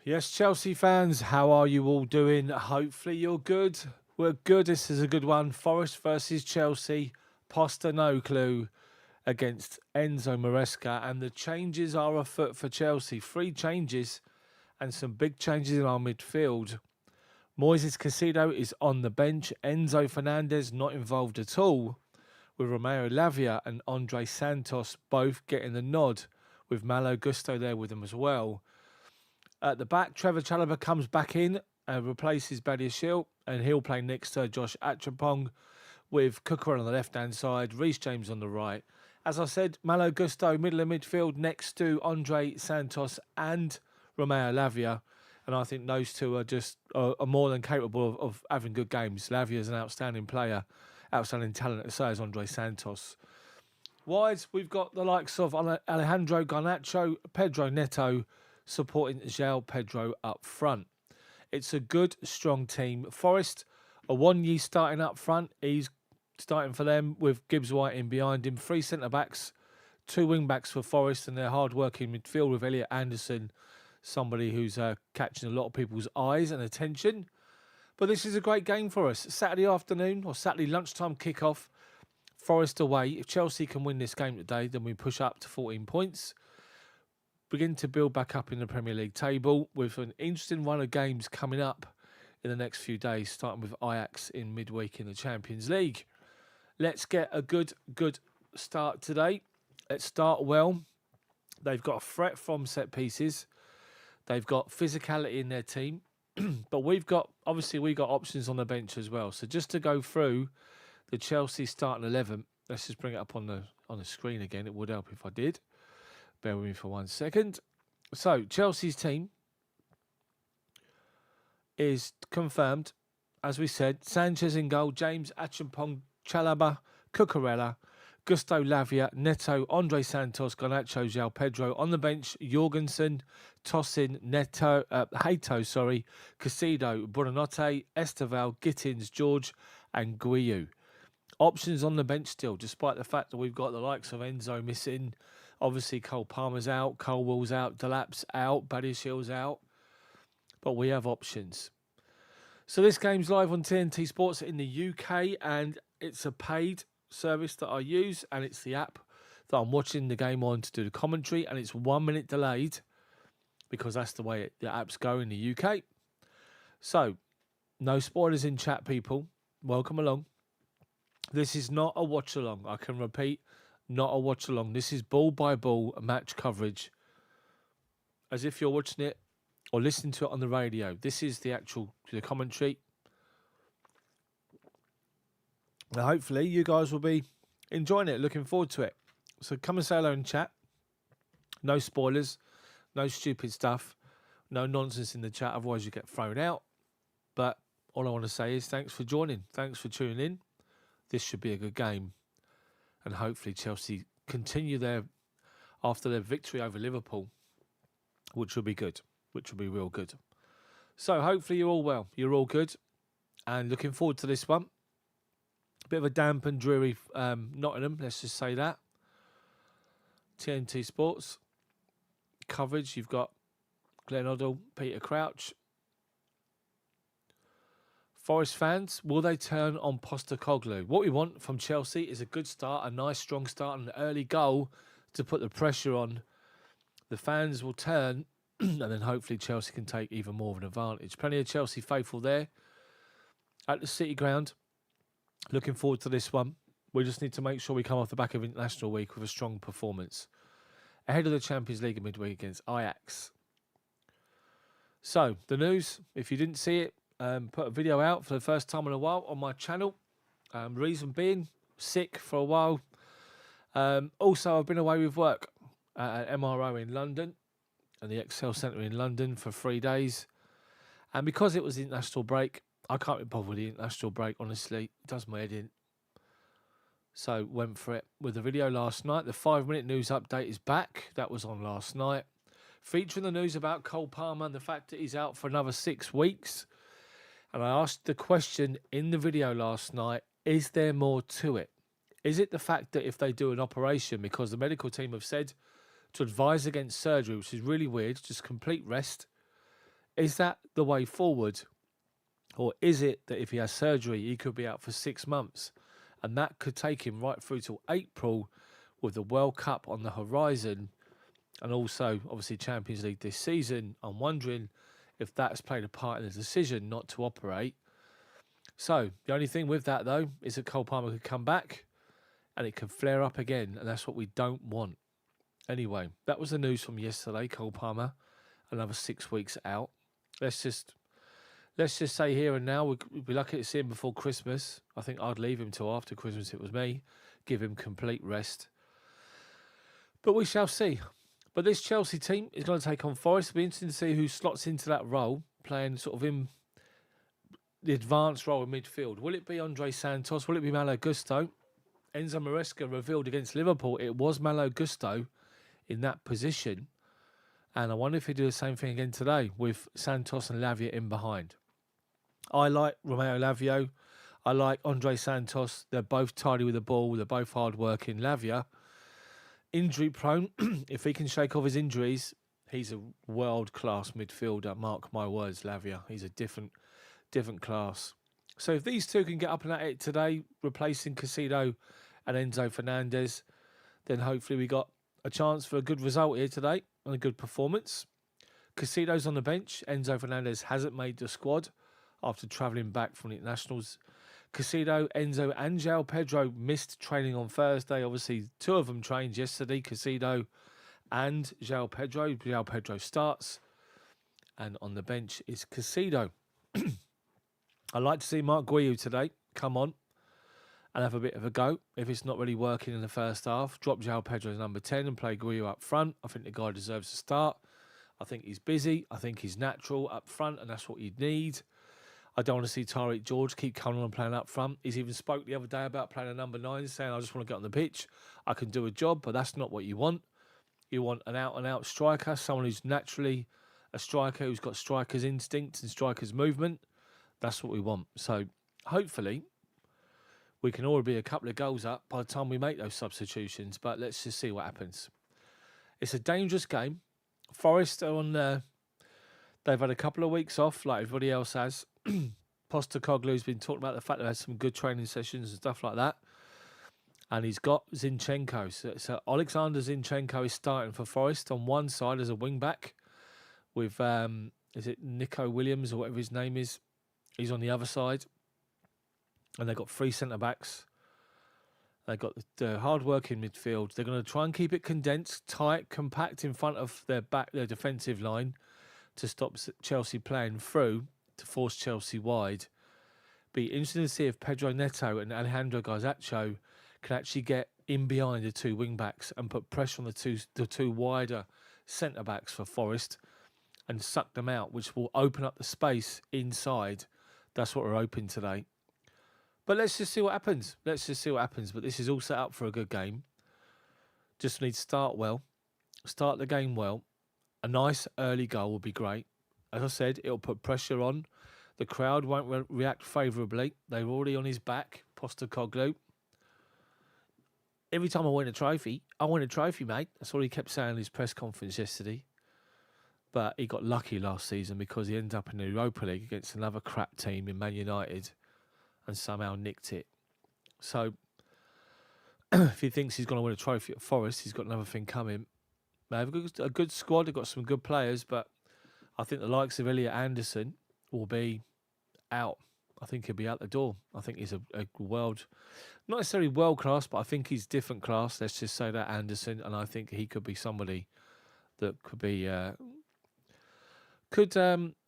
Yes, Chelsea fans, how are you all doing? Hopefully you're good. We're good. This is a good one. Forest versus Chelsea. Postecoglou against Enzo Maresca. And the changes are afoot for Chelsea. 3 changes and some big changes in our midfield. Moises Caicedo is on the bench. Enzo Fernandez not involved at all, with Romeo Lavia and Andre Santos both getting the nod, with Malo Gusto there with them as well. At the back, Trevor Chalobah comes back in and replaces Badiashile, and he'll play next to Josh Achapong, with Cucurella on the left-hand side, Reece James on the right. As I said, Malo Gusto, middle of midfield, next to Andre Santos and Romeo Lavia. And I think those two are just are more than capable of having good games. Lavia is an outstanding player, outstanding talent, as so is Andre Santos. Wide, we've got the likes of Alejandro Garnacho, Pedro Neto, supporting João Pedro up front. It's a good, strong team. Forest, a Wanye starting up front. He's starting for them with Gibbs White in behind him. 3 centre-backs, 2 wing-backs for Forest, and their hard-working midfield with Elliot Anderson, somebody who's catching a lot of people's eyes and attention. But this is a great game for us. Saturday afternoon or Saturday lunchtime kickoff. Forest away. If Chelsea can win this game today, then we push up to 14 points. Begin to build back up in the Premier League table with an interesting run of games coming up in the next few days, starting with Ajax in midweek in the Champions League. Let's get a good start today. Let's start well. They've got a threat from set pieces. They've got physicality in their team. But we've got options on the bench as well. So just to go through the Chelsea starting 11, let's just bring it up on the screen again. It would help if I did. Bear with me for 1 second. So Chelsea's team is confirmed, as we said. Sanchez in goal, James, Achampong, Chalobah, Cucurella, Gusto Lavia, Neto, Andre Santos, Garnacho, João Pedro. On the bench, Jorgensen, Tosin, Neto, Hato, Caicedo, Buonanotte, Esteval, Gittins, George, and Guiu. Options on the bench still, despite the fact that we've got the likes of Enzo missing. Obviously, Cole Palmer's out, Colwell's out, Delap's out, Badiashile's out. But we have options. So this game's live on TNT Sports in the UK, and it's a paid service that I use, and it's the app that I'm watching the game on to do the commentary, and it's 1 minute delayed because that's the way the apps go in the UK. So, no spoilers in chat, people. Welcome along. This is not a watch along. I can repeat, not a watch along. This is ball by ball match coverage, as if you're watching it or listening to it on the radio. This is the commentary. Now, hopefully, you guys will be enjoying it, looking forward to it. So come and say hello in chat. No spoilers, no stupid stuff, no nonsense in the chat, otherwise you get thrown out. But all I want to say is thanks for joining. Thanks for tuning in. This should be a good game. And hopefully Chelsea continue after their victory over Liverpool, which will be good, which will be real good. So hopefully you're all well. You're all good. And looking forward to this one. Bit of a damp and dreary Nottingham, let's just say that. TNT Sports coverage. You've got Glenn Oddle, Peter Crouch. Forest fans, will they turn on Postecoglou? What we want from Chelsea is a good start, a nice strong start, and an early goal to put the pressure on. The fans will turn, and then hopefully Chelsea can take even more of an advantage. Plenty of Chelsea faithful there at the City Ground. Looking forward to this one. We just need to make sure we come off the back of International Week with a strong performance ahead of the Champions League midweek against Ajax. So, the news, if you didn't see it, put a video out for the first time in a while on my channel. Reason being, sick for a while. Also, I've been away with work at MRO in London and the Excel Centre in London for 3 days. And because it was the international break, I can't be bothered with the international break, honestly. It does my head in. So, went for it with the video last night. The 5-minute news update is back. That was on last night. Featuring the news about Cole Palmer and the fact that he's out for another 6 weeks. And I asked the question in the video last night, is there more to it? Is it the fact that if they do an operation, because the medical team have said to advise against surgery, which is really weird, just complete rest, Is that the way forward? Or is it that if he has surgery, he could be out for 6 months? And that could take him right through till April with the World Cup on the horizon and also, obviously, Champions League this season. I'm wondering if that's played a part in the decision not to operate. So, the only thing with that, though, is that Cole Palmer could come back and it could flare up again. And that's what we don't want. Anyway, that was the news from yesterday. Cole Palmer, another 6 weeks out. Let's just say here and now, we'd be lucky to see him before Christmas. I think I'd leave him till after Christmas if it was me. Give him complete rest. But we shall see. But this Chelsea team is going to take on Forest. It'll be interesting to see who slots into that role, playing sort of in the advanced role in midfield. Will it be Andre Santos? Will it be Malo Gusto? Enzo Maresca revealed against Liverpool it was Malo Gusto in that position. And I wonder if he'll do the same thing again today with Santos and Lavia in behind. I like Romeo Lavia. I like Andre Santos. They're both tidy with the ball. They're both hard-working. Lavia, injury-prone. If he can shake off his injuries, he's a world-class midfielder. Mark my words, Lavia. He's a different class. So if these two can get up and at it today, replacing Casido and Enzo Fernandez, then hopefully we got a chance for a good result here today and a good performance. Casido's on the bench. Enzo Fernandez hasn't made the squad after travelling back from the internationals. Casido, Enzo and João Pedro missed training on Thursday. Obviously, two of them trained yesterday, Casido and João Pedro. João Pedro starts. And on the bench is Casido. I'd like to see Mark Guiu today come on and have a bit of a go. If it's not really working in the first half, drop João Pedro as number 10 and play Guiu up front. I think the guy deserves to start. I think he's busy. I think he's natural up front, and that's what you'd need. I don't want to see Tariq George keep coming on and playing up front. He's even spoke the other day about playing a number 9, saying, I just want to get on the pitch. I can do a job, but that's not what you want. You want an out-and-out striker, someone who's naturally a striker, who's got striker's instincts and striker's movement. That's what we want. So hopefully we can all be a couple of goals up by the time we make those substitutions. But let's just see what happens. It's a dangerous game. Forest are on they've had a couple of weeks off like everybody else has. Postecoglou's been talking about the fact that they had some good training sessions and stuff like that. And he's got Zinchenko. So Alexander Zinchenko is starting for Forest on one side as a wing-back with, is it Nico Williams or whatever his name is? He's on the other side. And they've got 3 centre-backs. They've got the hard-working midfield. They're going to try and keep it condensed, tight, compact in front of their defensive line to stop Chelsea playing through, to force Chelsea wide. Be interesting to see if Pedro Neto and Alejandro Garnacho can actually get in behind the 2 wing-backs and put pressure on the two wider centre-backs for Forest and suck them out, which will open up the space inside. That's what we're hoping today. But let's just see what happens. But this is all set up for a good game. Just need to start well. Start the game well. A nice early goal would be great. As I said, it'll put pressure on. The crowd won't react favourably. They're already on his back, Postecoglou. Every time I win a trophy, mate. That's all he kept saying in his press conference yesterday. But he got lucky last season because he ended up in the Europa League against another crap team in Man United and somehow nicked it. So, if he thinks he's going to win a trophy at Forest, he's got another thing coming. They have a good squad. They've got some good players, but I think the likes of Elliot Anderson will be out. I think he'll be out the door. I think he's a not necessarily world class, but I think he's different class. Let's just say that, Anderson, and I think he could be somebody that could be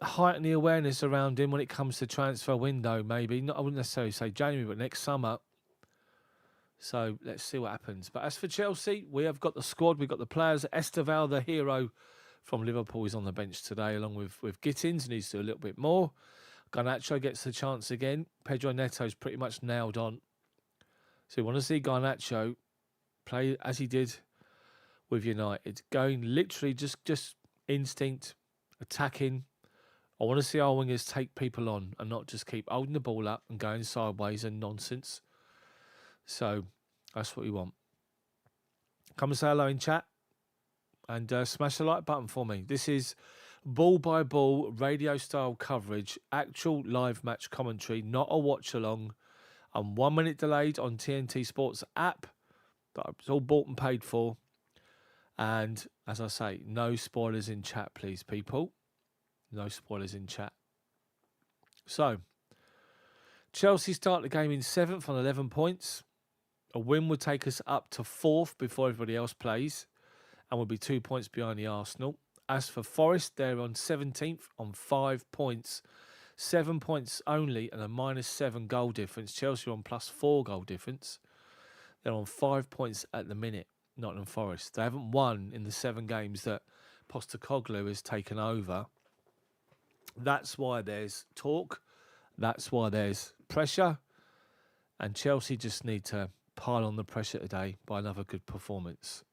heighten the awareness around him when it comes to transfer window. Maybe not. I wouldn't necessarily say January, but next summer. So let's see what happens. But as for Chelsea, we have got the squad. We've got the players. Esteval, the hero from Liverpool, is on the bench today, along with Gittins. Needs to do a little bit more. Garnacho gets the chance again. Pedro Neto's pretty much nailed on. So we want to see Garnacho play as he did with United. Going literally just instinct, attacking. I want to see our wingers take people on and not just keep holding the ball up and going sideways and nonsense. So that's what we want. Come and say hello in chat and smash the like button for me. This is Ball by ball, radio style coverage, actual live match commentary, not a watch along, and 1 minute delayed on TNT Sports app. It's all bought and paid for. And as I say, no spoilers in chat, please, people. No spoilers in chat. So, Chelsea start the game in 7th on 11 points. A win would take us up to 4th before everybody else plays, and would be 2 points behind the Arsenal. As for Forest, they're on 17th on 5 points. 7 points only and a -7 goal difference. Chelsea on +4 goal difference. They're on 5 points at the minute, Nottingham Forest. They haven't won in the 7 games that Postecoglou has taken over. That's why there's talk. That's why there's pressure. And Chelsea just need to pile on the pressure today by another good performance.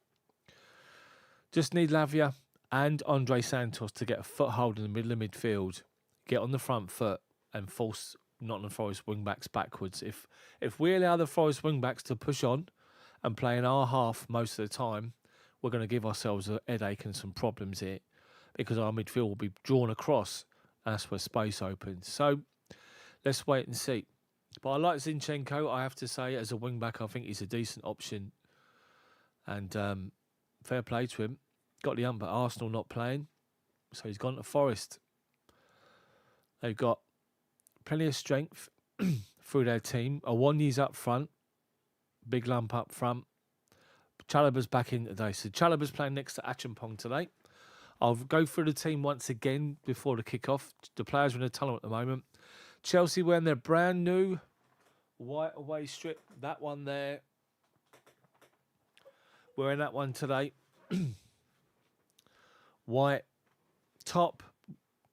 Just need Lavia and Andre Santos to get a foothold in the middle of midfield, get on the front foot and force Nottingham Forest wing-backs backwards. If we allow the Forest wing-backs to push on and play in our half most of the time, we're going to give ourselves a headache and some problems here, because our midfield will be drawn across and that's where space opens. So let's wait and see. But I like Zinchenko, I have to say, as a wing-back. I think he's a decent option. And fair play to him. Got the but Arsenal not playing, so he's gone to Forest. They've got plenty of strength through their team. Awoniyi's up front, big lump up front. Chalobah's back in today, so Chalobah's playing next to Achampong today. I'll go through the team once again before the kickoff. The players are in the tunnel at the moment. Chelsea wearing their brand new white away strip. That one there. Wearing that one today. White top,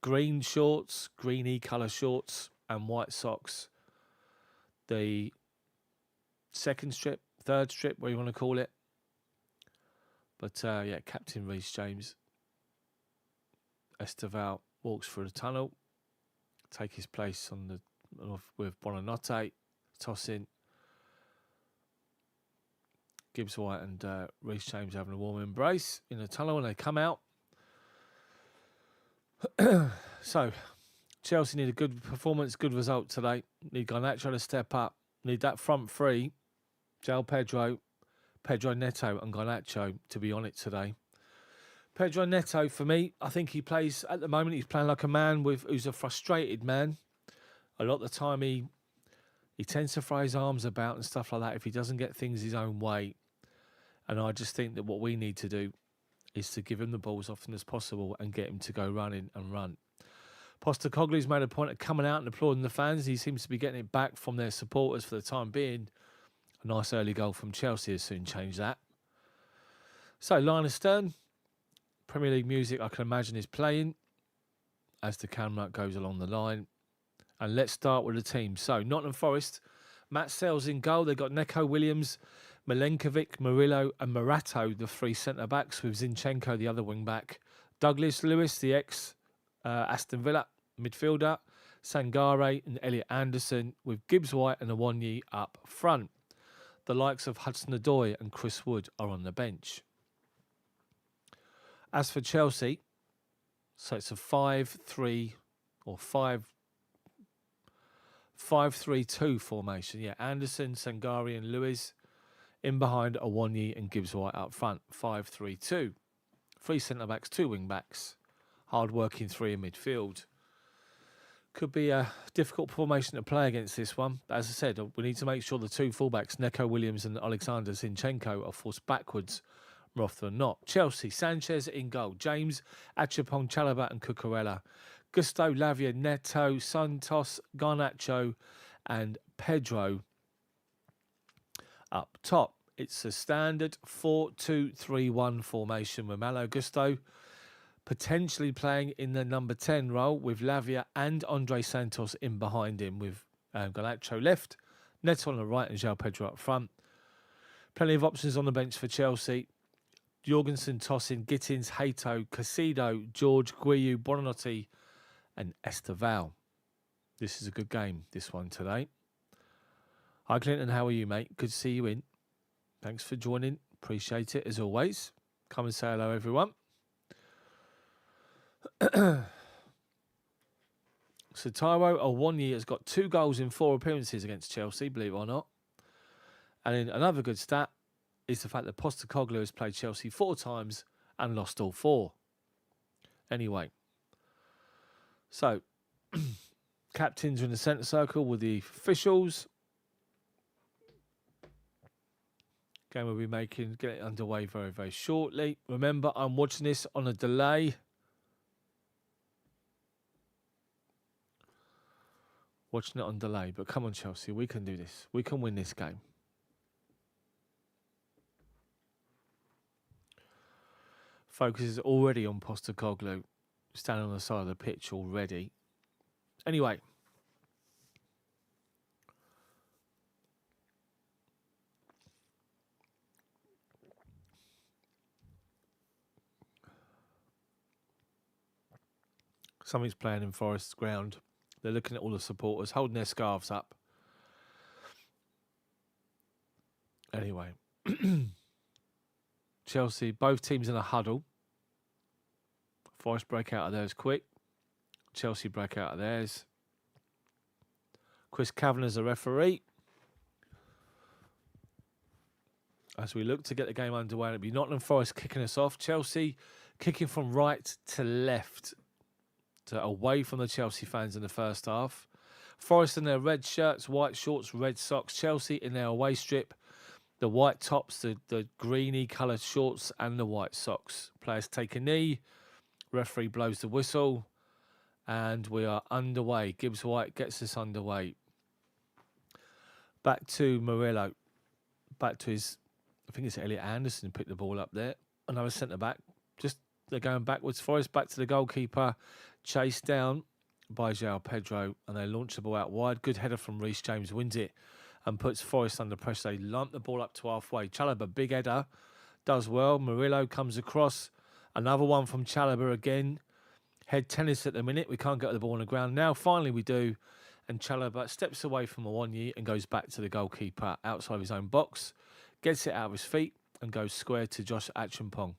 green shorts, greeny colour shorts, and white socks. The second strip, third strip, what you want to call it. But yeah, Captain Reece James. Esteval walks through the tunnel, take his place on the with Buonanotte, toss in. Gibbs White and Reece James having a warm embrace in the tunnel when they come out. So, Chelsea need a good performance, good result today. Need Garnacho to step up. Need that front three, João Pedro, Pedro Neto and Garnacho to be on it today. Pedro Neto, for me, I think he plays, at the moment, he's playing like a man who's a frustrated man. A lot of the time he tends to throw his arms about and stuff like that if he doesn't get things his own way. And I just think that what we need to do is to give him the ball as often as possible and get him to go running and run. Postecoglou's made a point of coming out and applauding the fans. He seems to be getting it back from their supporters for the time being. A nice early goal from Chelsea has soon changed that. So, line of stern. Premier League music, I can imagine, is playing as the camera goes along the line. And let's start with the team. So, Nottingham Forest, Matt Sells in goal. They've got Neco Williams, Milenkovic, Murillo and Morato, the 3 centre-backs, with Zinchenko, the other wing-back. Douglas Lewis, the ex-Aston Villa midfielder. Sangare and Elliot Anderson, with Gibbs White and Awoniyi up front. The likes of Hudson-Odoi and Chris Wood are on the bench. As for Chelsea, so it's a 5-3 or 5-3-2 formation. Yeah, Anderson, Sangare and Lewis in behind, Awoniyi and Gibbs White up front. 5-3-2. 3 centre-backs, 2 wing-backs. Hard-working 3 in midfield. Could be a difficult formation to play against this one. But as I said, we need to make sure the 2 fullbacks, Neco Williams and Alexander Zinchenko, are forced backwards more often than not. Chelsea, Sanchez in goal. James, Achampong, Chalobah and Cucurella. Gusto, Lavia, Neto, Santos, Garnacho and Pedro up top. It's a standard 4-2-3-1 formation with Malo Gusto potentially playing in the number 10 role with Lavia and Andre Santos in behind him, with Garnacho left, Neto on the right and João Pedro up front. Plenty of options on the bench for Chelsea. Jorgensen, Tosin, Gittins, Hato, Casido, George, Guiu, Buonanotte and Esteval. This is a good game, this one today. Hi Clinton, how are you, mate? Good to see you in. Thanks for joining. Appreciate it as always. Come and say hello, everyone. So Taiwo Awoniyi has got 2 goals in 4 appearances against Chelsea, believe it or not. And then another good stat is the fact that Postecoglou has played Chelsea 4 times and lost all 4. Anyway, so captains are in the centre circle with the officials. Game will be getting it underway very, very shortly. Remember, I'm watching this on a delay. Watching it on delay, but come on, Chelsea, we can do this. We can win this game. Focus is already on Postecoglou, standing on the side of the pitch already. Anyway. Something's playing in Forest's ground. They're looking at all the supporters, holding their scarves up. Anyway. Chelsea, both teams in a huddle. Forest break out of theirs quick. Chelsea break out of theirs. Chris Kavanagh's the referee. As we look to get the game underway, it'll be Nottingham Forest kicking us off. Chelsea kicking from right to left, away from the Chelsea fans in the first half. Forest in their red shirts, white shorts, red socks. Chelsea in their away strip, the white tops, the greeny coloured shorts and the white socks. Players take a knee. Referee blows the whistle. And we are underway. Gibbs White gets us underway. Back to Murillo. Back to his, I think it's Elliot Anderson who picked the ball up there. Another centre-back. They're going backwards. Forest back to the goalkeeper. Chased down by João Pedro. And they launch the ball out wide. Good header from Reece James. Wins it and puts Forest under pressure. They lump the ball up to halfway. Chalobah, big header. Does well. Murillo comes across. Another one from Chalobah again. Head tennis at the minute. We can't get the ball on the ground. Now, finally, we do. And Chalobah steps away from Awoniyi and goes back to the goalkeeper outside of his own box. Gets it out of his feet and goes square to Josh Acheampong.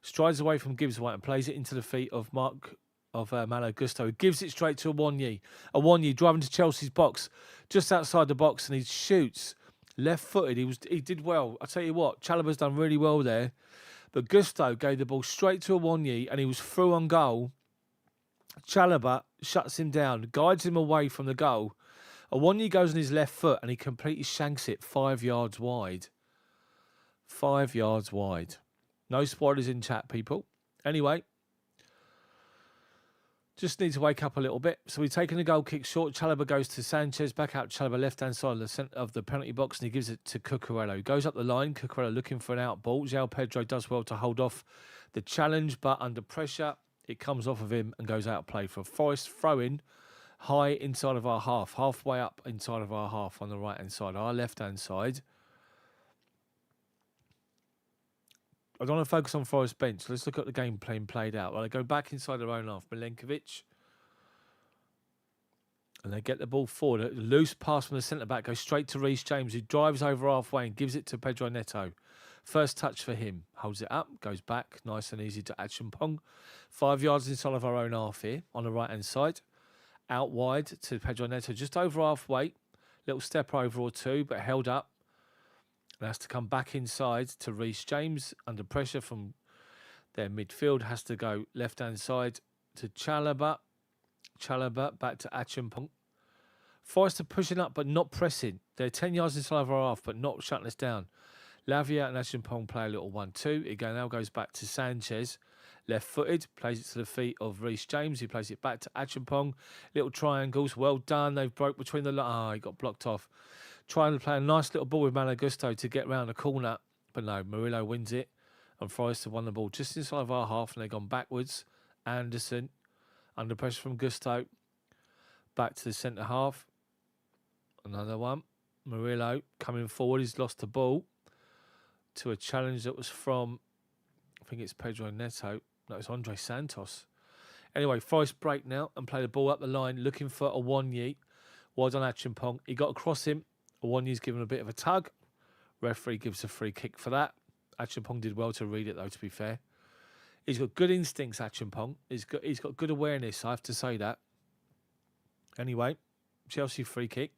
Strides away from Gibbs White and plays it into the feet of Malo Gusto, who gives it straight to Awoniyi. Awoniyi driving to Chelsea's box, just outside the box, and he shoots left-footed. He did well. I tell you what, Chalobah's done really well there. But Gusto gave the ball straight to Awoniyi, and he was through on goal. Chalobah shuts him down, guides him away from the goal. Awoniyi goes on his left foot, and he completely shanks it 5 yards wide. 5 yards wide. No spoilers in chat, people. Anyway, just need to wake up a little bit. So we've taken a goal kick short. Chalobah goes to Sanchez. Back out Chalobah, left-hand side of the centre of the penalty box, and he gives it to Cucurella. He goes up the line. Cucurella looking for an out ball. João Pedro does well to hold off the challenge, but under pressure, it comes off of him and goes out of play for Forest. Throw-in high inside of our half. Halfway up inside of our half on the right-hand side. Our left-hand side. I don't want to focus on Forest bench. Let's look at the game played out. Well, they go back inside their own half. Milenkovic. And they get the ball forward. A loose pass from the centre-back goes straight to Reece James, who drives over halfway and gives it to Pedro Neto. First touch for him. Holds it up, goes back. Nice and easy to Acheampong. 5 yards inside of our own half here on the right-hand side. Out wide to Pedro Neto, just over halfway. Little step over or two, but held up. And has to come back inside to Reece James. Under pressure from their midfield. Has to go left-hand side to Chalobah. Chalobah back to Acheampong. Forest are pushing up but not pressing. They're 10 yards inside of our half but not shutting us down. Lavia and Acheampong play a little 1-2. It now goes back to Sanchez. Left-footed. Plays it to the feet of Reece James. He plays it back to Acheampong. Little triangles. Well done. They've broke between the... he got blocked off. Trying to play a nice little ball with Malo Gusto to get round the corner. But no, Murillo wins it. And Forest have won the ball just inside of our half and they've gone backwards. Anderson, under pressure from Gusto. Back to the centre half. Another one. Murillo coming forward. He's lost the ball to a challenge that was from, I think it's Pedro Neto. No, it's Andre Santos. Anyway, Forest break now and play the ball up the line, looking for Awoniyi. Well done, Acheampong. He got across him. Awoniyi's given a bit of a tug. Referee gives a free kick for that. Acheampong did well to read it, though, to be fair. He's got good instincts, Acheampong. He's got good awareness, I have to say that. Anyway, Chelsea free kick.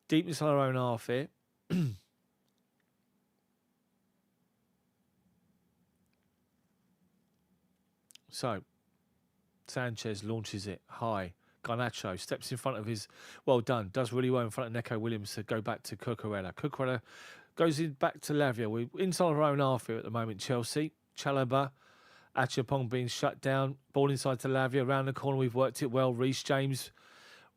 Deep inside our own half here. So, Sanchez launches it high. Garnacho steps in front of his... Well done. Does really well in front of Neco Williams to go back to Cucurella. Cucurella goes in back to Lavia. We're inside our own half here at the moment, Chelsea. Chalobah. Acheampong being shut down. Ball inside to Lavia. Around the corner, we've worked it well. Reece James.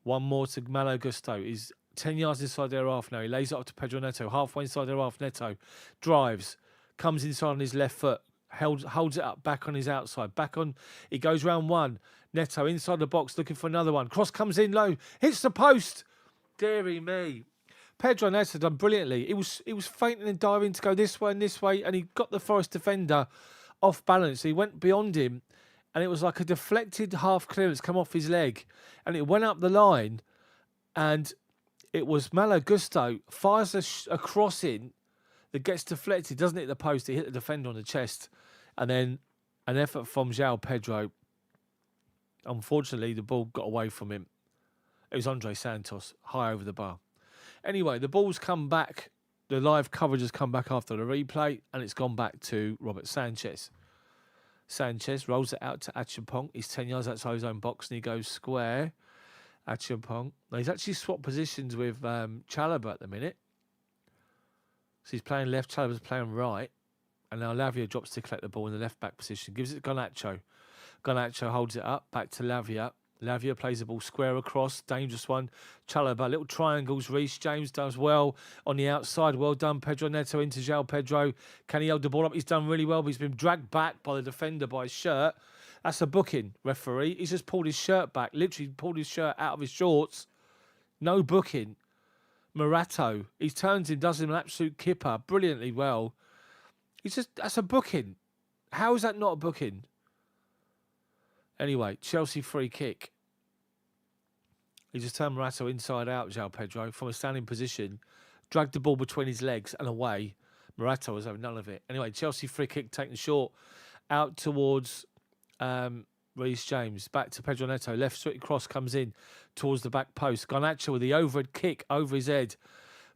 One more to Malo Gusto. He's 10 yards inside their half now. He lays it up to Pedro Neto. Halfway inside their half. Neto drives. Comes inside on his left foot. Holds it up. Back on his outside. Back on. He goes round one. Neto inside the box looking for another one. Cross comes in low. Hits the post. Deary me. Pedro Neto done brilliantly. He was feinting and diving to go this way, and he got the Forest defender off balance. He went beyond him, and it was like a deflected half clearance come off his leg, and it went up the line, and it was Malo Gusto fires a cross in that gets deflected, doesn't hit the post, it hit the defender on the chest, and then an effort from João Pedro. Unfortunately, the ball got away from him. It was Andre Santos, high over the bar. Anyway, the ball's come back. The live coverage has come back after the replay, and it's gone back to Robert Sanchez. Sanchez rolls it out to Acheampong. He's 10 yards outside his own box, and he goes square. Acheampong. Now, he's actually swapped positions with Chalobah at the minute. So he's playing left, Chalobah's playing right. And now Lavia drops to collect the ball in the left-back position. Gives it to Garnacho. Garnacho holds it up, back to Lavia. Lavia plays the ball square across, dangerous one. Chalobah, little triangles. Reece James does well on the outside. Well done, Pedro Neto into João Pedro. Can he hold the ball up? He's done really well, but he's been dragged back by the defender by his shirt. That's a booking, referee. He's just pulled his shirt back, literally pulled his shirt out of his shorts. No booking. Morato, he turns him, does him an absolute kipper, brilliantly well. That's a booking. How is that not a booking? Anyway, Chelsea free kick. He just turned Morato inside out, João Pedro, from a standing position, dragged the ball between his legs and away. Morato was having none of it. Anyway, Chelsea free kick taken short out towards Reece James. Back to Pedro Neto. Left foot cross comes in towards the back post. Garnacho with the overhead kick over his head.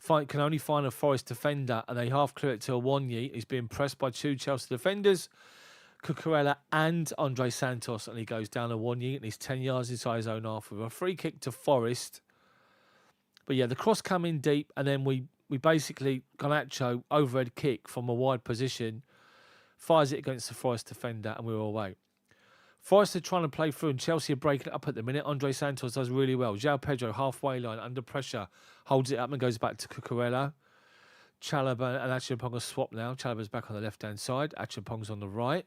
Can only find a Forest defender, and they half clear it to Awoniyi. He's being pressed by two Chelsea defenders, Cucurella and Andre Santos, and he goes down Awoniyi, and he's 10 yards inside his own half with a free kick to Forest. But yeah, the cross come in deep, and then we basically, Garnacho, overhead kick from a wide position, fires it against the Forest defender, and we're away. Forest are trying to play through, and Chelsea are breaking it up at the minute. Andre Santos does really well. João Pedro, halfway line, under pressure, holds it up and goes back to Cucurella. Chalobah and Acheampong are swapped now. Chalobah's back on the left-hand side. Acheampong's on the right.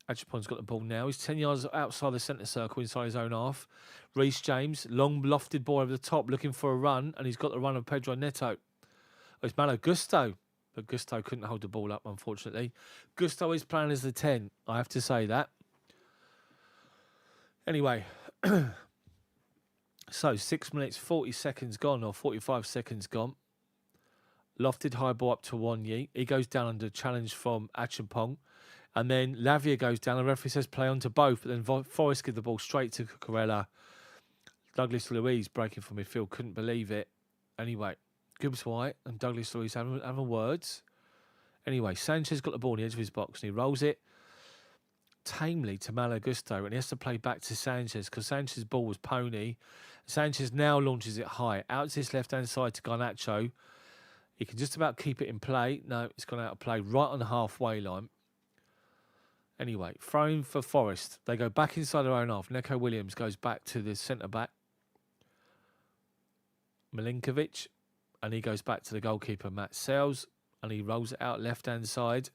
Acheampong's got the ball now. He's 10 yards outside the centre circle, inside his own half. Reece James, long lofted ball over the top, looking for a run, and he's got the run of Pedro Neto. Oh, it's Malo Gusto, but Gusto couldn't hold the ball up, unfortunately. Gusto is playing as the 10, I have to say that. Anyway, so 6 minutes, 40 seconds gone, or 45 seconds gone. Lofted high ball up to Awoniyi. He goes down under challenge from Acheampong. And then Lavia goes down. The referee says play on to both. But then Forest give the ball straight to Cucurella. Douglas Luiz breaking from midfield. Couldn't believe it. Anyway, Gibbs White and Douglas Luiz having words. Anyway, Sanchez got the ball on the edge of his box and he rolls it tamely to Malo Gusto, and he has to play back to Sanchez because Sanchez's ball was pony. Sanchez now launches it high out to his left-hand side to Garnacho. He can just about keep it in play. No, it's gone out of play right on the halfway line. Anyway, throwing for Forest. They go back inside their own half. Neco Williams goes back to the centre-back, Milinkovic, and he goes back to the goalkeeper, Matt Sales, and he rolls it out left-hand side.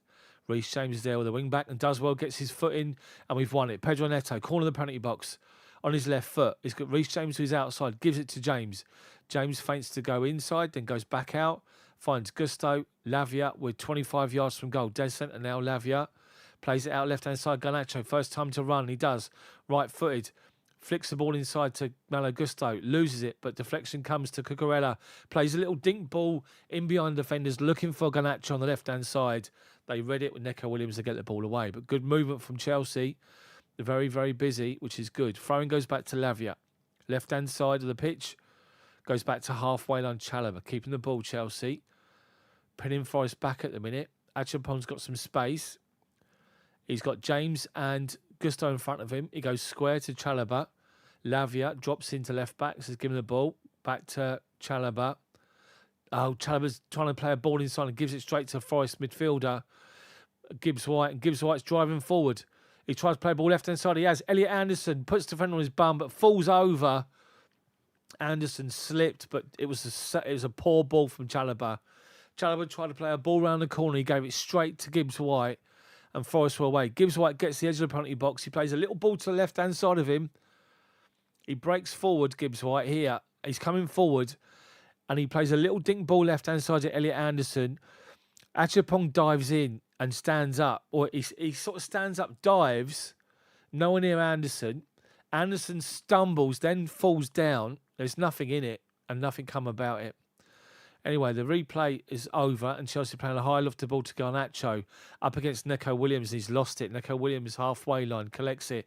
Reece James is there with the wing-back and does well, gets his foot in, and we've won it. Pedro Neto, corner of the penalty box on his left foot. He's got Reece James to his outside, gives it to James. James feints to go inside, then goes back out, finds Gusto. Lavia with 25 yards from goal. Dead centre now, Lavia. Plays it out left-hand side, Garnacho. First time to run, he does. Right-footed. Flicks the ball inside to Malo Gusto. Loses it, but deflection comes to Cucurella. Plays a little dink ball in behind defenders, looking for Garnacho on the left-hand side. They read it with Neco Williams to get the ball away. But good movement from Chelsea. They're very, very busy, which is good. Throwing goes back to Lavia. Left-hand side of the pitch. Goes back to halfway line Chalobah. Keeping the ball, Chelsea. Pinning Forest back at the minute. Acheampong's got some space. He's got James and Gusto in front of him. He goes square to Chalobah. Lavia drops into left back. Says, give him the ball. Back to Chalobah. Oh, Chalobah's trying to play a ball inside and gives it straight to Forest midfielder Gibbs White. And Gibbs White's driving forward. He tries to play a ball left-hand side. He has Elliot Anderson. Puts the defender on his bum, but falls over. Anderson slipped, but it was a poor ball from Chalobah. Chalobah tried to play a ball round the corner. He gave it straight to Gibbs White. And Forest were away. Gibbs White gets the edge of the penalty box. He plays a little ball to the left-hand side of him. He breaks forward, Gibbs White, here. He's coming forward. And he plays a little dink ball left-hand side to Elliot Anderson. Acheampong dives in and stands up. Or he sort of stands up, dives. No one near Anderson. Anderson stumbles, then falls down. There's nothing in it and nothing come about it. Anyway, the replay is over and Chelsea playing a high lofted ball to Garnacho up against Neco Williams. He's lost it. Neco Williams halfway line, collects it.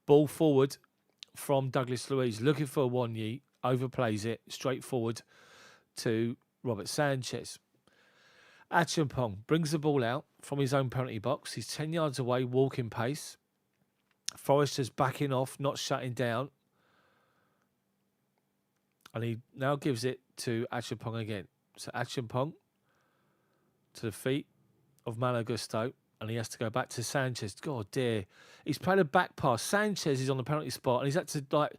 Ball forward from Douglas Luiz, looking for Wonyi, overplays it straight forward to Robert Sanchez. Acheampong brings the ball out from his own penalty box. He's 10 yards away, walking pace. Forest is backing off, not shutting down. And he now gives it to Acheampong again. So Acheampong to the feet of Malo Gusto. And he has to go back to Sanchez. God dear. He's played a back pass. Sanchez is on the penalty spot. And he's had to,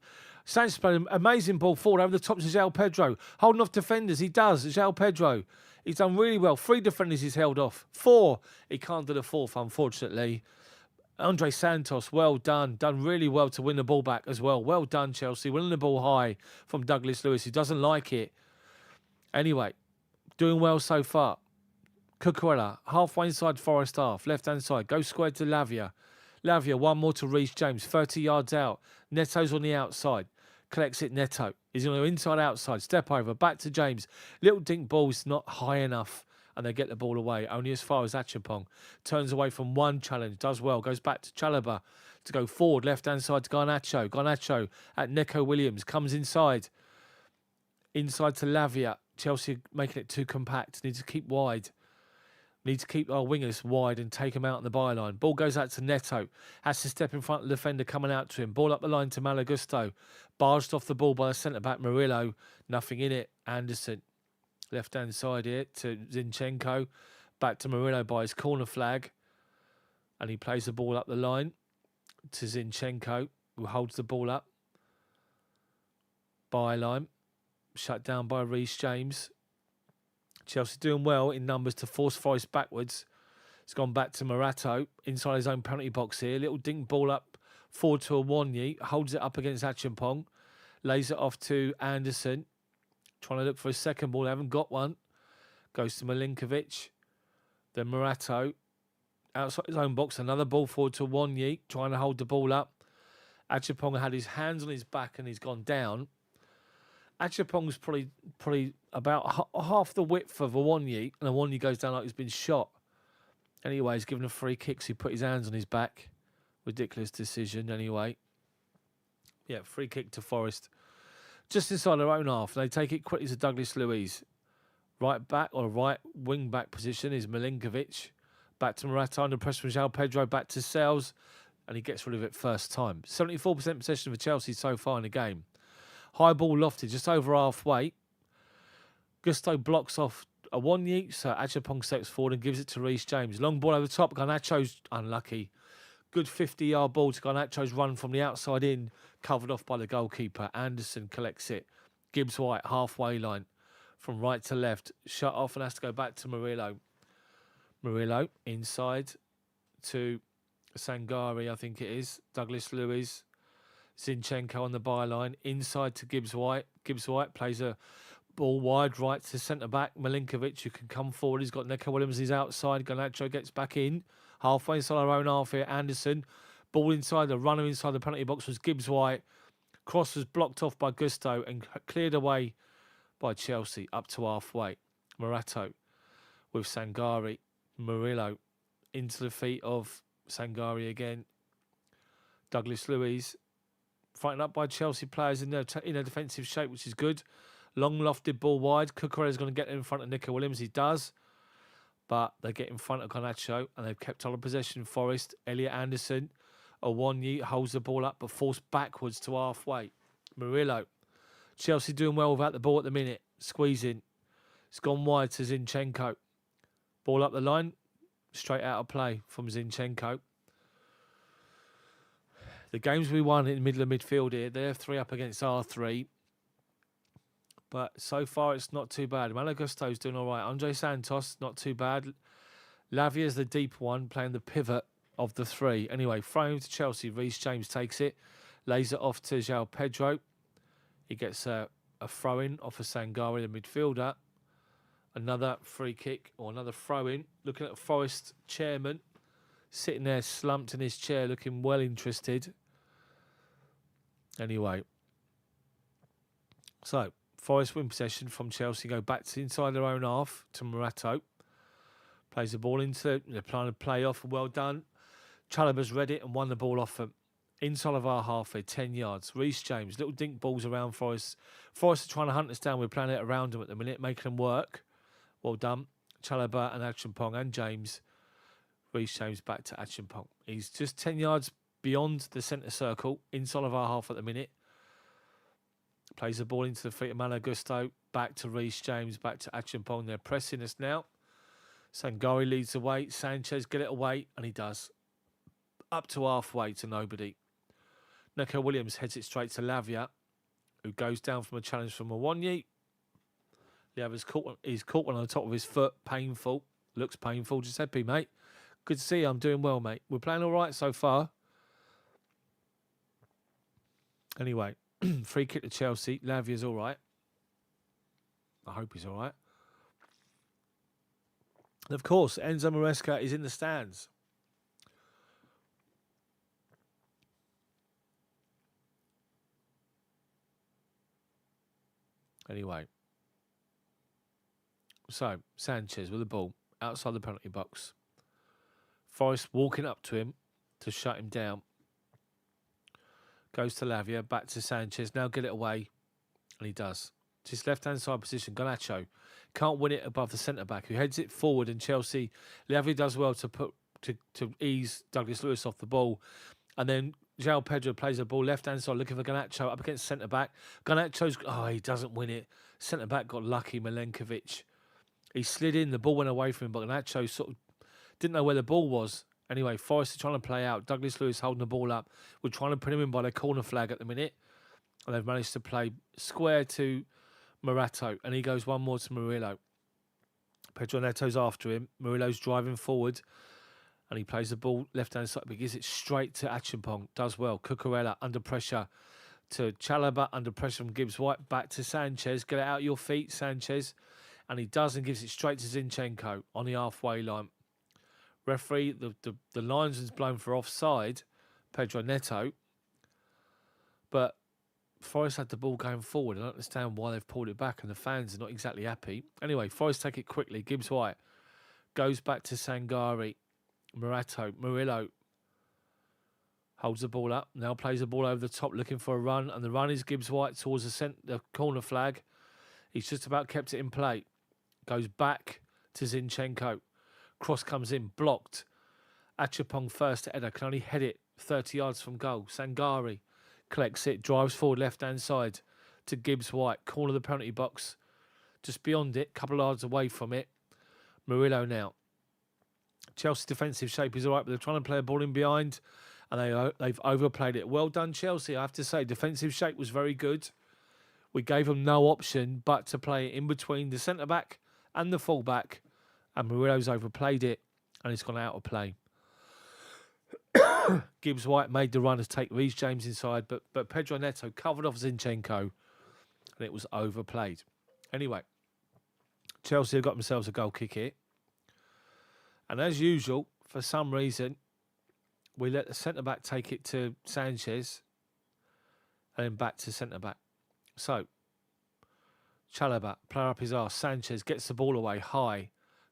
Sanchez played an amazing ball forward over the top to João Pedro. Holding off defenders. He does. João Pedro. He's done really well. 3 defenders he's held off. 4. He can't do the 4th, unfortunately. Andre Santos, well done. Done really well to win the ball back as well. Well done, Chelsea. Winning the ball high from Douglas Luiz. He doesn't like it. Anyway, doing well so far. Cucurella, halfway inside Forest half. Left-hand side. Goes square to Lavia. Lavia, one more to Reece James. 30 yards out. Neto's on the outside. Collects it, Neto. He's on the inside-outside. Step over. Back to James. Little dink ball's not high enough. And they get the ball away, only as far as Acheampong. Turns away from one challenge, does well, goes back to Chalobah to go forward, left-hand side to Garnacho. Garnacho at Neco Williams, comes inside. Inside to Lavia. Chelsea making it too compact, need to keep wide. Need to keep our wingers wide and take them out on the byline. Ball goes out to Neto. Has to step in front of the defender coming out to him. Ball up the line to Malo Gusto. Barged off the ball by the centre-back Murillo. Nothing in it. Anderson. Left-hand side here to Zinchenko. Back to Murillo by his corner flag. And he plays the ball up the line to Zinchenko, who holds the ball up. Byline. Shut down by Reece James. Chelsea doing well in numbers to force Forest backwards. It's gone back to Morato inside his own penalty box here. Little dink ball up forward to Wonyi. Holds it up against Acheampong. Lays it off to Anderson. Trying to look for a second ball. They haven't got one. Goes to Milinkovic. Then Morato. Outside his own box. Another ball forward to Wonyi. Trying to hold the ball up. Acheampong had his hands on his back and he's gone down. Acheampong's probably about half the width of Wonyi. And Wonyi goes down like he's been shot. Anyway, he's given a free kick. So he put his hands on his back. Ridiculous decision anyway. Yeah, free kick to Forest. Just inside their own half. They take it quickly to Douglas Luiz. Right back or right wing back position is Milinkovic. Back to Morata under pressure from João Pedro. Back to Sales. And he gets rid of it first time. 74% possession for Chelsea so far in the game. High ball lofted just over halfway. Gusto blocks off a Wonyi. So Acheampong steps forward and gives it to Reece James. Long ball over the top. Garnacho's unlucky. Good 50-yard ball to Garnacho's run from the outside in, covered off by the goalkeeper. Anderson collects it. Gibbs White, halfway line, from right to left. Shut off and has to go back to Murillo. Murillo, inside to Sangari, I think it is. Douglas Luiz. Zinchenko on the byline. Inside to Gibbs White. Gibbs White plays a ball wide right to centre-back. Milinkovic, who can come forward. He's got Neco Williams, he's outside. Garnacho gets back in. Halfway inside our own half here. Anderson. Ball inside. The runner inside the penalty box was Gibbs White. Cross was blocked off by Gusto and cleared away by Chelsea up to halfway. Morato with Sangari. Murillo into the feet of Sangari again. Douglas Luiz frightened up by Chelsea players in their defensive shape, which is good. Long lofted ball wide. Cucurella's going to get in front of Nico Williams. He does. But they get in front of Garnacho and they've kept on possession. Forest, Elliot Anderson, Awonyi holds the ball up but forced backwards to halfway. Murillo. Chelsea doing well without the ball at the minute. Squeezing. It's gone wide to Zinchenko. Ball up the line. Straight out of play from Zinchenko. The games we won in the middle of midfield here, they're 3 up against R3. But so far, it's not too bad. Malo Gusto's doing all right. Andre Santos, not too bad. Lavia's the deep one, playing the pivot of the 3. Anyway, throw to Chelsea. Reece James takes it. Lays it off to João Pedro. He gets a throw-in off of Sangari, the midfielder. Another free kick or another throw-in. Looking at Forest chairman. Sitting there slumped in his chair, looking well interested. Anyway. So, Forest win possession from Chelsea. Go back to inside their own half to Morato. Plays the ball into. They're trying to play off. Well done. Chalobah's read it and won the ball off them. Inside of our half here, 10 yards. Reece James, little dink balls around Forest. Forest are trying to hunt us down. We're playing it around them at the minute, making them work. Well done. Chalobah and Acheampong and James. Reece James back to Acheampong. He's just 10 yards beyond the centre circle, inside of our half at the minute. Plays the ball into the feet of Malo Gusto. Back to Reece James, back to Acheampong. They're pressing us now. Sangari leads the way. Sanchez, get it away, and he does. Up to halfway to nobody. Nico Williams heads it straight to Lavia, who goes down from a challenge from Awonyi. He's caught one on the top of his foot. Painful. Looks painful. Giuseppe, mate. Good to see you. I'm doing well, mate. We're playing all right so far. Anyway, free kick to Chelsea. Lavia's all right. I hope he's all right. And of course, Enzo Maresca is in the stands. Anyway. So, Sanchez with the ball outside the penalty box. Forest walking up to him to shut him down. Goes to Lavia, back to Sanchez. Now get it away. And he does. To his left-hand side position, Garnacho can't win it above the centre-back, who heads it forward, and Chelsea, Lavia does well to ease Douglas Luiz off the ball. And then João Pedro plays the ball left-hand side, looking for Garnacho up against centre-back. Garnacho's, he doesn't win it. Centre-back got lucky, Milenkovic. He slid in, the ball went away from him, but Garnacho sort of didn't know where the ball was. Anyway, Forest are trying to play out. Douglas Luiz holding the ball up. We're trying to put him in by the corner flag at the minute. And they've managed to play square to Morato. And he goes one more to Murillo. Pedro Neto's after him. Murillo's driving forward. And he plays the ball left-hand side. But he gives it straight to Acheampong. Does well. Cucurella under pressure to Chalobah. Under pressure from Gibbs-White. Back to Sanchez. Get it out your feet, Sanchez. And he does and gives it straight to Zinchenko on the halfway line. Referee, the linesman's blown for offside, Pedro Neto. But Forest had the ball going forward. I don't understand why they've pulled it back, and the fans are not exactly happy. Anyway, Forest take it quickly. Gibbs-White goes back to Sangari. Murillo holds the ball up. Now plays the ball over the top, looking for a run. And the run is Gibbs-White towards the corner flag. He's just about kept it in play. Goes back to Zinchenko. Cross comes in, blocked. Acheampong first header, can only head it 30 yards from goal. Sangari collects it, drives forward left-hand side to Gibbs-White. Corner of the penalty box. Just beyond it, couple of yards away from it. Murillo now. Chelsea defensive shape is all right, but they're trying to play a ball in behind, and they've overplayed it. Well done, Chelsea, I have to say. Defensive shape was very good. We gave them no option but to play it in between the centre-back and the full-back. And Murillo's overplayed it, and it's gone out of play. Gibbs-White made the runners take Reece James inside, but Pedro Neto covered off Zinchenko, and it was overplayed. Anyway, Chelsea have got themselves a goal kick here. And as usual, for some reason, we let the centre-back take it to Sanchez, and then back to centre-back. So, Chalobah, player up his arse. Sanchez gets the ball away high.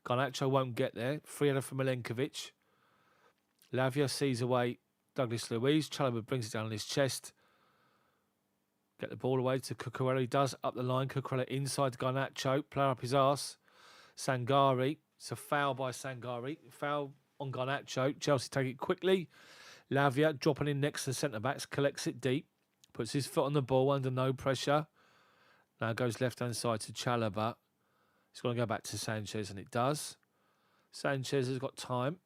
Garnacho won't get there. Free header from Milenkovic. Lavia sees away Douglas Luiz. Chalobah brings it down on his chest. Get the ball away to Cucurella. He does up the line. Cucurella inside Garnacho. Player up his arse. Sangari. It's a foul by Sangari. Foul on Garnacho. Chelsea take it quickly. Lavia dropping in next to the centre-backs. Collects it deep. Puts his foot on the ball under no pressure. Now goes left-hand side to Chalobah. It's going to go back to Sanchez, and it does. Sanchez has got time.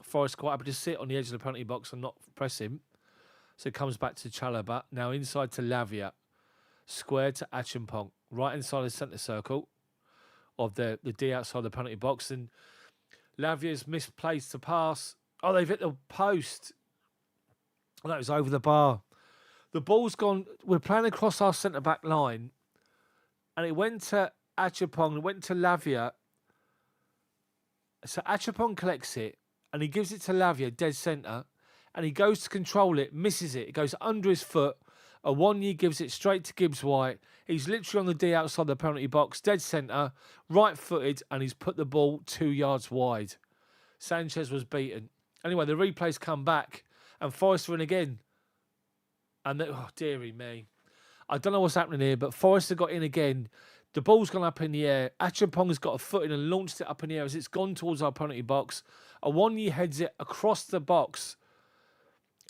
Forest quite happy to sit on the edge of the penalty box and not press him. So it comes back to Chalobah. Now inside to Lavia. Square to Achimpong. Right inside the centre circle of the D outside the penalty box. And Lavia's misplaced to pass. Oh, they've hit the post. Oh, that was over the bar. The ball's gone. We're playing across our centre-back line. And it went to Achimpong. It went to Lavia. So Achimpong collects it. And he gives it to Lavia, dead centre. And he goes to control it, misses it. It goes under his foot. Awonyi gives it straight to Gibbs White. He's literally on the D outside the penalty box, dead centre, right-footed, and he's put the ball 2 yards wide. Sanchez was beaten. Anyway, the replays come back, and Forest are in again. And, oh, dearie me. I don't know what's happening here, but Forest have got in again. The ball's gone up in the air. Achimpong's got a foot in and launched it up in the air as it's gone towards our penalty box. Awonyi heads it across the box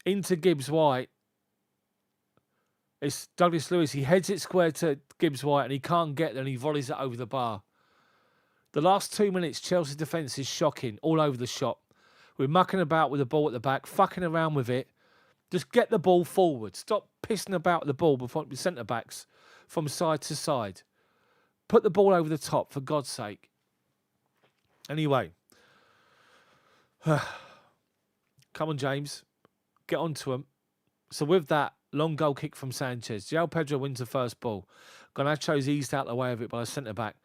into Gibbs White. It's Douglas Luiz. He heads it square to Gibbs White and he can't get there and he volleys it over the bar. The last 2 minutes, Chelsea's defence is shocking, all over the shop. We're mucking about with the ball at the back, fucking around with it. Just get the ball forward. Stop pissing about the ball before the centre-backs from side to side. Put the ball over the top, for God's sake. Anyway. Come on, James. Get onto him. So with that, long goal kick from Sanchez. João Pedro wins the first ball. Garnacho's eased out the way of it by a centre-back.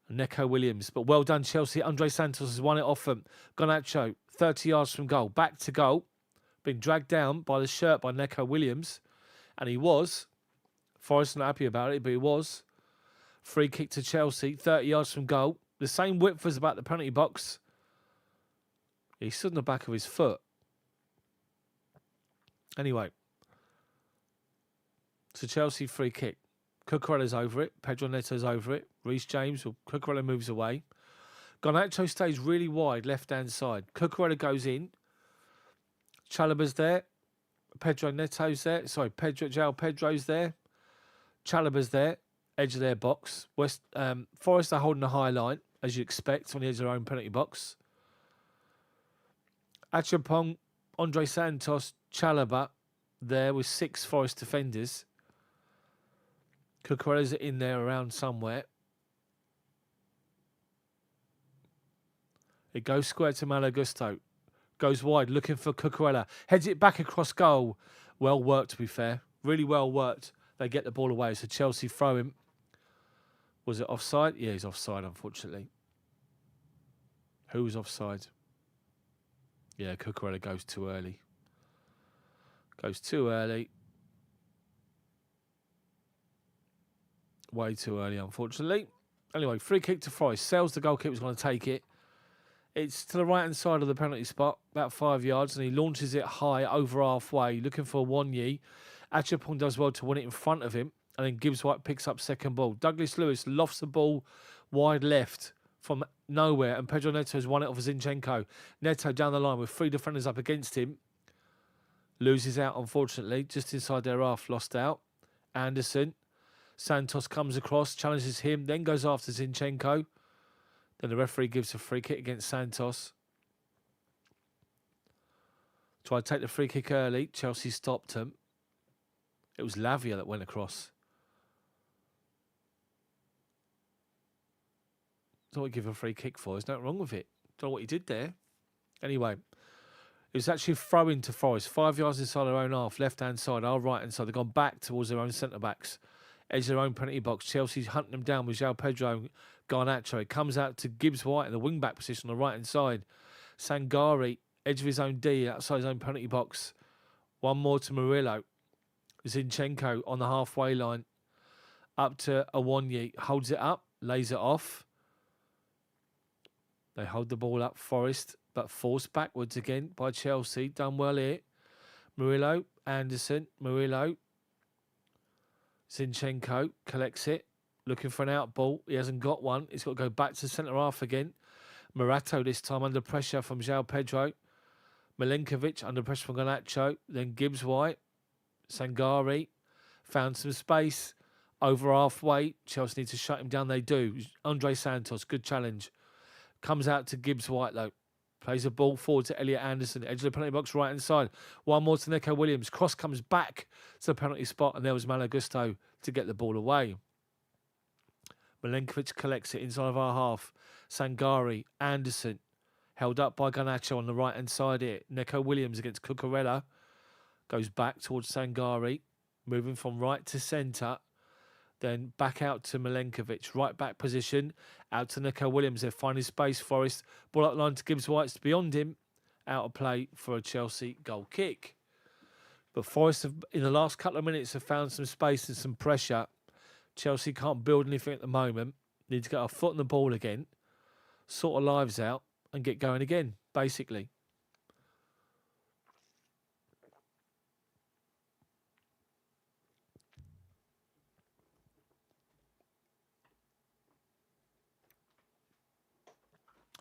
Neco Williams. But well done, Chelsea. Andre Santos has won it off him. Garnacho, 30 yards from goal. Back to goal. Been dragged down by the shirt by Neco Williams. And he was. Forrest not happy about it, but he was. Free kick to Chelsea. 30 yards from goal. The same width as about the penalty box. He stood on the back of his foot. Anyway. So Chelsea free kick. Cucurella's over it. Pedro Neto's over it. Reece James, or Cucurella moves away. Garnacho stays really wide, left-hand side. Cucurella goes in. Chalobah's there. Pedro Neto's there. Sorry, João Pedro's there. Chalobah's there. Edge of their box. Forest are holding a high line, as you expect, on the edge of their own penalty box. Achimpong, Andre Santos, Chalobah there with 6 Forest defenders. Cucurella's in there around somewhere. It goes square to Malo Gusto. Goes wide, looking for Cucurella. Heads it back across goal. Well worked, to be fair. Really well worked. They get the ball away. So Chelsea throw him. Was it offside? Yeah, he's offside, unfortunately. Who was offside? Yeah, Cucurella goes too early. Goes too early. Way too early, unfortunately. Anyway, free kick to Forest. Sells the goalkeeper's going to take it. It's to the right-hand side of the penalty spot, about 5 yards, and he launches it high over halfway, looking for Awonyi. Achimpong does well to win it in front of him, and then Gibbs White picks up second ball. Douglas Luiz lofts the ball wide left from nowhere, and Pedro Neto has won it off Zinchenko. Neto down the line with 3 defenders up against him. Loses out, unfortunately, just inside their half, lost out. Anderson. Santos comes across, challenges him, then goes after Zinchenko. Then the referee gives a free kick against Santos. Tried to take the free kick early. Chelsea stopped him. It was Lavia that went across. Don't want to give a free kick for. There's nothing wrong with it. Don't know what he did there. Anyway, it was actually a throw-in to Forest. 5 yards inside their own half, left-hand side, our right-hand side. They've gone back towards their own centre-backs. Edge of their own penalty box. Chelsea's hunting them down with João Pedro and Garnacho. It comes out to Gibbs White in the wing-back position on the right-hand side. Sangari, edge of his own D, outside his own penalty box. One more to Murillo. Zinchenko on the halfway line. Up to Awonyi. Holds it up, lays it off. They hold the ball up. Forest but forced backwards again by Chelsea. Done well here. Murillo, Anderson, Murillo. Zinchenko collects it. Looking for an out ball. He hasn't got one. He's got to go back to centre half again. Morato this time under pressure from João Pedro. Milenkovic under pressure from Garnacho. Then Gibbs-White. Sangari. Found some space. Over halfway. Chelsea need to shut him down. They do. Andre Santos. Good challenge. Comes out to Gibbs-White though. Plays the ball forward to Elliot Anderson. Edge of the penalty box right hand side. One more to Neco Williams. Cross comes back to the penalty spot. And there was Malo Gusto to get the ball away. Milenkovic collects it inside of our half. Sangari, Anderson, held up by Garnacho on the right-hand side here. Neco Williams against Cucurella. Goes back towards Sangari. Moving from right to centre. Then back out to Milenkovic. Right back position. Out to Neco Williams. They're finding space. Forest. Ball up line to Gibbs-White. Beyond him. Out of play for a Chelsea goal kick. But Forest, in the last couple of minutes, have found some space and some pressure. Chelsea can't build anything at the moment. Need to get our foot on the ball again. Sort our lives out and get going again, basically.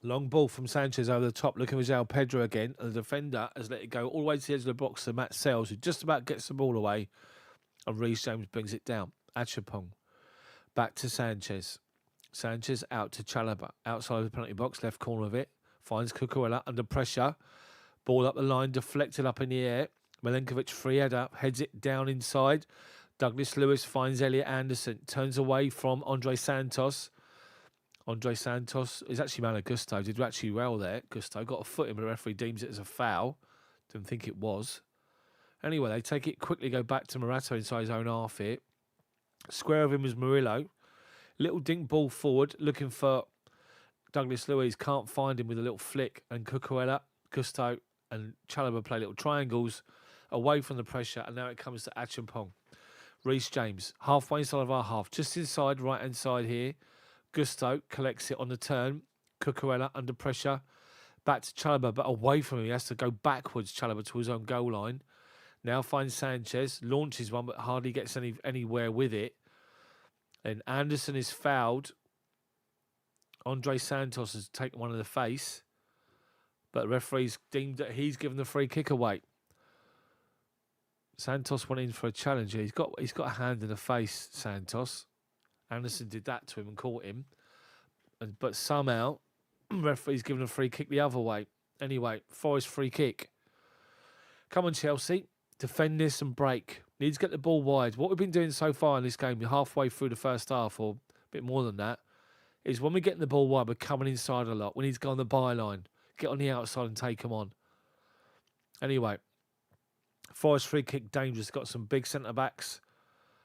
Long ball from Sanchez over the top, looking for João Pedro again. And the defender has let it go all the way to the edge of the box to Matt Sells, who just about gets the ball away. And Reece James brings it down. Achapong. Back to Sanchez. Sanchez out to Chalobah. Outside of the penalty box, left corner of it. Finds Cucurella under pressure. Ball up the line, deflected up in the air. Milenkovic free header, heads it down inside. Douglas Lewis finds Elliot Anderson. Turns away from Andre Santos. Andre Santos is actually Malo Gusto. Did actually well there. Gusto got a foot in, but the referee deems it as a foul. Didn't think it was. Anyway, they take it quickly, go back to Morato inside his own half here. Square of him was Murillo. Little dink ball forward, looking for Douglas Luiz. Can't find him with a little flick. And Cucurella, Gusto and Chalobah play little triangles away from the pressure. And now it comes to Achapong. Reece James, halfway inside of our half. Just inside, right-hand side here. Gusto collects it on the turn. Cucurella under pressure. Back to Chalobah, but away from him. He has to go backwards, Chalobah, to his own goal line. Now finds Sanchez, launches one, but hardly gets anywhere with it. And Anderson is fouled. Andre Santos has taken one in the face. But the referee's deemed that he's given the free kick away. Santos went in for a challenge. He's got a hand in the face, Santos. Anderson did that to him and caught him. But somehow, referee's given a free kick the other way. Anyway, Forest free kick. Come on, Chelsea. Defend this and break. Needs to get the ball wide. What we've been doing so far in this game, halfway through the first half, or a bit more than that, is when we get the ball wide, we're coming inside a lot. We need to go on the byline, get on the outside and take them on. Anyway, Forest free kick dangerous. Got some big centre-backs.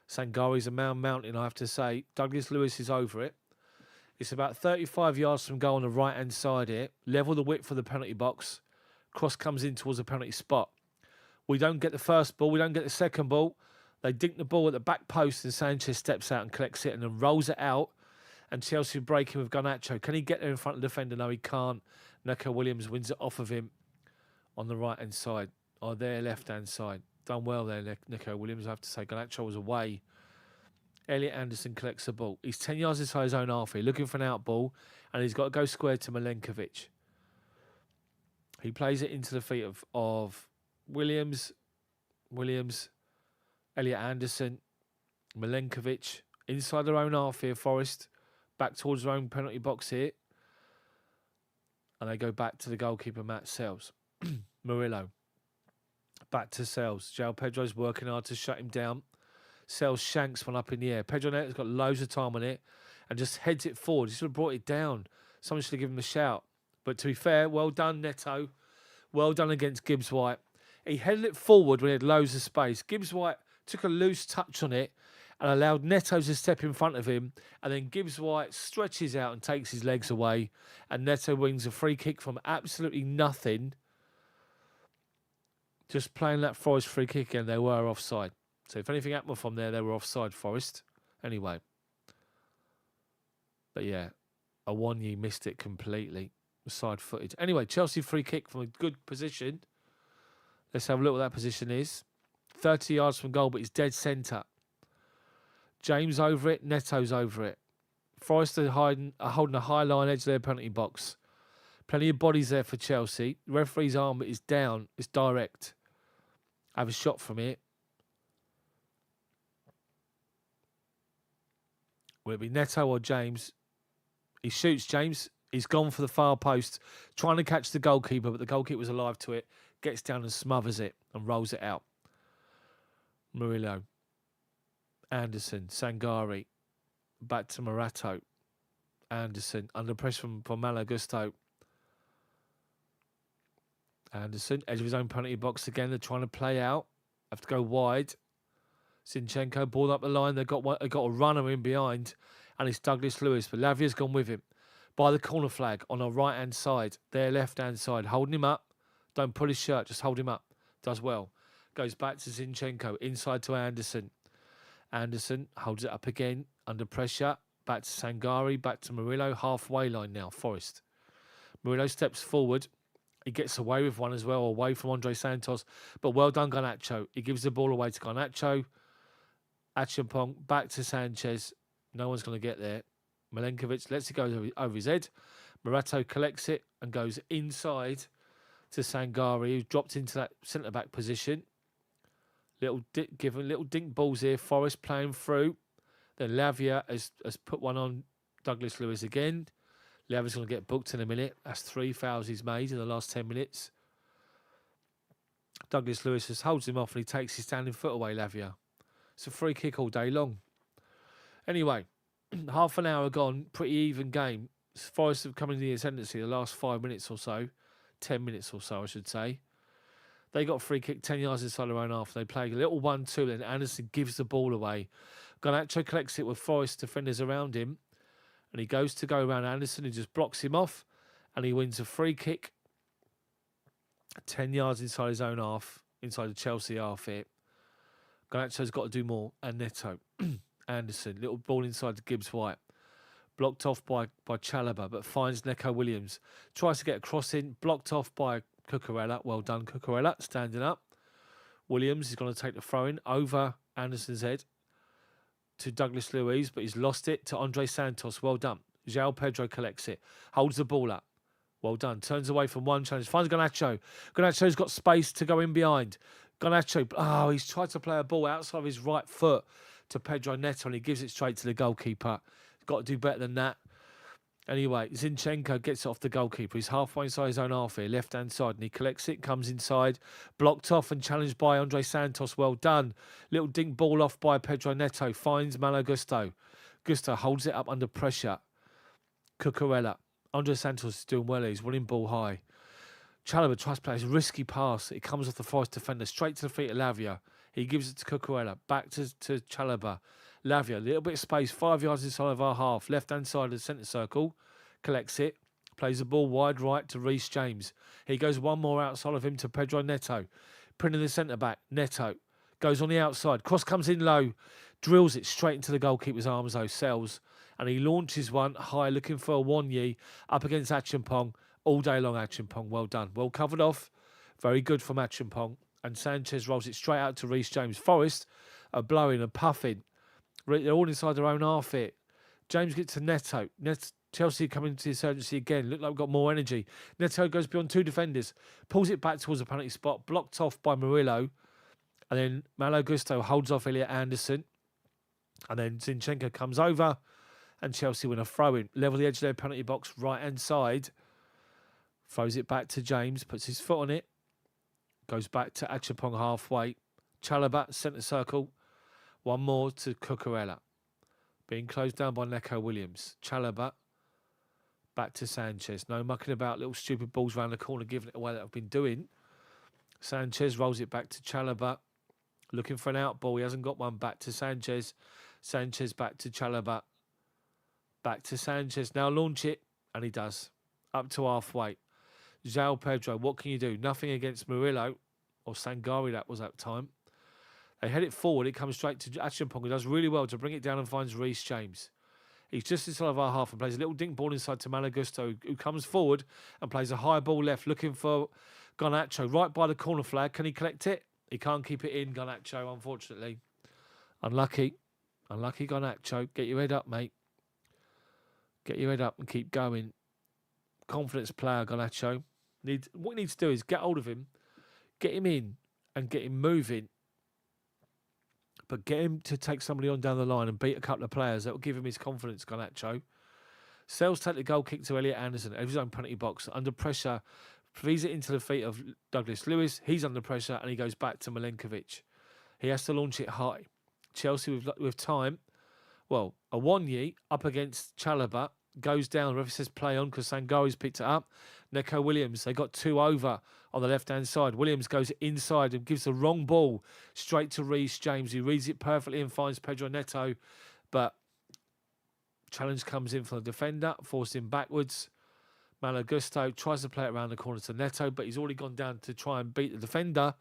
Sangari's a mountain, I have to say. Douglas Lewis is over it. It's about 35 yards from goal on the right-hand side here. Level the width for the penalty box. Cross comes in towards the penalty spot. We don't get the first ball. We don't get the second ball. They dink the ball at the back post and Sanchez steps out and collects it and then rolls it out. And Chelsea breaking with Garnacho. Can he get there in front of the defender? No, he can't. Neco Williams wins it off of him on the right-hand side. Or their left-hand side. Done well there, Neco Williams. I have to say, Garnacho was away. Elliot Anderson collects the ball. He's 10 yards inside his own half here, looking for an out ball. And he's got to go square to Milenkovic. He plays it into the feet of Williams, Elliot Anderson, Milenkovic, inside their own half here, Forest, back towards their own penalty box here. And they go back to the goalkeeper, Matt Sells. Murillo, back to Sells. João Pedro's working hard to shut him down. Sells shanks one up in the air. Pedro Neto's got loads of time on it and just heads it forward. He should have brought it down. Someone should have given him a shout. But to be fair, well done, Neto. Well done against Gibbs-White. He headed it forward when he had loads of space. Gibbs-White took a loose touch on it and allowed Neto to step in front of him. And then Gibbs-White stretches out and takes his legs away. And Neto wins a free kick from absolutely nothing. Just playing that Forest free kick again, they were offside. So if anything happened from there, they were offside, Forest. Anyway. But yeah, Awonyi missed it completely. Side-footed. Anyway, Chelsea free kick from a good position. Let's have a look what that position is. 30 yards from goal, but it's dead centre. James over it, Neto's over it. Forest are holding a high line edge of their penalty box. Plenty of bodies there for Chelsea. The referee's arm is down. It's direct. Have a shot from it. Will it be Neto or James? He shoots James. He's gone for the far post, trying to catch the goalkeeper, but the goalkeeper was alive to it. Gets down and smothers it and rolls it out. Murillo. Anderson. Sangari. Back to Morato. Anderson. Under pressure from Malo Gusto. Anderson. Edge of his own penalty box again. They're trying to play out. Have to go wide. Zinchenko. Ball up the line. They've got a runner in behind. And it's Douglas Lewis. But Lavia's gone with him. By the corner flag on our right-hand side. Their left-hand side. Holding him up. Don't pull his shirt. Just hold him up. Does well. Goes back to Zinchenko. Inside to Anderson. Anderson holds it up again. Under pressure. Back to Sangari. Back to Murillo. Halfway line now. Forest. Murillo steps forward. He gets away with one as well. Away from Andre Santos. But well done, Garnacho. He gives the ball away to Garnacho. Achiampong. Back to Sanchez. No one's going to get there. Milenkovic lets it go over his head. Morato collects it and goes inside to Sangari, who dropped into that centre-back position. Little dink balls here. Forest playing through. Then Lavia has put one on Douglas Lewis again. Lavia's going to get booked in a minute. That's 3 fouls he's made in the last 10 minutes. Douglas Lewis just holds him off and he takes his standing foot away, Lavia. It's a free kick all day long. Anyway, half an hour gone. Pretty even game. Forest have come into the ascendancy the last 5 minutes or so. 10 minutes or so, I should say. They got a free kick 10 yards inside their own half. They play a little 1-2, then Anderson gives the ball away. Garnacho collects it with Forest defenders around him. And he goes to go around Anderson, who just blocks him off. And he wins a free kick 10 yards inside his own half, inside the Chelsea half here. Garnacho's got to do more. And Neto. Anderson, little ball inside to Gibbs-White. Blocked off by Chalobah, but finds Neco Williams. Tries to get a cross in, blocked off by Cucurella. Well done, Cucurella, standing up. Williams is going to take the throw-in over Anderson's head to Douglas Luiz, but he's lost it to Andre Santos. Well done. João Pedro collects it, holds the ball up. Well done. Turns away from one challenge. Finds Garnacho. Garnacho's got space to go in behind. Garnacho, he's tried to play a ball outside of his right foot to Pedro Neto, and he gives it straight to the goalkeeper. He's got to do better than that. Anyway, Zinchenko gets it off the goalkeeper. He's halfway inside his own half here, left-hand side, and he collects it, comes inside, blocked off and challenged by Andre Santos. Well done. Little dink ball off by Pedro Neto. Finds Malo Gusto. Gusto holds it up under pressure. Cucurella. Andre Santos is doing well. He's winning ball high. Chalobah tries to play a risky pass. It comes off the Forest defender, straight to the feet of Lavia. He gives it to Cucurella. Back to Chalobah. Lavia, a little bit of space, 5 yards inside of our half. Left-hand side of the centre circle. Collects it. Plays the ball wide right to Reece James. He goes one more outside of him to Pedro Neto. Pinning the centre-back. Neto goes on the outside. Cross comes in low. Drills it straight into the goalkeeper's arms, though. Sells. And he launches one high, looking for a Wonyi up against Achiampong. All day long, Achiampong. Well done. Well covered off. Very good from Achiampong. And Sanchez rolls it straight out to Reece James. Forest are blowing and puffing. They're all inside their own half here. James gets to Neto. Chelsea coming into the insurgency again. Look like we've got more energy. Neto goes beyond two defenders. Pulls it back towards the penalty spot. Blocked off by Murillo. And then Malo Gusto holds off Elliot Anderson. And then Zinchenko comes over. And Chelsea win a throw-in. Level the edge of their penalty box. Right-hand side. Throws it back to James. Puts his foot on it. Goes back to Achiampong halfway. Chalobah, centre circle. One more to Cucurella. Being closed down by Neco Williams. Chalobah. Back to Sanchez. No mucking about little stupid balls around the corner, giving it away that I've been doing. Sanchez rolls it back to Chalobah. Looking for an out ball. He hasn't got one. Back to Sanchez. Sanchez back to Chalobah. Back to Sanchez. Now launch it. And he does. Up to halfway. João Pedro. What can you do? Nothing against Murillo. Or Sangari that was that time. They head it forward. It comes straight to Achiampong, who does really well to bring it down and finds Reece James. He's just inside of our half and plays a little dink ball inside to Malagusto, who comes forward and plays a high ball left, looking for Garnacho right by the corner flag. Can he collect it? He can't keep it in, Garnacho, unfortunately. Unlucky. Unlucky, Garnacho. Get your head up, mate. Get your head up and keep going. Confidence player, Garnacho. What he needs to do is get hold of him, get him in and get him moving. But get him to take somebody on down the line and beat a couple of players. That will give him his confidence, Garnacho. Sells take the goal kick to Elliot Anderson out of his own penalty box. Under pressure, feeds it into the feet of Douglas Lewis. He's under pressure and he goes back to Milenkovic. He has to launch it high. Chelsea with time. Well, Awoniyi up against Chalobah. Goes down. The referee says play on because Sangari's picked it up. Neco Williams, they got 2 over on the left-hand side. Williams goes inside and gives the wrong ball straight to Reece James. He reads it perfectly and finds Pedro Neto. But challenge comes in from the defender, forced him backwards. Malagusto tries to play it around the corner to Neto, but he's already gone down to try and beat the defender.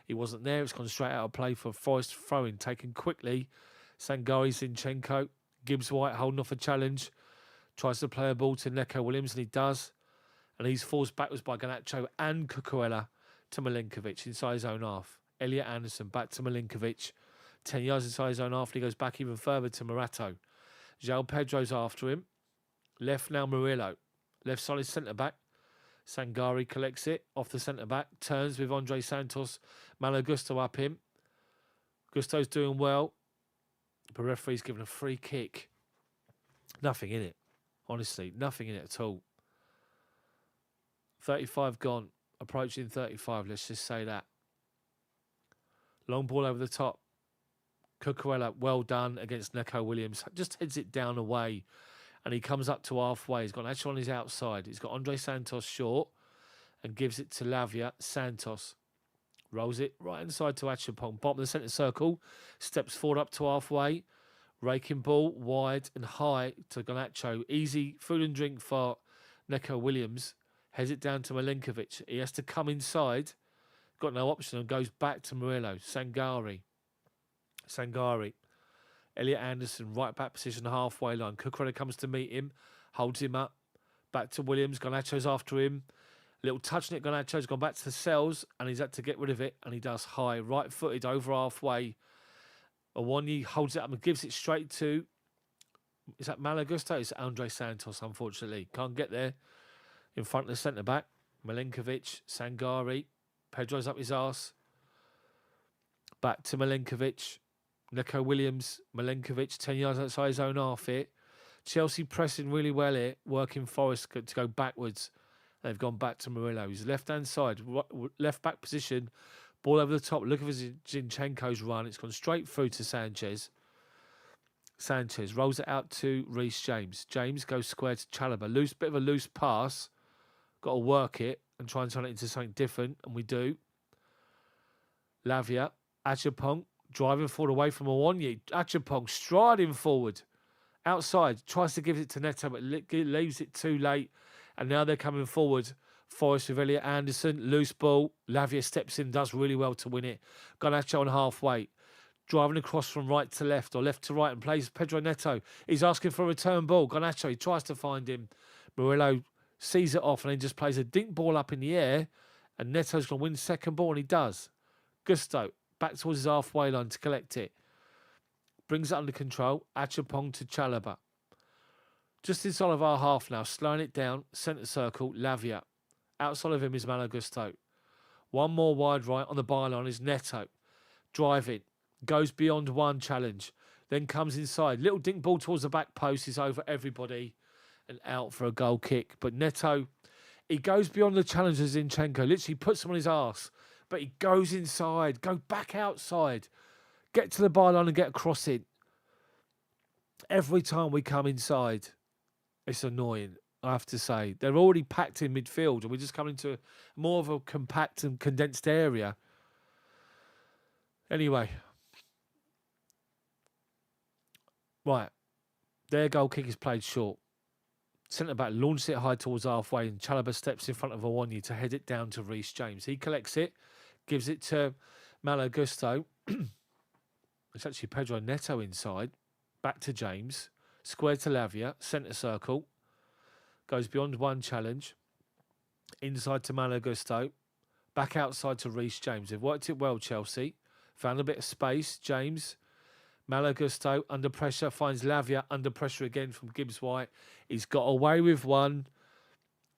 He wasn't there. It's gone straight out of play for Forest throwing, taken quickly. Sangari, Zinchenko, Gibbs White holding off a challenge. Tries to play a ball to Neco Williams, and he does. And he's forced backwards by Garnacho and Cucurella to Milenkovic inside his own half. Elliot Anderson back to Milenkovic. 10 yards inside his own half, and he goes back even further to Morato. João Pedro's after him. Left now Murillo. Left side is centre-back. Sangari collects it off the centre-back. Turns with Andre Santos. Malagusto up him. Gusto's doing well. But referee's given a free kick. Nothing in it. Honestly, nothing in it at all. 35 gone. Approaching 35, let's just say that. Long ball over the top. Cucurella, well done against Neco Williams. Just heads it down away. And he comes up to halfway. He's got Nacho on his outside. He's got Andre Santos short. And gives it to Lavia. Santos rolls it right inside to Achapong. Bottom of the centre circle. Steps forward up to halfway. Raking ball wide and high to Garnacho. Easy food and drink for Neco Williams. Heads it down to Milenkovic. He has to come inside. Got no option and goes back to Murillo. Sangari. Elliot Anderson, right back position, halfway line. Cucurella comes to meet him. Holds him up. Back to Williams. Garnacho's after him. Little touching it. Garnacho's gone back to the cells and he's had to get rid of it. And he does high. Right-footed over halfway. Awoniyi holds it up and gives it straight to... Is that Malagusto? It's Andre Santos, unfortunately. Can't get there. In front of the centre-back. Milenkovic, Sangari. Pedro's up his arse. Back to Milenkovic. Neco Williams, Milenkovic, 10 yards outside his own half here. Chelsea pressing really well here, working Forest to go backwards. They've gone back to Murillo. He's left-hand side, left back position. Ball over the top. Look at Zinchenko's run. It's gone straight through to Sanchez. Sanchez rolls it out to Reece James. James goes square to Chalobah. Bit of a loose pass. Got to work it and try and turn it into something different, and we do. Lavia, Achapong, driving forward away from Awoniyi. Achapong striding forward. Outside, tries to give it to Neto, but leaves it too late. And now they're coming forward. Forest with Elliot Anderson. Loose ball. Lavia steps in, does really well to win it. Garnacho on halfway. Driving across from right to left or left to right and plays Pedro Neto. He's asking for a return ball. Garnacho, he tries to find him. Murillo sees it off and then just plays a dink ball up in the air. And Neto's going to win the second ball, and he does. Gusto back towards his halfway line to collect it. Brings it under control. Achapong to Chalobah. Just inside of our half now. Slowing it down. Centre circle. Lavia. Outside of him is Malagusto. One more wide right on the byline is Neto. Driving. Goes beyond one challenge. Then comes inside. Little dink ball towards the back post. Is over everybody. And out for a goal kick. But Neto, he goes beyond the challenge of Zinchenko. Literally puts him on his arse. But he goes inside. Go back outside. Get to the byline and get across it. Every time we come inside, it's annoying, I have to say. They're already packed in midfield and we're just coming to more of a compact and condensed area. Anyway. Right. Their goal kick is played short. Centre-back launches it high towards halfway and Chalobah steps in front of Awoniyi to head it down to Reece James. He collects it, gives it to Malagusto. It's actually Pedro Neto inside. Back to James. Square to Lavia, centre circle. Goes beyond one challenge. Inside to Malagusto. Back outside to Reece James. They've worked it well, Chelsea. Found a bit of space. James. Malagusto under pressure. Finds Lavia under pressure again from Gibbs-White. He's got away with one.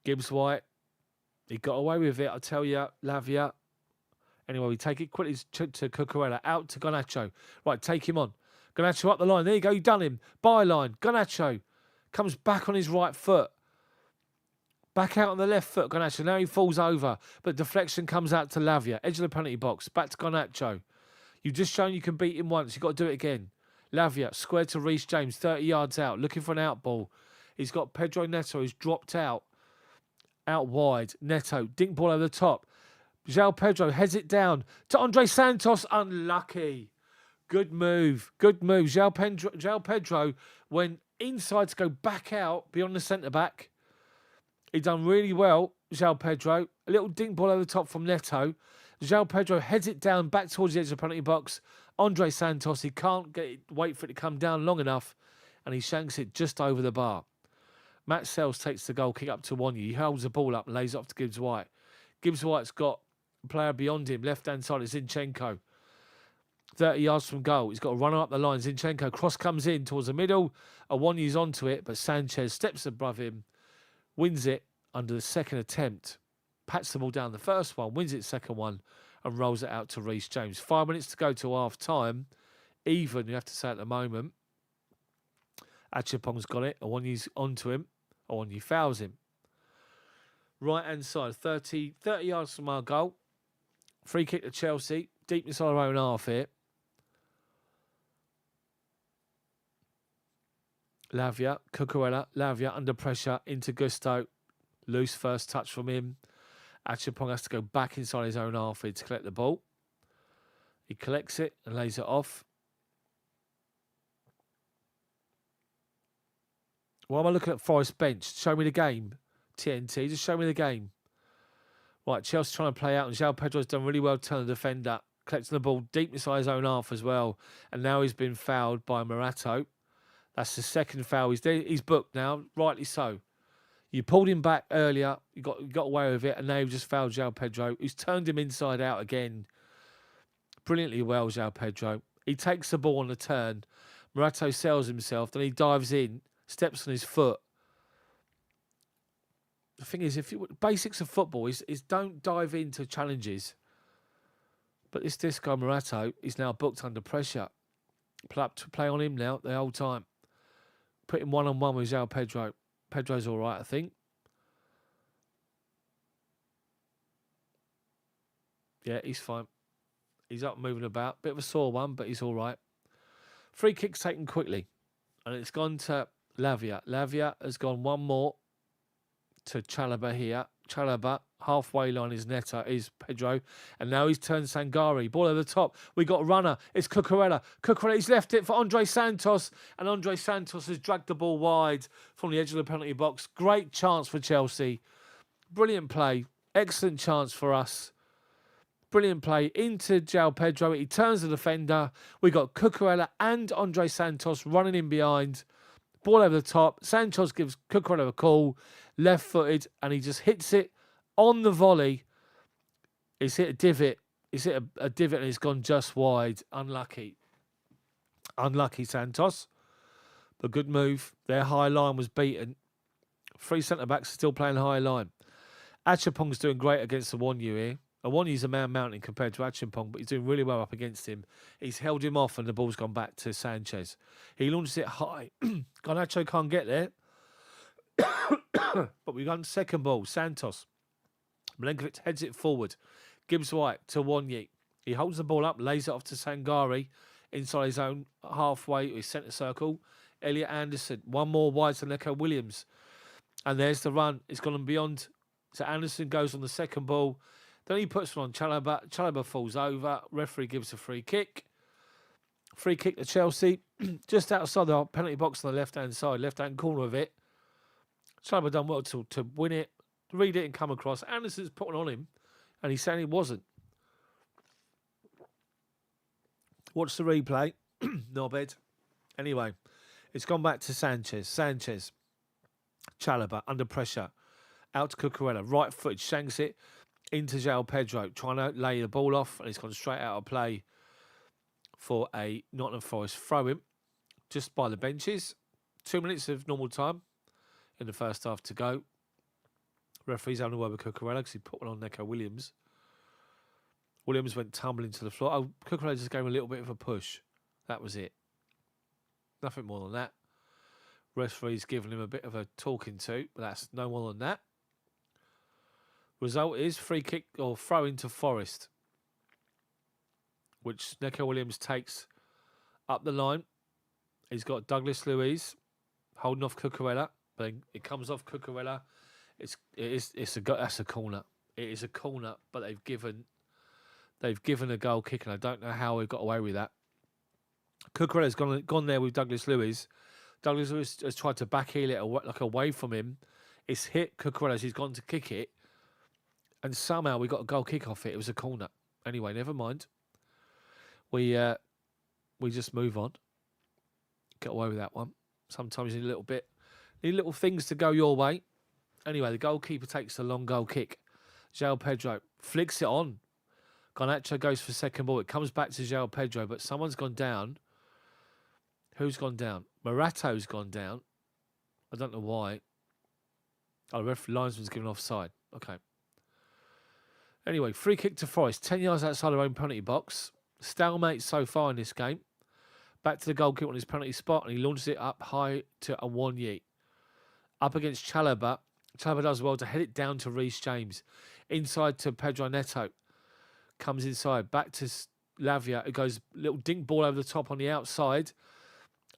Gibbs-White. He got away with it, I tell you. Lavia. Anyway, we take it quickly to Cucurella. Out to Garnacho. Right, take him on. Garnacho up the line. There you go. You've done him. Byline. Garnacho comes back on his right foot. Back out on the left foot, Garnacho. Now he falls over, but deflection comes out to Lavia. Edge of the penalty box. Back to Garnacho. You've just shown you can beat him once. You've got to do it again. Lavia, square to Reece James, 30 yards out, looking for an out ball. He's got Pedro Neto, who's dropped out wide. Neto, dink ball over the top. João Pedro heads it down to Andre Santos. Unlucky. Good move. Good move. João Pedro went inside to go back out beyond the centre-back. He done really well, João Pedro. A little dink ball over the top from Neto. João Pedro heads it down back towards the edge of the penalty box. Andre Santos, he can't wait for it to come down long enough, and he shanks it just over the bar. Matt Sells takes the goal kick up to Wanya. He holds the ball up and lays it off to Gibbs-White. Gibbs-White's got a player beyond him. Left-hand side is Zinchenko. 30 yards from goal. He's got a runner up the line. Zinchenko. Cross comes in towards the middle. Awanyi's onto it, but Sanchez steps above him. Wins it under the second attempt. Pats the ball down the first one. Wins it second one. And rolls it out to Reece James. 5 minutes to go to half-time. Even, you have to say at the moment. Achapong's got it. Awanyi's onto him. Awanyi fouls him. Right-hand side. 30 yards from our goal. Free kick to Chelsea. Deep inside our own half here. Lavia, Cucurella, Lavia under pressure into Gusto. Loose first touch from him. Achapong has to go back inside his own half here to collect the ball. He collects it and lays it off. Why am I looking at Forest bench? Show me the game. TNT, just show me the game. Right, Chelsea trying to play out, and João Pedro's done really well turning the defender. Collecting the ball deep inside his own half as well. And now he's been fouled by Morato. That's the second foul. He's booked now, rightly so. You pulled him back earlier. You got away with it, and now you've just fouled João Pedro, who's turned him inside out again. Brilliantly well, João Pedro. He takes the ball on the turn. Morato sells himself, then he dives in, steps on his foot. The thing is, basics of football is don't dive into challenges. But this guy, Morato, is now booked under pressure. Play on him now the whole time. Put him one-on-one with João Pedro. Pedro's all right, I think. Yeah, he's fine. He's up moving about. Bit of a sore one, but he's all right. Free kick's taken quickly. And it's gone to Lavia. Lavia has gone one more to Chalobah here. Chalobah, halfway line is Pedro. And now he's turned Sangari. Ball over the top. We got a runner. It's Cucurella. Cucurella, he's left it for Andre Santos. And Andre Santos has dragged the ball wide from the edge of the penalty box. Great chance for Chelsea. Brilliant play. Excellent chance for us. Brilliant play into João Pedro. He turns the defender. We got Cucurella and Andre Santos running in behind. Ball over the top. Santos gives Cucurella a call. Left-footed. And he just hits it on the volley. He's hit a divot. He's hit a divot and it's gone just wide. Unlucky. Unlucky, Santos. But good move. Their high line was beaten. 3 centre-backs are still playing high line. Achapong's doing great against Awanyu here. Awanyi's a man mountain compared to Achapong, but he's doing really well up against him. He's held him off and the ball's gone back to Sanchez. He launches it high. Garnacho can't get there. But we got second ball. Santos. Milenkovic heads it forward. Gibbs-White to Awanyi. He holds the ball up, lays it off to Sangari inside his own halfway, his centre circle. Elliot Anderson. One more wide to Neco Williams. And there's the run. It's gone beyond. So Anderson goes on the second ball. Then he puts one on Chalobah. Chalobah falls over. Referee gives a free kick. Free kick to Chelsea. Just outside the penalty box on the left-hand side, left-hand corner of it. Chalobah done well to win it, read it and come across. Anderson's putting on him, and he's saying he wasn't. Watch the replay. Knobhead. Anyway, It's gone back to Sanchez. Sanchez. Chalobah under pressure. Out to Cucurella. Right foot. Shanks it into João Pedro. Trying to lay the ball off. And it's gone straight out of play for a Nottingham Forest throw-in. Just by the benches. 2 minutes of normal time in the first half to go. Referee's having a word with Cucurella because he put one on Neco Williams. Williams went tumbling to the floor. Oh, Cucurella just gave him a little bit of a push. That was it. Nothing more than that. Referee's given him a bit of a talking to, but that's no more than that. Result is free kick or throw into Forest, which Neco Williams takes up the line. He's got Douglas Luiz holding off Cucurella, but it comes off Cucurella. That's a corner. It is a corner, but they've given a goal kick, and I don't know how we got away with that. Cucurella's gone there with Douglas Luiz. Douglas Luiz has tried to backheel it away from him. It's hit Cucurella. He's gone to kick it, and somehow we got a goal kick off it. It was a corner. Anyway, never mind. We just move on. Get away with that one. Sometimes you need little things to go your way. Anyway, the goalkeeper takes a long goal kick. João Pedro flicks it on. Garnacho goes for second ball. It comes back to João Pedro, but someone's gone down. Who's gone down? Morato's gone down. I don't know why. Oh, the linesman's given offside. Okay. Anyway, free kick to Forest. 10 yards outside their own penalty box. Stalemate so far in this game. Back to the goalkeeper on his penalty spot, and he launches it up high to Awoniyi. Up against Chalobah. Chalobah does well to head it down to Reece James. Inside to Pedro Neto. Comes inside. Back to Lavia. It goes little dink ball over the top on the outside.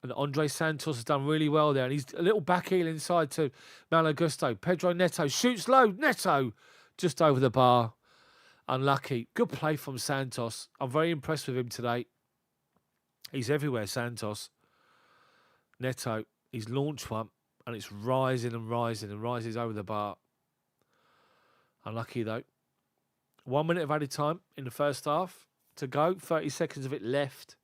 And Andre Santos has done really well there. And he's a little back heel inside to Malo Gusto. Pedro Neto shoots low. Neto just over the bar. Unlucky. Good play from Santos. I'm very impressed with him today. He's everywhere, Santos. Neto, he's launched one. And it's rising and rising and rises over the bar. Unlucky though. 1 minute of added time in the first half to go. 30 seconds of it left.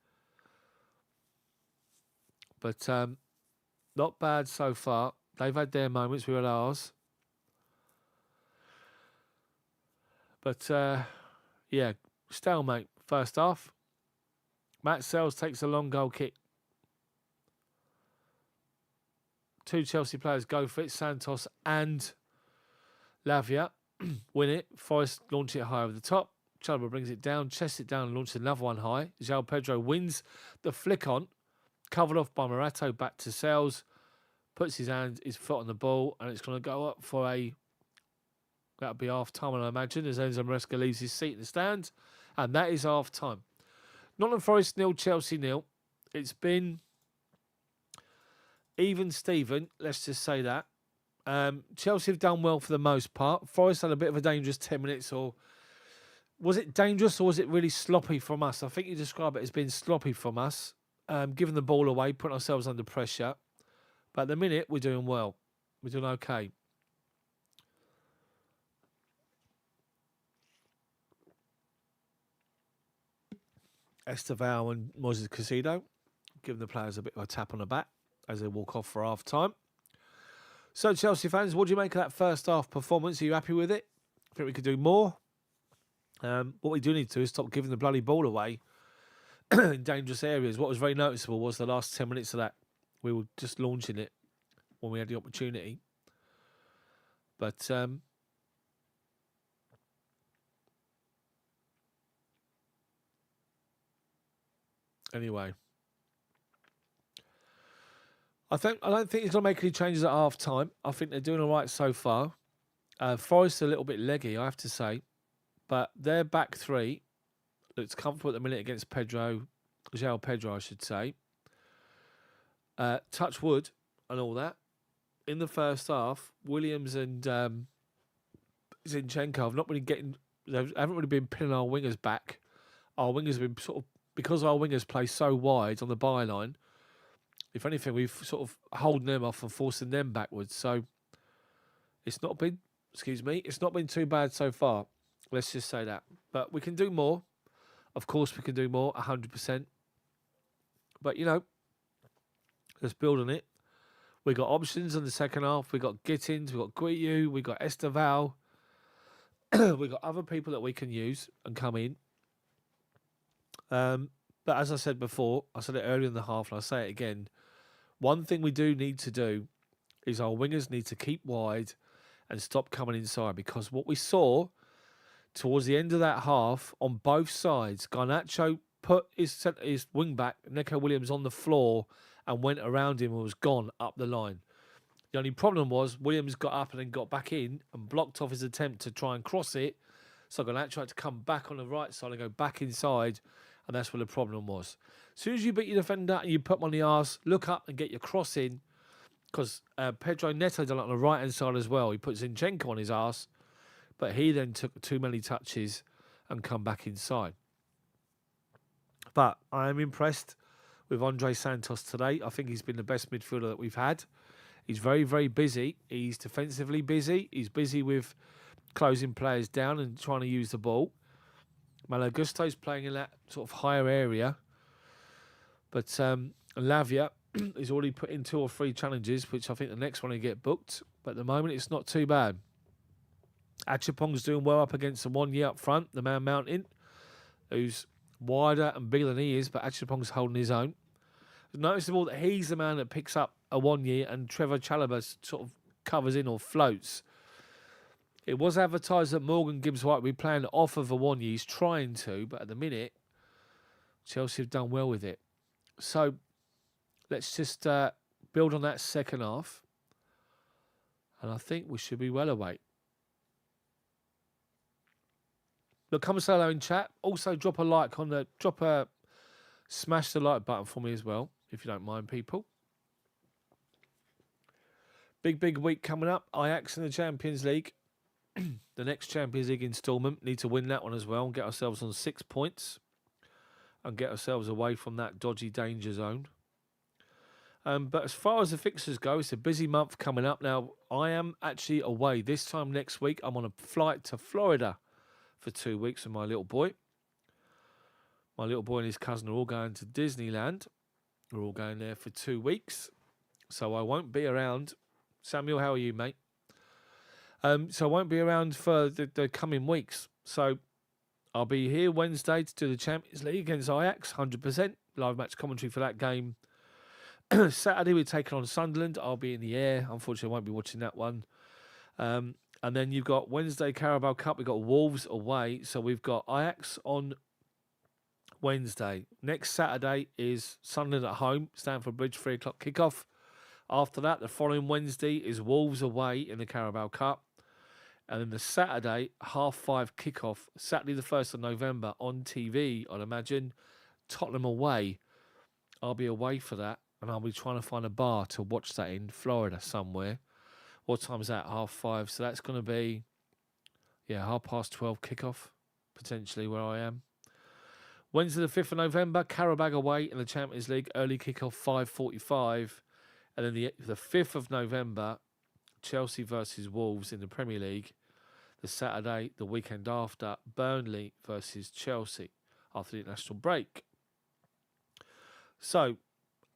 But not bad so far. They've had their moments. We had ours. But, yeah, stalemate first half. Matt Sells takes a long goal kick. Two Chelsea players go for it. Santos and Lavia win it. Forest launch it high over the top. Chalobah brings it down, chests it down and launches another one high. João Pedro wins the flick on. Covered off by Morato, back to Sells. Puts his foot on the ball, and it's going to go up for that'll be half time, I imagine, as Enzo Maresca leaves his seat in the stand. And that is half time. Nottingham Forest 0, Chelsea 0. It's been even Steven, let's just say that. Chelsea have done well for the most part. Forest had a bit of a dangerous 10 minutes, or was it dangerous or was it really sloppy from us? I think you describe it as being sloppy from us, giving the ball away, putting ourselves under pressure. But at the minute, we're doing well. We're doing okay. Estevao and Moises Caicedo giving the players a bit of a tap on the back as they walk off for half time. So, Chelsea fans, what do you make of that first half performance? Are you happy with it? Think we could do more? What we do need to do is stop giving the bloody ball away in dangerous areas. What was very noticeable was the last 10 minutes of that. We were just launching it when we had the opportunity. But anyway, I don't think he's going to make any changes at half time. I think they're doing all right so far. Forest are a little bit leggy, I have to say. But their back three looks comfortable at the minute against João Pedro, I should say. Touch wood and all that. In the first half, Williams and Zinchenko haven't really been pinning our wingers back. Our wingers have been because our wingers play so wide on the byline, if anything, we've sort of holding them off and forcing them backwards. So it's not been too bad so far. Let's just say that. But we can do more. Of course we can do more, 100%. But, Let's build on it. We got options in the second half. We got Gittins, we got Guiyu, we got Esteval. We got other people that we can use and come in. But as I said before, I said it earlier in the half, and I'll say it again. One thing we do need to do is our wingers need to keep wide and stop coming inside, because what we saw towards the end of that half on both sides, Garnacho put his wing back, Neco Williams, on the floor and went around him and was gone up the line. The only problem was Williams got up and then got back in and blocked off his attempt to try and cross it. So Garnacho had to come back on the right side and go back inside, and that's where the problem was. As soon as you beat your defender and you put him on the arse, look up and get your cross in, because Pedro Neto done it on the right-hand side as well. He put Zinchenko on his arse, but he then took too many touches and come back inside. But I am impressed with Andre Santos today. I think he's been the best midfielder that we've had. He's very, very busy. He's defensively busy. He's busy with closing players down and trying to use the ball. Malo Gusto's playing in that sort of higher area. But Lavia is already put in 2 or 3 challenges, which I think the next one will get booked. But at the moment, it's not too bad. Achapong's doing well up against the 1 year up front, the man Mountain, who's wider and bigger than he is, but Achapong's holding his own. It's noticeable that he's the man that picks up a 1 year and Trevor Chalobah sort of covers in or floats. It was advertised that Morgan Gibbs-White will be playing off of a 1 year. He's trying to, but at the minute, Chelsea have done well with it. So let's just build on that second half. And I think we should be well away. Look, come and say hello in chat. Also, drop a like on the... Smash the like button for me as well, if you don't mind, people. Big week coming up. Ajax in the Champions League. The next Champions League instalment. Need to win that one as well and get ourselves on 6 points. And get ourselves away from that dodgy danger zone. But as far as the fixtures go, it's a busy month coming up. Now, I am actually away. This time next week, I'm on a flight to Florida for 2 weeks with my little boy. My little boy and his cousin are all going to Disneyland. We're all going there for 2 weeks. So I won't be around. Samuel, how are you, mate? So I won't be around for the coming weeks. So I'll be here Wednesday to do the Champions League against Ajax, 100%. Live match commentary for that game. Saturday, we're taking on Sunderland. I'll be in the air. Unfortunately, I won't be watching that one. And then you've got Wednesday Carabao Cup. We've got Wolves away. So we've got Ajax on Wednesday. Next Saturday is Sunderland at home. Stamford Bridge, 3 o'clock kickoff. After that, the following Wednesday is Wolves away in the Carabao Cup. And then the Saturday, 5:30 kickoff. Saturday the 1st of November on TV, I'd imagine. Tottenham away. I'll be away for that. And I'll be trying to find a bar to watch that in Florida somewhere. What time is that? 5:30. So that's going to be, 12:30 kickoff, potentially, where I am. Wednesday the 5th of November, Carabao away in the Champions League. Early kickoff, 5:45. And then the 5th of November, Chelsea versus Wolves in the Premier League. The Saturday, the weekend after, Burnley versus Chelsea after the international break. So,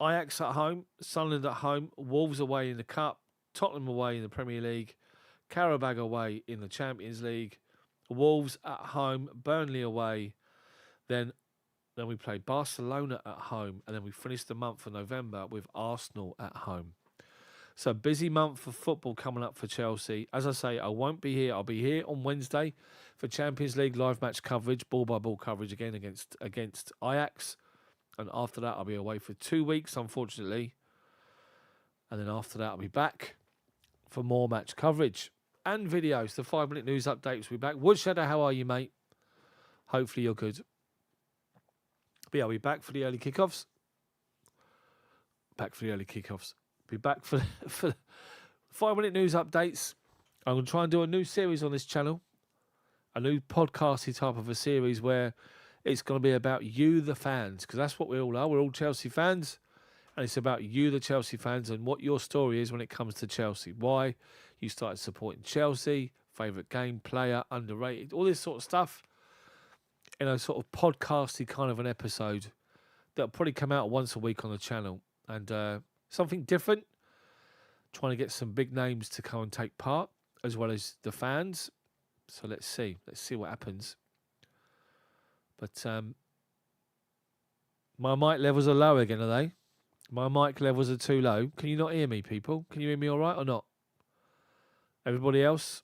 Ajax at home, Sunderland at home, Wolves away in the Cup, Tottenham away in the Premier League, Carabao away in the Champions League, Wolves at home, Burnley away. Then we play Barcelona at home, and then we finish the month of November with Arsenal at home. So busy month for football coming up for Chelsea. As I say, I won't be here. I'll be here on Wednesday for Champions League live match coverage, ball-by-ball coverage again against Ajax. And after that, I'll be away for 2 weeks, unfortunately. And then after that, I'll be back for more match coverage and videos. The 5-minute news updates will be back. Woodshadow, how are you, mate? Hopefully you're good. But yeah, I'll be back for the early kickoffs. Be back for 5-minute news updates. I'm going to try and do a new series on this channel. A new podcasty type of a series where it's going to be about you, the fans, because that's what we all are. We're all Chelsea fans, and it's about you, the Chelsea fans, and what your story is when it comes to Chelsea. Why you started supporting Chelsea, favourite game, player, underrated, all this sort of stuff in a sort of podcasty kind of an episode that'll probably come out once a week on the channel. And something different. Trying to get some big names to come and take part, as well as the fans. So let's see what happens. But my mic levels are low again, are they? My mic levels are too low. Can you not hear me, people? Can you hear me all right or not? Everybody else?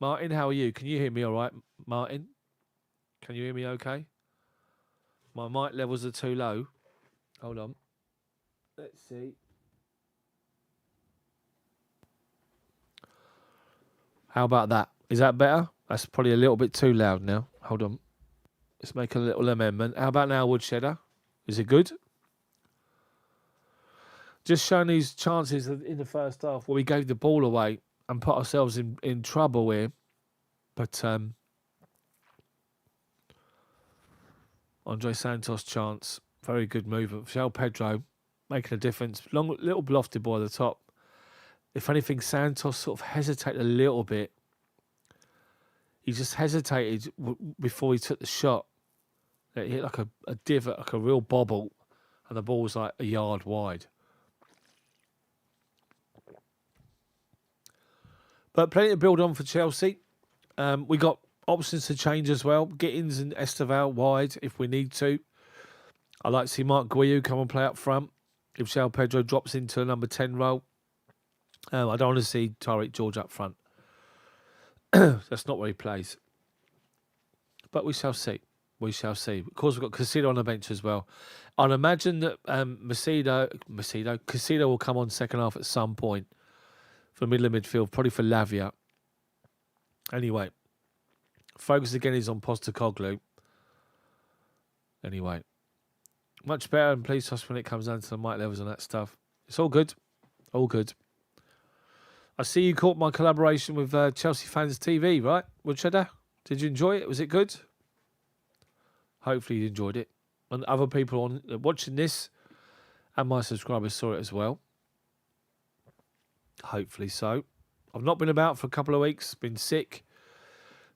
Martin, how are you? Can you hear me all right, Martin? Can you hear me okay? My mic levels are too low. Hold on. Let's see. How about that? Is that better? That's probably a little bit too loud now. Hold on. Let's make a little amendment. How about now, Woodshedder? Is it good? Just showing these chances in the first half where we gave the ball away and put ourselves in trouble here. But Andre Santos chance. Very good movement. João Pedro making a difference. Little lofted ball at the top. If anything, Santos sort of hesitated a little bit. He just hesitated before he took the shot. It hit like a divot, like a real bobble. And the ball was like a yard wide. But plenty to build on for Chelsea. We got options to change as well. Gittins and Esteval wide if we need to. I'd like to see Mark Guiu come and play up front. If João Pedro drops into a number 10 role. I don't want to see Tariq George up front. That's not where he plays. But we shall see. We shall see. Of course, we've got Casido on the bench as well. I'd imagine that Casido will come on second half at some point for middle of midfield, probably for Lavia. Anyway, focus again is on Postecoglou. Anyway, much better, and please trust when it comes down to the mic levels and that stuff. It's all good. All good. I see you caught my collaboration with Chelsea Fans TV, right? Woodshedder? Did you enjoy it? Was it good? Hopefully you enjoyed it. And other people watching this and my subscribers saw it as well. Hopefully so. I've not been about for a couple of weeks. Been sick.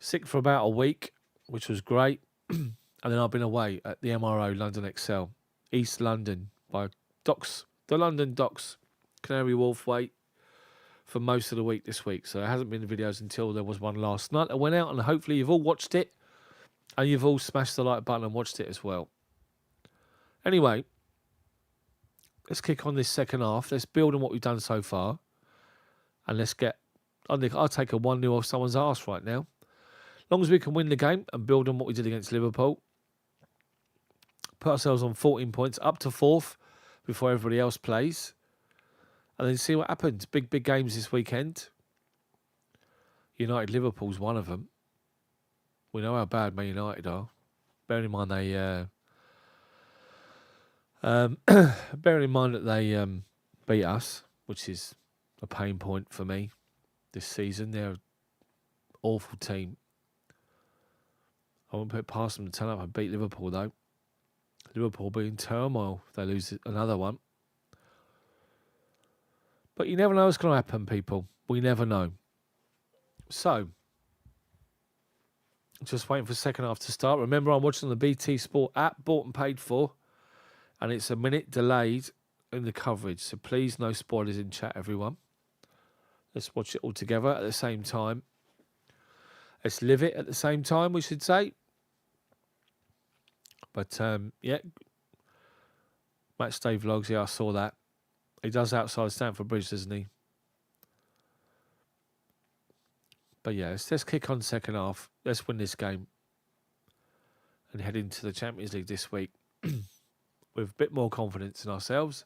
Sick for about a week, which was great. And then I've been away at the MRO London Excel, East London, by Docks, the London Docks, Canary Wharf Way, for most of the week this week. So there hasn't been videos until there was one last night. I went out and hopefully you've all watched it. And you've all smashed the like button and watched it as well. Anyway, let's kick on this second half. Let's build on what we've done so far. And let's get... I'll take a 1-0 off someone's arse right now. As long as we can win the game and build on what we did against Liverpool. Put ourselves on 14 points, up to 4th before everybody else plays. And then see what happens. Big games this weekend. United-Liverpool's one of them. We know how bad Man United are. Bearing in mind that they beat us, which is a pain point for me this season. They're an awful team. I won't put it past them to turn up and beat Liverpool, though. Liverpool will be in turmoil if they lose another one. But you never know what's going to happen, people. We never know. So... just waiting for the second half to start. Remember, I'm watching the BT Sport app, bought and paid for. And it's a minute delayed in the coverage. So please, no spoilers in chat, everyone. Let's watch it all together at the same time. Let's live it at the same time, we should say. But, yeah. Matchday vlogs, yeah, I saw that. He does outside Stamford Bridge, doesn't he? But yeah, let's kick on second half. Let's win this game. And head into the Champions League this week with a bit more confidence in ourselves.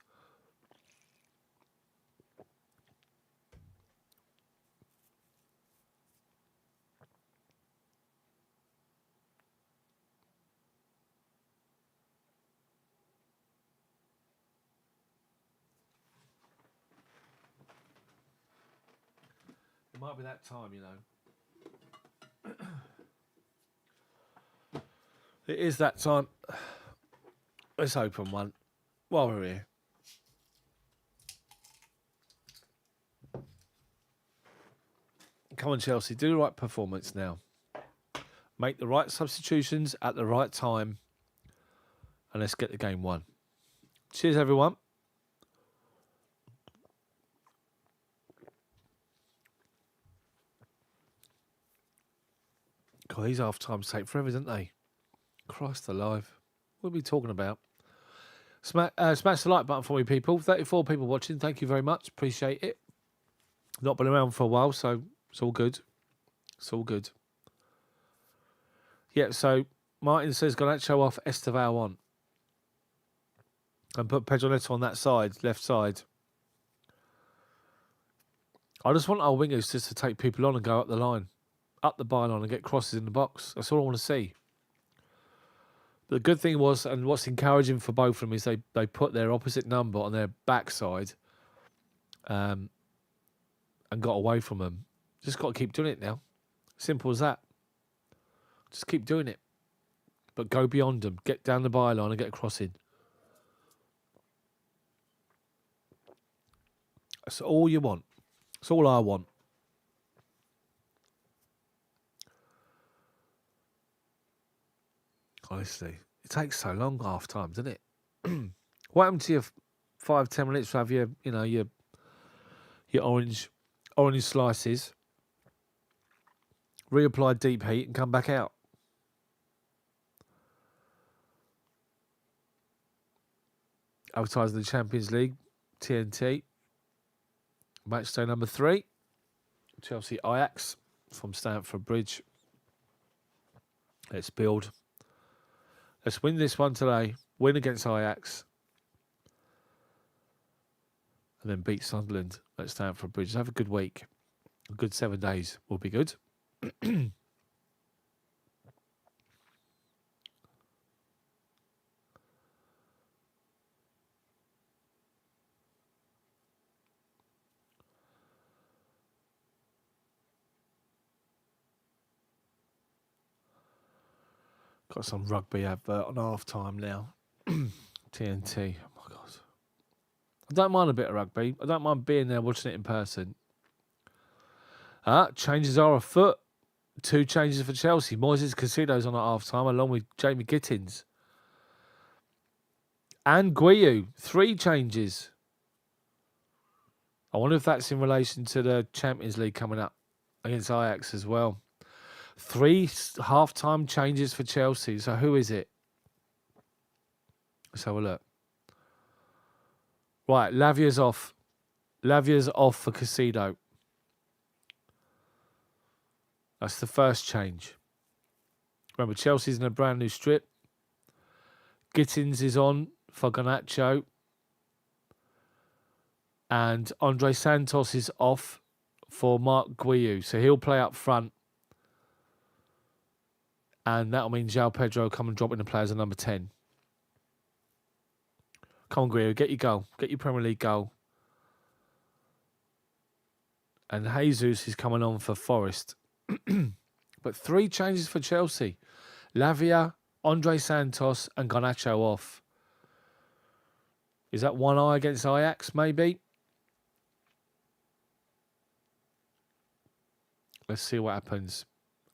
It might be that time, you know. It is that time. Let's open one while we're here. Come on, Chelsea. Do the right performance now. Make the right substitutions at the right time. And let's get the game won. Cheers, everyone. God, these half-times take forever, don't they? Christ alive. What are we talking about? Smash the like button for me, people. 34 people watching. Thank you very much. Appreciate it. Not been around for a while, so it's all good. It's all good. Yeah, so Martin says Garnacho off, Esteval on. And put Pedro Neto on that side, left side. I just want our wingers just to take people on and go up the line. Up the byline and get crosses in the box. That's all I want to see. But the good thing was, and what's encouraging for both of them, is they put their opposite number on their backside and got away from them. Just got to keep doing it now. Simple as that. Just keep doing it. But go beyond them. Get down the byline and get a cross in. That's all you want. That's all I want. Honestly, it takes so long half time, doesn't it? What happened to your 5-10 minutes to have your orange slices, reapply deep heat, and come back out? Advertising the Champions League, TNT. Match day number 3. Chelsea Ajax from Stamford Bridge. Let's build. Let's win this one today. Win against Ajax. And then beat Sunderland at Stamford Bridge. Have a good week. A good 7 days will be good. Got some rugby advert on half time now. TNT. Oh my God. I don't mind a bit of rugby. I don't mind being there watching it in person. Changes are afoot. 2 changes for Chelsea. Moises Casido's on at half time along with Jamie Gittins. And Guiu. 3 changes. I wonder if that's in relation to the Champions League coming up against Ajax as well. 3 half-time changes for Chelsea. So who is it? Let's have a look. Right, Lavia's off. Lavia's off for Casido. That's the first change. Remember, Chelsea's in a brand new strip. Gittins is on for Garnacho. And Andre Santos is off for Mark Guiu. So he'll play up front. And that'll mean João Pedro come and drop in the play as a number 10. Come on, Guiu, get your goal. Get your Premier League goal. And Jesus is coming on for Forest. But 3 changes for Chelsea. Lavia, Andre Santos and Garnacho off. Is that one eye against Ajax, maybe? Let's see what happens.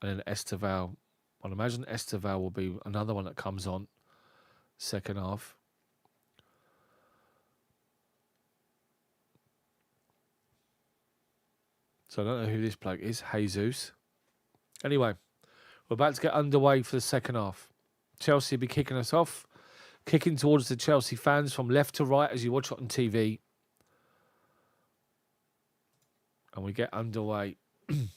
And then Esteval. I'd imagine Esteval will be another one that comes on second half. So I don't know who this bloke is. Jesus. Anyway, we're about to get underway for the second half. Chelsea will be kicking us off. Kicking towards the Chelsea fans from left to right as you watch it on TV. And we get underway.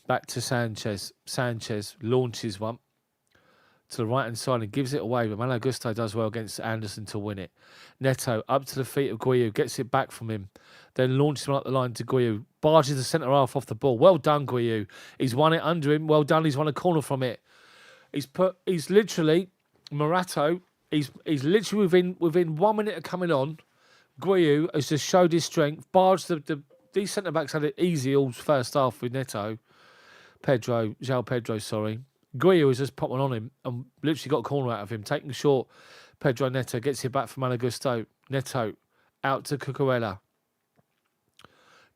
Back to Sanchez. Sanchez launches one to the right-hand side and gives it away. But Malo Gusto does well against Anderson to win it. Neto up to the feet of Guiu. Gets it back from him. Then launches him up the line to Guiu. Barges the centre-half off the ball. Well done, Guiu. He's won it under him. Well done. He's won a corner from it. He's literally, Morato, he's literally within 1 minute of coming on. Guiu has just showed his strength. Barged these centre-backs had it easy all first half with Neto. João Pedro, sorry. Guiu has just popped one on him and literally got a corner out of him. Taking short, Pedro Neto gets it back from Malo Gusto. Neto out to Cucurella.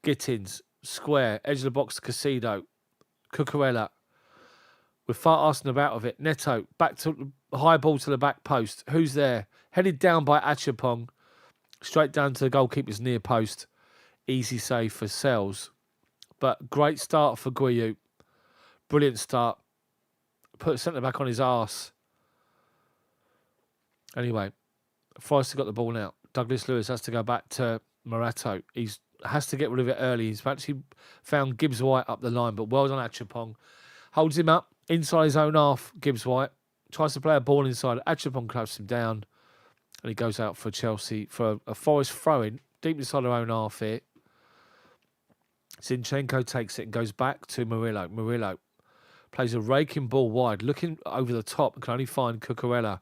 Gittins, square, edge of the box to Casido. Cucurella. We're far asking about of it. Neto, back to high ball to the back post. Who's there? Headed down by Achapong. Straight down to the goalkeeper's near post. Easy save for Sells. But great start for Guiu. Brilliant start. Put centre-back on his arse. Anyway, Forest have got the ball now. Douglas Lewis has to go back to Morato. He has to get rid of it early. He's actually found Gibbs White up the line, but well done, Achapong. Holds him up inside his own half, Gibbs White. Tries to play a ball inside. Achapong claps him down. And he goes out for Chelsea for a Forest throw-in deep inside their own half here. Zinchenko takes it and goes back to Murillo. Murillo plays a raking ball wide, looking over the top, can only find Cucurella.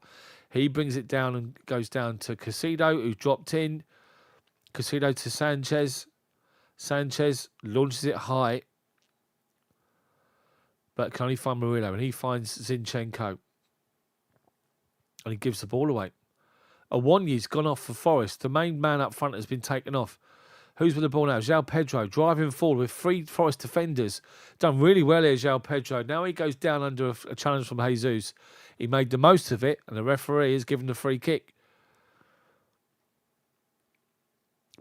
He brings it down and goes down to Casido, who's dropped in. Casido to Sanchez. Sanchez launches it high, but can only find Murillo, and he finds Zinchenko. And he gives the ball away. Awonyi's gone off for Forest. The main man up front has been taken off. Who's with the ball now? João Pedro driving forward with 3 Forest defenders. Done really well here, João Pedro. Now he goes down under a challenge from Jesus. He made the most of it, and the referee has given the free kick.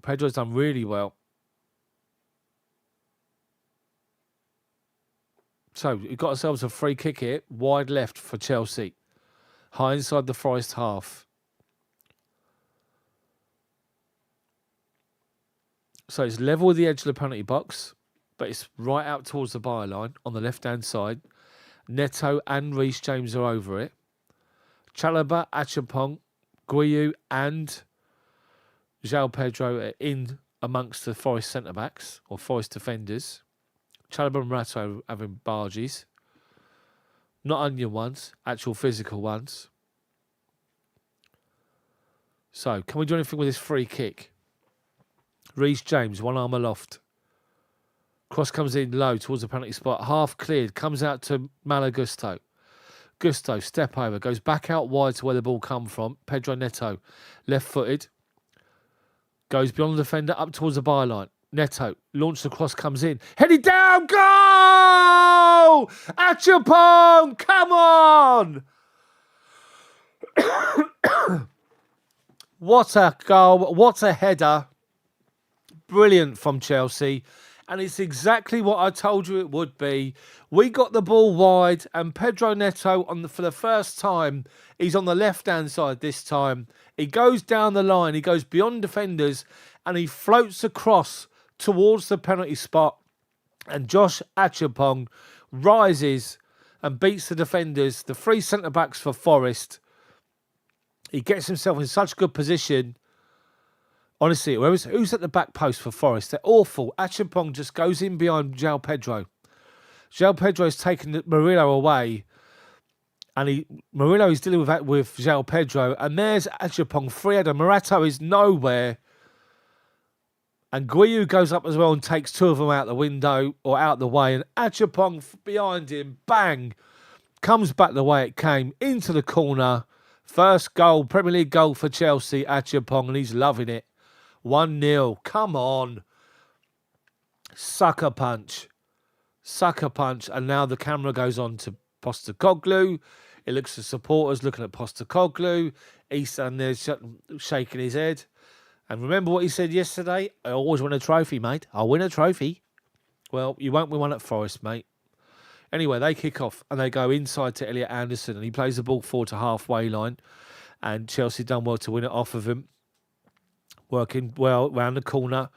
Pedro's done really well. So we've got ourselves a free kick here, wide left for Chelsea. High inside the Forest half. So it's level with the edge of the penalty box, but it's right out towards the byline on the left-hand side. Neto and Reece James are over it. Chalobah, Achapong, Guiu and João Pedro are in amongst the Forest centre-backs or Forest defenders. Chalobah and Morato having barges. Not onion ones, actual physical ones. So, can we do anything with this free kick? Reece James, one arm aloft. Cross comes in low towards the penalty spot. Half cleared. Comes out to Malagusto. Gusto, step over. Goes back out wide to where the ball come from. Pedro Neto, left-footed. Goes beyond the defender up towards the byline. Neto, launched the cross, comes in. Headed down, goal! Achapong, come on! What a goal, what a header. Brilliant from Chelsea. And it's exactly what I told you it would be. We got the ball wide and Pedro Neto, for the first time, he's on the left-hand side this time. He goes down the line, he goes beyond defenders and he floats across towards the penalty spot. And Josh Achapong rises and beats the defenders, the 3 centre-backs for Forest. He gets himself in such good position. Honestly, who's at the back post for Forest? They're awful. Achapong just goes in behind João Pedro. João Pedro's taken Murillo away. And Murillo is dealing with João Pedro. And there's Achapong, free-header. Morato is nowhere. And Guiu goes up as well and takes 2 of them out the window or out the way. And Achapong behind him, bang, comes back the way it came, into the corner. First goal, Premier League goal for Chelsea, Achapong, and he's loving it. 1-0. Come on. Sucker punch. Sucker punch. And now the camera goes on to Postecoglou. It looks at supporters looking at Postecoglou. He's standing there shaking his head. And remember what he said yesterday? I always win a trophy, mate. I'll win a trophy. Well, you won't win one at Forest, mate. Anyway, they kick off and they go inside to Elliot Anderson. And he plays the ball forward to halfway line. And Chelsea done well to win it off of him. Working well round the corner.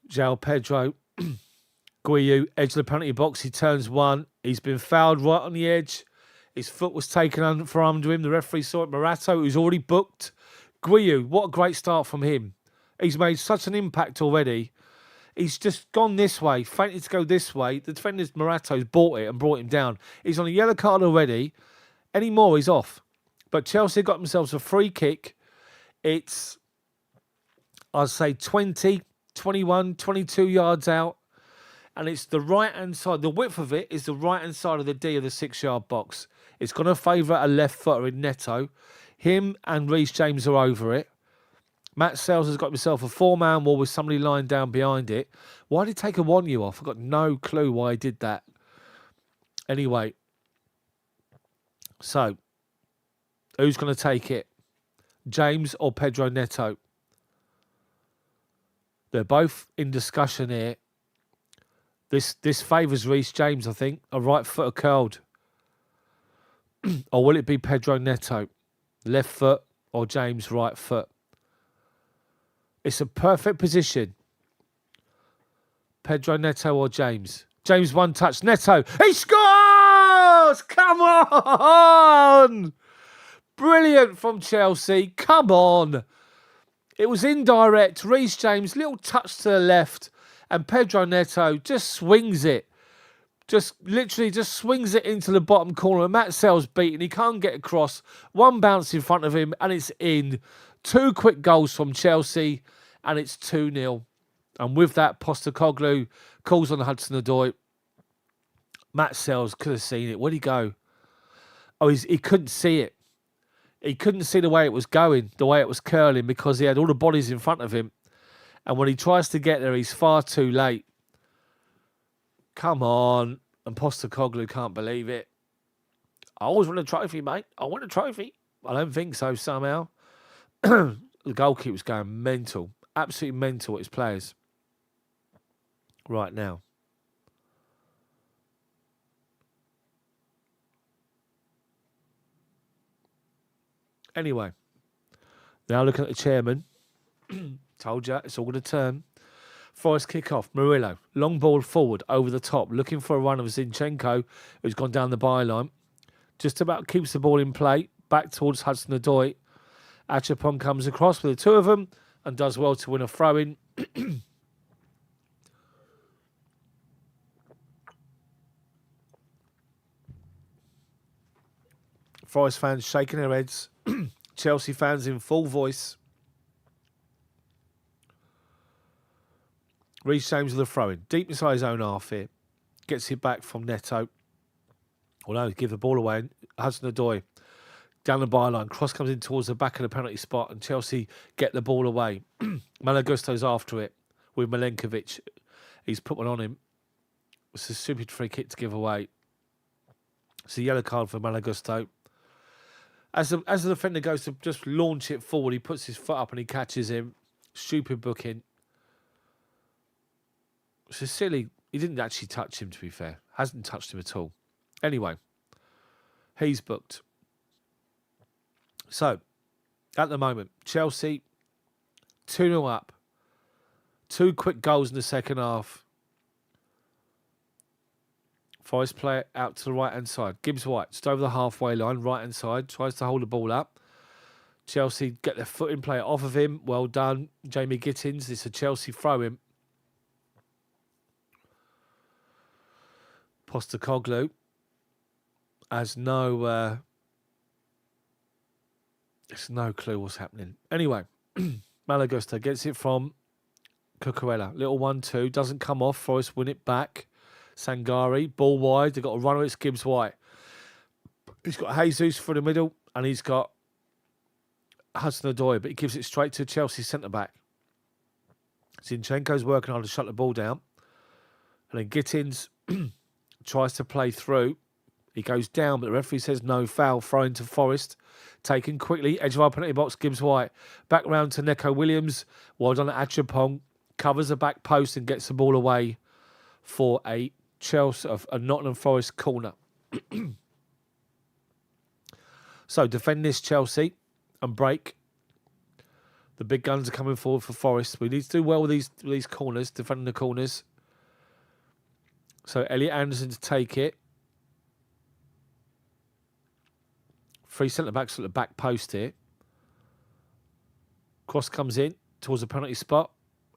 João Pedro, Guiu, edge of the penalty box. He turns one. He's been fouled right on the edge. His foot was taken under him. The referee saw it. Morato, who's already booked. Guiu, what a great start from him. He's made such an impact already. He's just gone this way, fainted to go this way. The defender's Morato's bought it and brought him down. He's on a yellow card already. Any more, he's off. But Chelsea got themselves a free kick. It's, I'd say 20, 21, 22 yards out. And it's the right-hand side. The width of it is the right-hand side of the D of the 6-yard box. It's going to favour a left footer in Neto. Him and Reece James are over it. Matt Sells has got himself a 4-man wall with somebody lying down behind it. Why did he take a Wonyu off? I've got no clue why he did that. Anyway. So, who's going to take it? James or Pedro Neto? They're both in discussion here. This favours Reece James, I think. A right footer curled. Or will it be Pedro Neto, left foot, or James, right foot? It's a perfect position. Pedro Neto or James? James, one touch. Neto. He scores! Come on! Brilliant from Chelsea. Come on. It was indirect. Reece James, little touch to the left. And Pedro Neto just swings it. Literally swings it into the bottom corner. And Matt Sell's beaten. He can't get across. One bounce in front of him and it's in. 2 quick goals from Chelsea and it's 2-0. And with that, Postecoglou calls on Hudson-Odoi. Matt Sells could have seen it. Where'd he go? Oh, he couldn't see it. He couldn't see the way it was going, the way it was curling, because he had all the bodies in front of him. And when he tries to get there, he's far too late. Come on. And Postecoglou can't believe it. I always want a trophy, mate. I want a trophy. I don't think so, somehow. The goalkeeper's going mental. Absolutely mental at his players right now. Anyway, now looking at the chairman. Told you, it's all going to turn. Forest kick-off. Murillo. Long ball forward, over the top. Looking for a run of Zinchenko, who's gone down the byline. Just about keeps the ball in play. Back towards Hudson-Odoi. Achapon comes across with the two of them and does well to win a throw-in. Forest fans shaking their heads. Chelsea fans in full voice. Reece James with the throw-in. Deep inside his own half here. Gets it back from Neto. Although, give the ball away. Hudson-Odoi down the byline. Cross comes in towards the back of the penalty spot and Chelsea get the ball away. Malagusto's after it with Milenkovic. He's put one on him. It's a stupid free kick to give away. It's a yellow card for Malagusto. As the defender goes to just launch it forward, he puts his foot up and he catches him. Stupid booking. It's a silly... He didn't actually touch him, to be fair. Hasn't touched him at all. Anyway, he's booked. So, at the moment, Chelsea 2-0 up. 2 quick goals in the second half. Forest play it out to the right-hand side. Gibbs White, just over the halfway line, right-hand side, tries to hold the ball up. Chelsea get their foot in, play it off of him. Well done, Jamie Gittins. It's a Chelsea throw-in. Postecoglou has no clue what's happening. Anyway, Malagusto gets it from Cucurella. Little 1-2, doesn't come off. Forest win it back. Sangari, ball wide. They've got a runner. It's Gibbs White. He's got Jesus for the middle, and he's got Hudson-Odoi, but he gives it straight to Chelsea centre-back. Zinchenko's working hard to shut the ball down. And then Gittins tries to play through. He goes down, but the referee says no foul. Throw into Forest. Taken quickly. Edge of our penalty box, Gibbs White. Back round to Neco Williams. Well done at Achapong. Covers the back post and gets the ball away for a Nottingham Forest corner. So defend this, Chelsea, and break. The big guns are coming forward for Forest. We need to do well with these corners, defending the corners. So Elliot Anderson to take it. 3 centre-backs at the back post here. Cross comes in towards the penalty spot.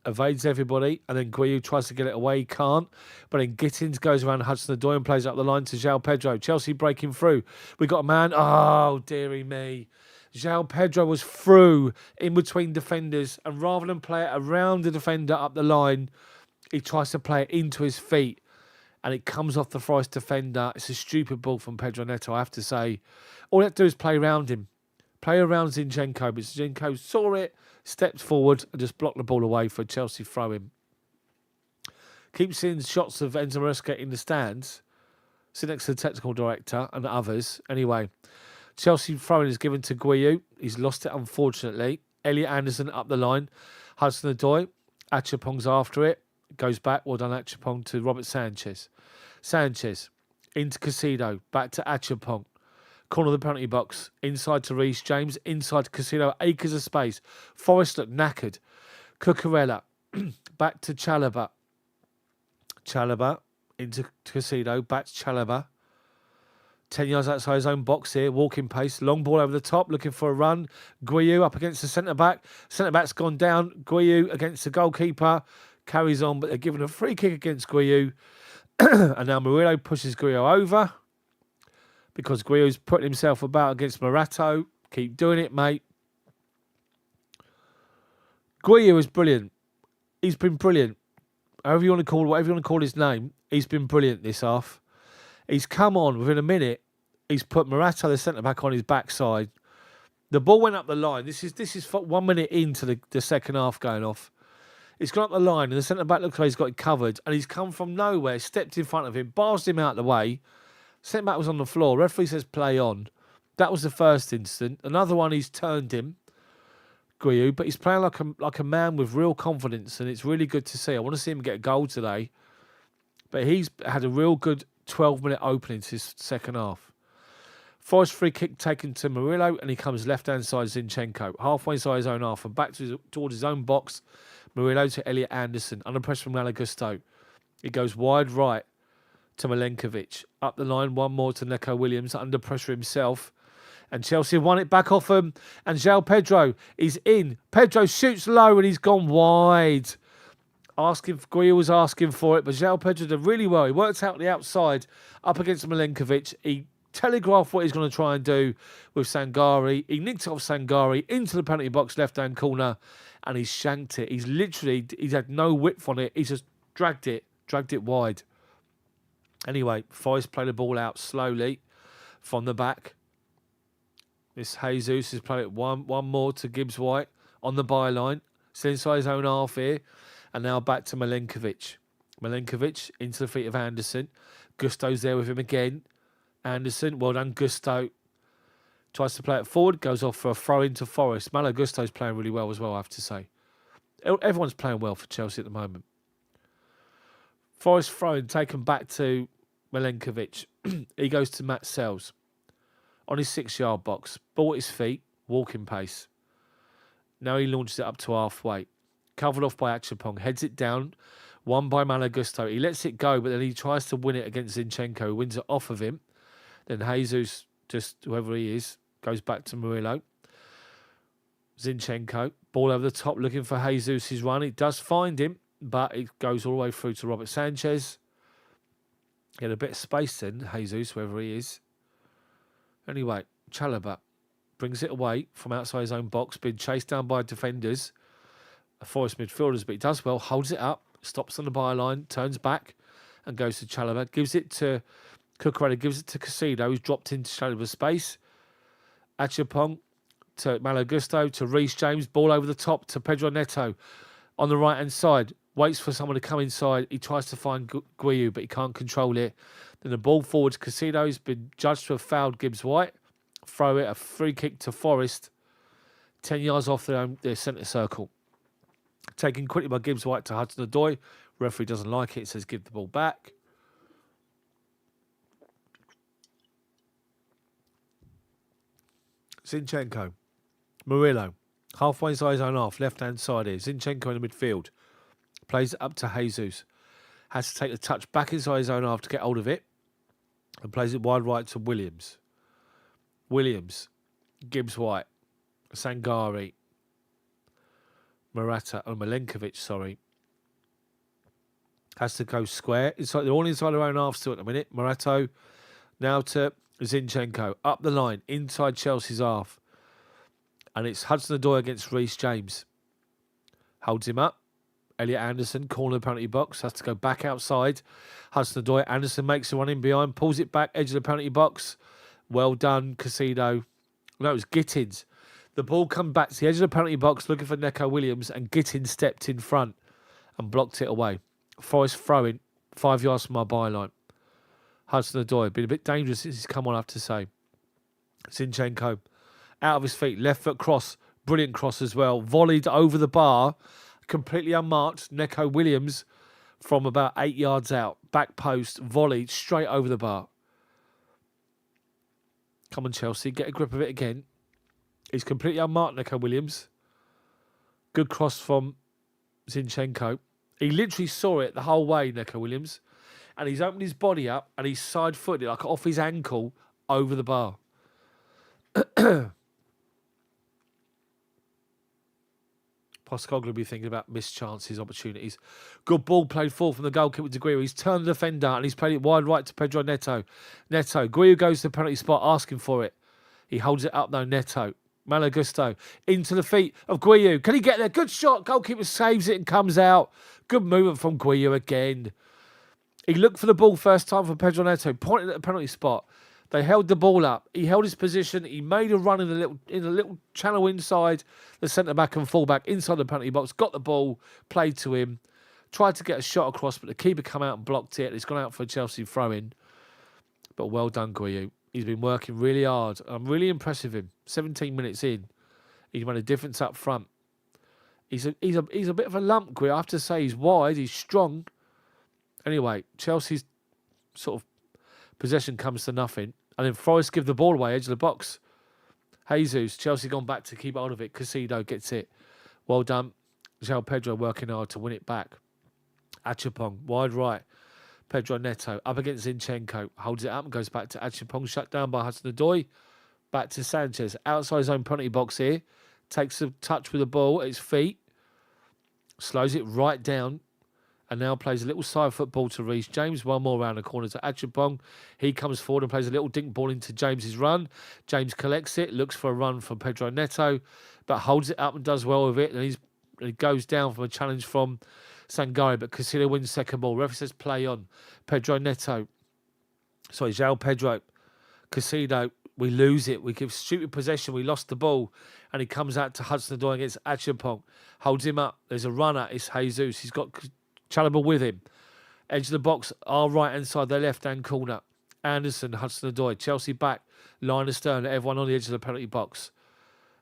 Evades everybody. And then Guiu tries to get it away. He can't. But then Gittins goes around Hudson-Odoi and plays up the line to João Pedro. Chelsea breaking through. We got a man. Oh, dearie me. João Pedro was through in between defenders. And rather than play it around the defender up the line, he tries to play it into his feet. And it comes off the Forest defender. It's a stupid ball from Pedro Neto, I have to say. All you have to do is play around him. Play around Zinchenko. But Zinchenko saw it, stepped forward, and just blocked the ball away for a Chelsea throw-in. Keep seeing shots of Enzo Maresca in the stands. Sit next to the technical director and others. Anyway, Chelsea throw-in is given to Guiu. He's lost it, unfortunately. Elliot Anderson up the line. Hudson-Odoi. Achapong's after it. Goes back. Well done, Achapong, to Robert Sanchez. Sanchez into Casido. Back to Achapong. Corner of the penalty box. Inside to Reece James. Inside to Casino. Acres of space. Forest look knackered. Cucurella. Back to Chalobah. Chalobah into Casino. Back to Chalobah. 10 yards outside his own box here. Walking pace. Long ball over the top. Looking for a run. Guiu up against the centre-back. Centre-back's gone down. Guiu against the goalkeeper. Carries on, but they're given a free kick against Guiu. And now Murillo pushes Guiu over. Because Guiu's putting himself about against Morato. Keep doing it, mate. Guiu is brilliant. He's been brilliant. Whatever you want to call his name, he's been brilliant this half. He's come on within a minute. He's put Morato, the centre-back, on his backside. The ball went up the line. This is 1 minute into the second half going off. It's gone up the line, and the centre-back looks like he's got it covered, and he's come from nowhere, stepped in front of him, bars him out of the way. Centre-back was on the floor. Referee says play on. That was the first incident. Another one, he's turned him, Guiu, but he's playing like a man with real confidence, and it's really good to see. I want to see him get a goal today. But he's had a real good 12-minute opening to his second half. Forest free kick taken to Murillo, and he comes left-hand side Zinchenko. Halfway inside his own half and back towards his own box. Murillo to Elliot Anderson. Under pressure from Malagusto. It goes wide right to Milenkovic. Up the line, one more to Neco Williams. Under pressure himself. And Chelsea won it back off him. And João Pedro is in. Pedro shoots low and he's gone wide. Guiu was asking for it, but João Pedro did really well. He worked out the outside up against Milenkovic. He telegraphed what he's going to try and do with Sangare. He nicked off Sangare into the penalty box, left-hand corner, and he shanked it. He's had no width on it. He's just dragged it wide. Anyway, Forest play the ball out slowly from the back. This Jesus has played it one more to Gibbs-White on the byline. Still inside his own half here. And now back to Milenkovic. Milenkovic into the feet of Anderson. Gusto's there with him again. Anderson, well done, Gusto. Tries to play it forward, goes off for a throw into Forest. Malo Gusto's playing really well as well, I have to say. Everyone's playing well for Chelsea at the moment. Forest throwing, taken back to Milenkovic. He goes to Matt Sells. On his 6-yard box. Ball at his feet, walking pace. Now he launches it up to halfway. Covered off by Achapong. Heads it down. Won by Malagusto. He lets it go, but then he tries to win it against Zinchenko, who wins it off of him. Then Jesus, just whoever he is, goes back to Murillo. Zinchenko. Ball over the top, looking for Jesus' run. He does find him, but it goes all the way through to Robert Sanchez. He had a bit of space then, Jesus, whoever he is. Anyway, Chalobah brings it away from outside his own box, being chased down by defenders. Forest midfielders, but he does well, holds it up, stops on the byline, turns back and goes to Chalobah, gives it to Cucurella, gives it to Casido, who's dropped into Chalobah's space. Achapong to Malagusto, to Reece James, ball over the top to Pedro Neto on the right-hand side, waits for someone to come inside. He tries to find Guiu, but he can't control it. Then the ball forward to Casido, who's been judged to have fouled Gibbs-White. Throw it, a free kick to Forest, 10 yards off their centre circle. Taken quickly by Gibbs-White to Hudson-Odoi. Referee doesn't like it, says give the ball back. Zinchenko. Murillo. Halfway inside his own half, left-hand side here. Zinchenko in the midfield. Plays it up to Jesus. Has to take the touch back inside his own half to get hold of it. And plays it wide right to Williams. Gibbs-White. Sangare. Milenkovic, sorry. Has to go square. They're all inside their own half still at the minute. Morato now to Zinchenko. Up the line, inside Chelsea's half. And it's Hudson-Odoi against Reece James. Holds him up. Elliot Anderson, corner of the penalty box. Has to go back outside. Hudson-Odoi. Anderson makes a run in behind. Pulls it back, edge of the penalty box. Well done, Casido. No, it was Gittins. The ball come back to the edge of the penalty box looking for Neco Williams, and Gittins stepped in front and blocked it away. Forest throwing 5 yards from our byline. Hudson-Odoi, been a bit dangerous since he's come on, I have to say. Zinchenko, out of his feet, left foot cross, brilliant cross as well. Volleyed over the bar, completely unmarked. Neco Williams from about 8 yards out. Back post, volleyed straight over the bar. Come on, Chelsea, get a grip of it again. He's completely unmarked, Neco Williams. Good cross from Zinchenko. He literally saw it the whole way, Neco Williams. And he's opened his body up and he's side-footed, like off his ankle, over the bar. Postecoglou will be thinking about missed chances, opportunities. Good ball played forward from the goalkeeper to Guiu. He's turned the defender and he's played it wide right to Pedro Neto. Guiu goes to the penalty spot asking for it. He holds it up though, Neto. Malo Gusto into the feet of Guiu. Can he get there? Good shot. Goalkeeper saves it and comes out. Good movement from Guiu again. He looked for the ball first time for Pedro Neto, pointed at the penalty spot. They held the ball up. He held his position. He made a run in a little channel inside the centre-back and full-back, inside the penalty box, got the ball, played to him, tried to get a shot across, but the keeper come out and blocked it. It's gone out for a Chelsea throw-in. But well done, Guiu. He's been working really hard. I'm really impressed with him. 17 minutes in, he's made a difference up front. He's a bit of a lump, Guiu. I have to say, he's wide, he's strong. Anyway, Chelsea's sort of possession comes to nothing. And then Forest give the ball away, edge of the box. Jesus, Chelsea gone back to keep hold of it. Casido gets it. Well done. João Pedro working hard to win it back. Achapong, wide right. Pedro Neto up against Zinchenko. Holds it up and goes back to Achapong. Shut down by Hudson-Odoi. Back to Sanchez. Outside his own penalty box here. Takes a touch with the ball at his feet. Slows it right down. And now plays a little side football to Reece James. One more round the corner to Achapong. He comes forward and plays a little dink ball into James's run. James collects it, looks for a run from Pedro Neto, but holds it up and does well with it. And he goes down from a challenge from Sangari, but Casido wins second ball. Referee says play on. Pedro Neto. Sorry, João Pedro. Casido. We lose it. We give stupid possession. We lost the ball. And he comes out to Hudson-Odoi against Achapong. Holds him up. There's a runner. It's Jesus. He's got Chalobah with him. Edge of the box, our right-hand side, their left-hand corner. Anderson, Hudson-Odoi, Chelsea back. Line of stern, everyone on the edge of the penalty box.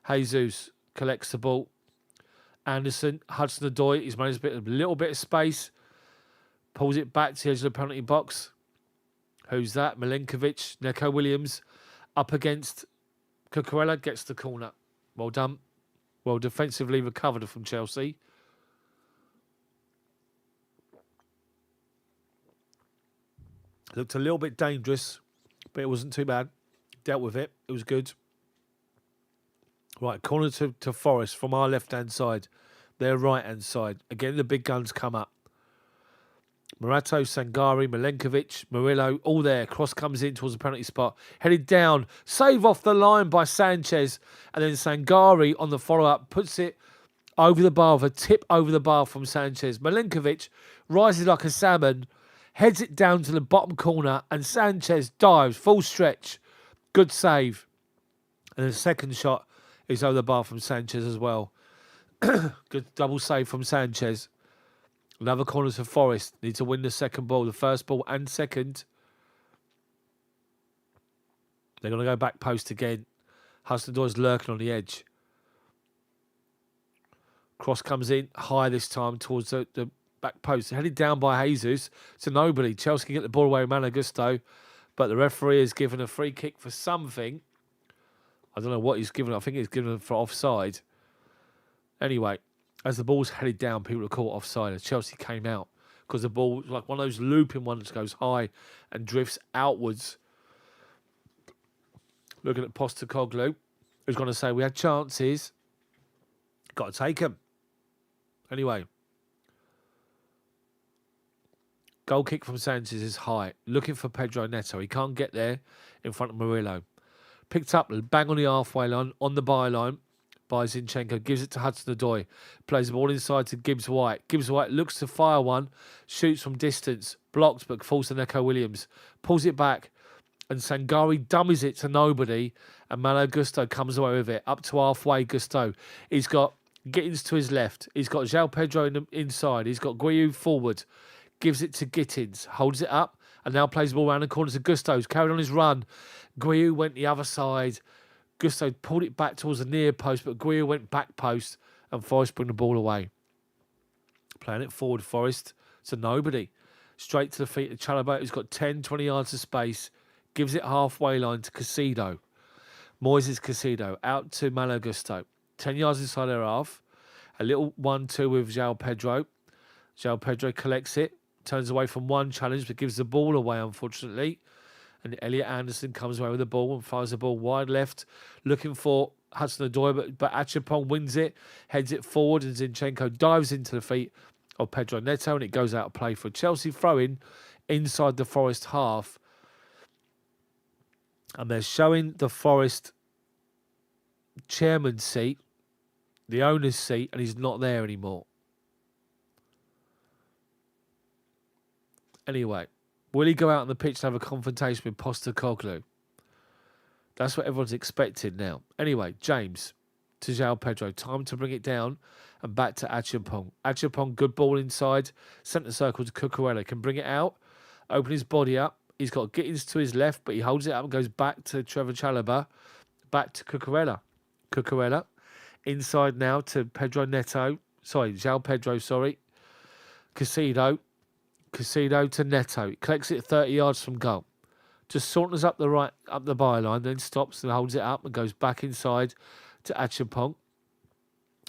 Jesus collects the ball. Anderson, Hudson-Odoi, he's managed a little bit of space. Pulls it back to the edge of the penalty box. Who's that? Milenkovic, Neco Williams. Up against Cucurella, gets the corner. Well done. Well defensively recovered from Chelsea. Looked a little bit dangerous, but it wasn't too bad. Dealt with it. It was good. Right, corner to Forest from our left-hand side. Their right-hand side. Again, the big guns come up. Morato, Sangari, Milenkovic, Murillo, all there. Cross comes in towards the penalty spot. Headed down. Save off the line by Sanchez. And then Sangari on the follow-up puts it over the bar with a tip over the bar from Sanchez. Milenkovic rises like a salmon. Heads it down to the bottom corner and Sanchez dives, full stretch. Good save. And the second shot is over the bar from Sanchez as well. Good double save from Sanchez. Another corner to Forest. Need to win the second ball, the first ball and second. They're going to go back post again. Hudson-Odoi's lurking on the edge. Cross comes in high this time towards the back post. Headed down by Jesus to nobody. Chelsea can get the ball away with Malo Gusto, but the referee has given a free kick for something. I don't know what he's given. I think he's given it for offside. Anyway, as the ball's headed down, people are caught offside as Chelsea came out because the ball was like one of those looping ones that goes high and drifts outwards. Looking at Postecoglou, who's going to say we had chances. Got to take them. Anyway. Goal kick from Sanchez is high. Looking for Pedro Neto. He can't get there in front of Murillo. Picked up, bang on the halfway line, on the byline by Zinchenko. Gives it to Hudson-Odoi. Plays the ball inside to Gibbs-White. Gibbs-White looks to fire one. Shoots from distance. Blocked, but falls to Neco Williams. Pulls it back. And Sangari dummies it to nobody. And Malo Gusto comes away with it. Up to halfway, Gusto. He's got Gittins to his left. He's got João Pedro inside. He's got Guiu forward. Gives it to Gittins, holds it up, and now plays the ball around the corner to Gusto. He's carried on his run. Guiu went the other side. Gusto pulled it back towards the near post, but Guiu went back post, and Forest bring the ball away. Playing it forward, Forest, to nobody. Straight to the feet of Chalobah, who's got 10, 20 yards of space. Gives it halfway line to Casido. Moises Casido out to Malo Gusto. 10 yards inside their half. A little 1-2 with João Pedro. João Pedro collects it. Turns away from one challenge, but gives the ball away, unfortunately. And Elliot Anderson comes away with the ball and fires the ball wide left, looking for Hudson-Odoi, but Achapong wins it, heads it forward, and Zinchenko dives into the feet of Pedro Neto, and it goes out of play for Chelsea throw-in inside the Forest half. And they're showing the Forest chairman's seat, the owner's seat, and he's not there anymore. Anyway, will he go out on the pitch and have a confrontation with Postecoglou? That's what everyone's expecting now. Anyway, James to João Pedro. Time to bring it down and back to Achapong. Achapong, good ball inside. Centre circle to Cucurella. Can bring it out. Open his body up. He's got Gittins to his left, but he holds it up and goes back to Trevor Chalobah. Back to Cucurella. Cucurella. Inside now to Pedro Neto. João Pedro, Casido. Casido to Neto. He collects it 30 yards from goal. Just saunters up the byline, then stops and holds it up and goes back inside to Achapong.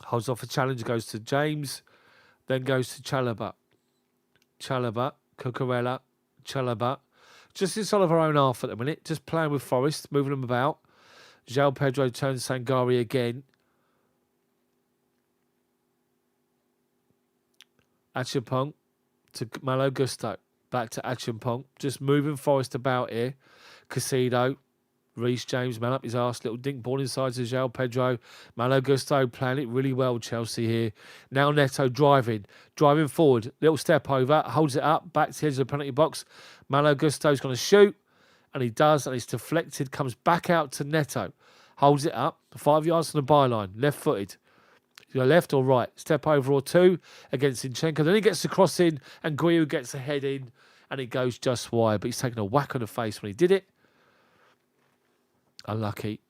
Holds off a challenge, goes to James, then goes to Chalobah. Chalobah, Cucurella, Chalobah. Just inside of our own half at the minute, just playing with Forest, moving them about. João Pedro turns Sangari again. Achapong to Malo Gusto. Back to Achapong. Just moving Forest about here. Casido. Reece James, man up his arse. Little dink ball inside to João Pedro. Malo Gusto playing it really well, Chelsea here. Now Neto driving forward. Little step over. Holds it up. Back to the edge of the penalty box. Malo Gusto's going to shoot. And he does. And it's deflected. Comes back out to Neto. Holds it up. 5 yards from the byline. Left-footed. You go left or right. Step over or two against Zinchenko. Then he gets the cross in. And Guiu gets the head in. And it goes just wide. But he's taken a whack on the face when he did it. Unlucky.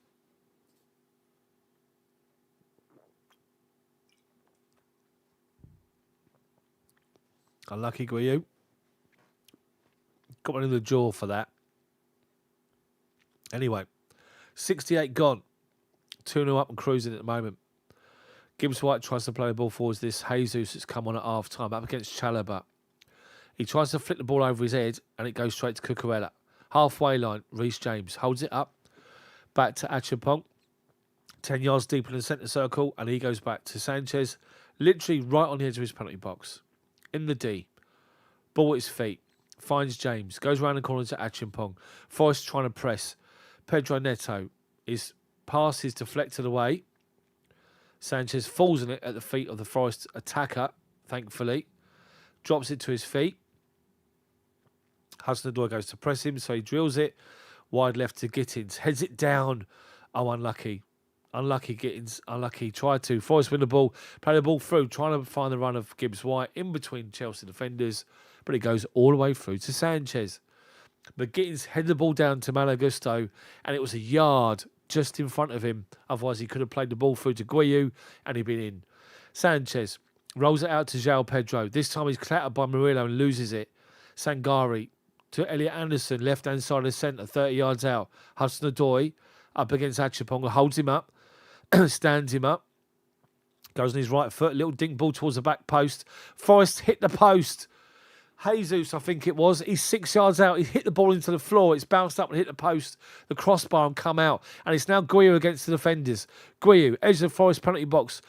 Unlucky, Guiu. Got one in the jaw for that. Anyway, 68 gone. 2-0 up and cruising at the moment. Gibbs White tries to play the ball forwards. This Jesus that's come on at half time up against Chalobah. He tries to flick the ball over his head and it goes straight to Cucurella. Halfway line, Reece James holds it up. Back to Achapong. 10 yards deep in the centre circle and he goes back to Sanchez. Literally right on the edge of his penalty box. In the D. Ball at his feet. Finds James. Goes around the corner to Achapong. Forrest trying to press. Pedro Neto. His pass is deflected away. Sanchez falls on it at the feet of the Forest attacker, thankfully. Drops it to his feet. Hudson-Odoi goes to press him, so he drills it. Wide left to Gittins. Heads it down. Oh, unlucky. Unlucky Gittins. Unlucky. Tried to. Forrest win the ball. Play the ball through. Trying to find the run of Gibbs White in between Chelsea defenders. But it goes all the way through to Sanchez. But Gittins headed the ball down to Malo Gusto. And it was a yard just in front of him. Otherwise, he could have played the ball through to Guiu and he'd been in. Sanchez rolls it out to João Pedro. This time he's clattered by Murillo and loses it. Sangari to Elliot Anderson, left-hand side of the centre, 30 yards out. Hudson-Odoi up against Achapong, holds him up, stands him up, goes on his right foot, little dink ball towards the back post. Forrest hit the post. Jesus, I think it was. He's 6 yards out. He hit the ball into the floor. It's bounced up and hit the post, the crossbar, and come out. And it's now Guiu against the defenders. Guiu, edge of the Forest penalty box.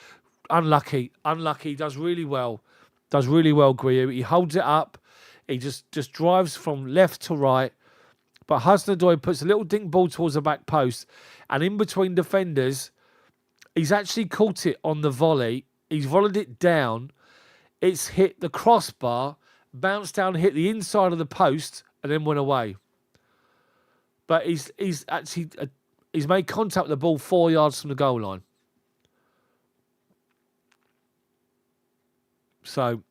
Unlucky. Unlucky. Does really well. Does really well, Guiu. He holds it up. He just drives from left to right. But Hudson-Odoi puts a little dink ball towards the back post. And in between defenders, he's actually caught it on the volley. He's volleyed it down. It's hit the crossbar, bounced down, hit the inside of the post, and then went away. But he's made contact with the ball 4 yards from the goal line. So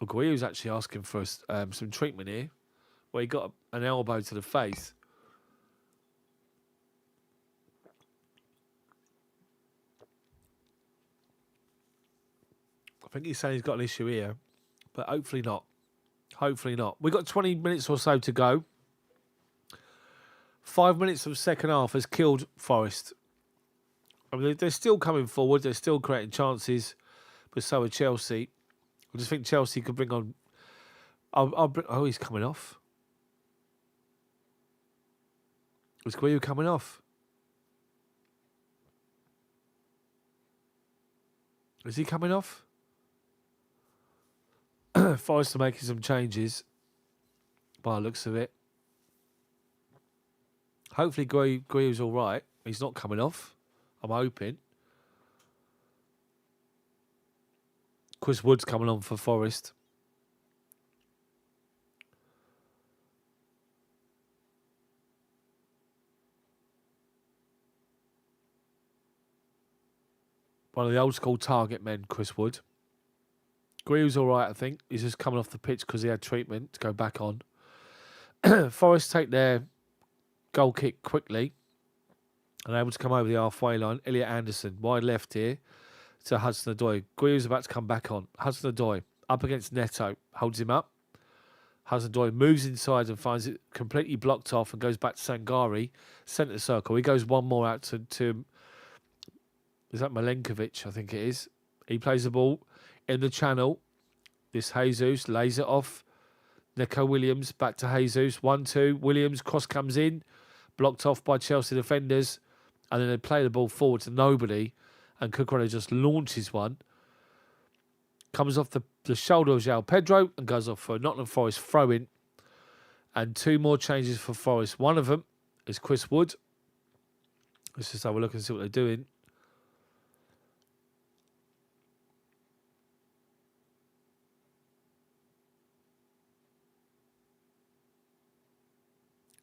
Guiu's actually asking for some treatment here, where he got an elbow to the face. I think he's saying he's got an issue here, but hopefully not. Hopefully not. We've got 20 minutes or so to go. 5 minutes of second half has killed Forest. I mean, they're still coming forward. They're still creating chances. But so are Chelsea. I just think Chelsea could bring on... Oh, he's coming off. Is Guiu coming off? Is he coming off? Forest are making some changes. By the looks of it. Hopefully Guiu's all right. He's not coming off. I'm hoping. Chris Wood's coming on for Forest. One of the old school target men, Chris Wood. Guiu's all right, I think. He's just coming off the pitch because he had treatment to go back on. Forest take their goal kick quickly and able to come over the halfway line. Elliot Anderson, wide left here to Hudson-Odoi. Guiu's about to come back on. Hudson-Odoi up against Neto, holds him up. Hudson-Odoi moves inside and finds it completely blocked off and goes back to Sangari, centre circle. He goes one more out to is that Milenkovic, I think it is. He plays the ball in the channel. This Jesus lays it off. Neco Williams back to Jesus. 1-2. Williams, cross comes in. Blocked off by Chelsea defenders. And then they play the ball forward to nobody. And Cucurella just launches one. Comes off the shoulder of João Pedro and goes off for a Nottingham Forest throw-in. And 2 more changes for Forest. One of them is Chris Wood. Let's just have a look and see what they're doing.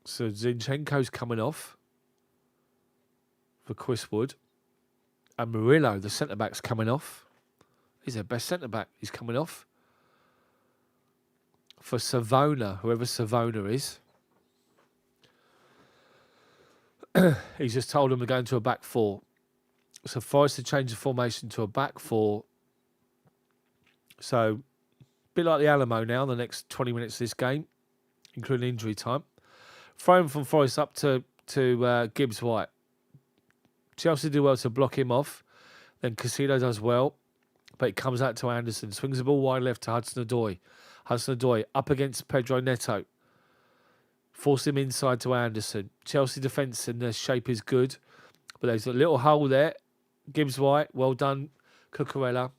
So Zinchenko's coming off for Chris Wood. And Murillo, the centre-back's coming off. He's their best centre-back. He's coming off. For Savona, whoever Savona is. He's just told them to go into a back 4. So Forest to change the formation to a back 4. So, a bit like the Alamo now, the next 20 minutes of this game, including injury time. Thrown from Forest up to Gibbs White. Chelsea do well to block him off. Then Casido does well. But it comes out to Anderson. Swings the ball wide left to Hudson-Odoi. Hudson-Odoi up against Pedro Neto. Force him inside to Anderson. Chelsea defence in their shape is good. But there's a little hole there. Gibbs White, well done, Cucurella.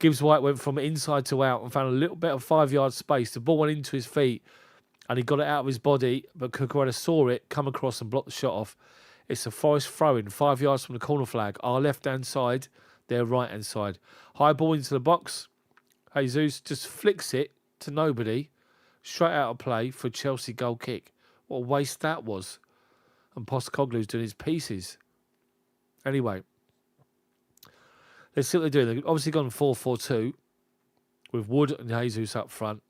Gibbs White went from inside to out and found a little bit of 5-yard space. The ball went into his feet. And he got it out of his body, but Cucurella saw it, come across and blocked the shot off. It's a Forest throw-in, 5 yards from the corner flag. Our left-hand side, their right-hand side. High ball into the box. Jesus just flicks it to nobody. Straight out of play for Chelsea goal kick. What a waste that was. And Postecoglou's doing his pieces. Anyway. Let's see what they're doing. They've obviously gone 4-4-2 with Wood and Jesus up front.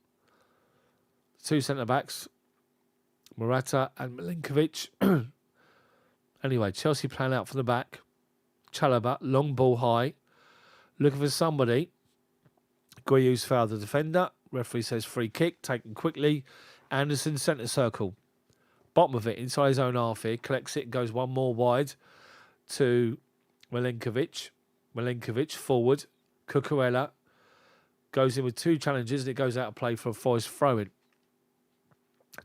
2 centre-backs, Morata and Milenkovic. Anyway, Chelsea playing out from the back. Chalobah, long ball high. Looking for somebody. Guiu's fouled the defender. Referee says free kick, taken quickly. Anderson, centre circle. Bottom of it, inside his own half here. Collects it, goes one more wide to Milenkovic. Milenkovic, forward. Cucurella goes in with 2 challenges and it goes out of play for a Forest throw-in.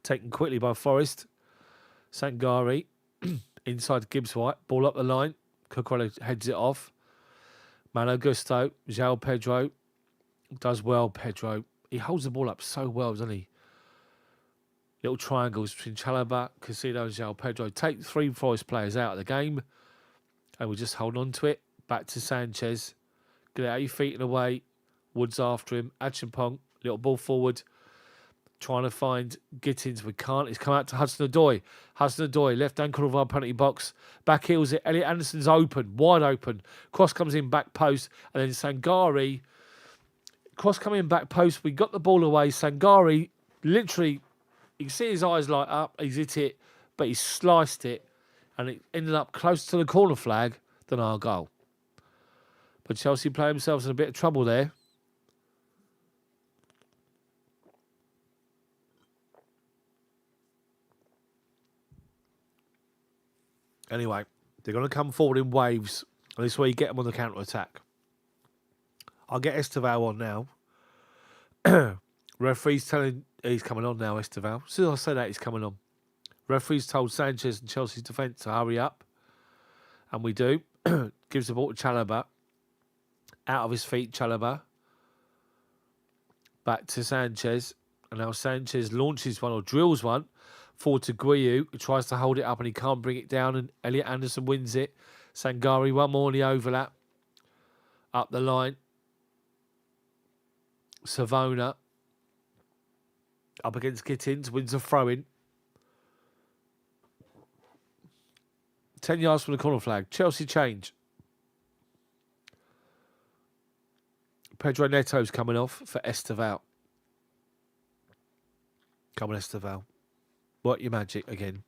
Taken quickly by Forest. Sangari inside Gibbs White. Ball up the line. Cucurella heads it off. Malo Gusto. João Pedro. Does well, Pedro. He holds the ball up so well, doesn't he? Little triangles between Chalobah, Casido and João Pedro. Take 3 Forest players out of the game. And we just hold on to it. Back to Sanchez. Get it out your feet and away. Woods after him. Acheampong. Little ball forward. Trying to find Gittins. We can't. He's come out to Hudson-Odoi. Hudson-Odoi, left-hand corner of our penalty box. Back heels it. Elliot Anderson's open. Wide open. Cross comes in back post. And then Sangari. Cross coming in back post. We got the ball away. Sangari, literally, you can see his eyes light up. He's hit it. But he sliced it. And it ended up closer to the corner flag than our goal. But Chelsea play themselves in a bit of trouble there. Anyway, they're going to come forward in waves. And this is where you get them on the counter-attack. I'll get Esteval on now. Referee's telling... He's coming on now, Esteval. As soon as I say that, he's coming on. Referee's told Sanchez and Chelsea's defence to hurry up. And we do. Gives the ball to Chalobah. Out of his feet, Chalobah. Back to Sanchez. And now Sanchez launches one or drills one. Forward to Guiu, who tries to hold it up and he can't bring it down. And Elliot Anderson wins it. Sangari, one more in the overlap. Up the line. Savona. Up against Gittins. Wins a throw-in. 10 yards from the corner flag. Chelsea change. Pedro Neto's coming off for Esteval. Come on, Esteval. Work your magic again.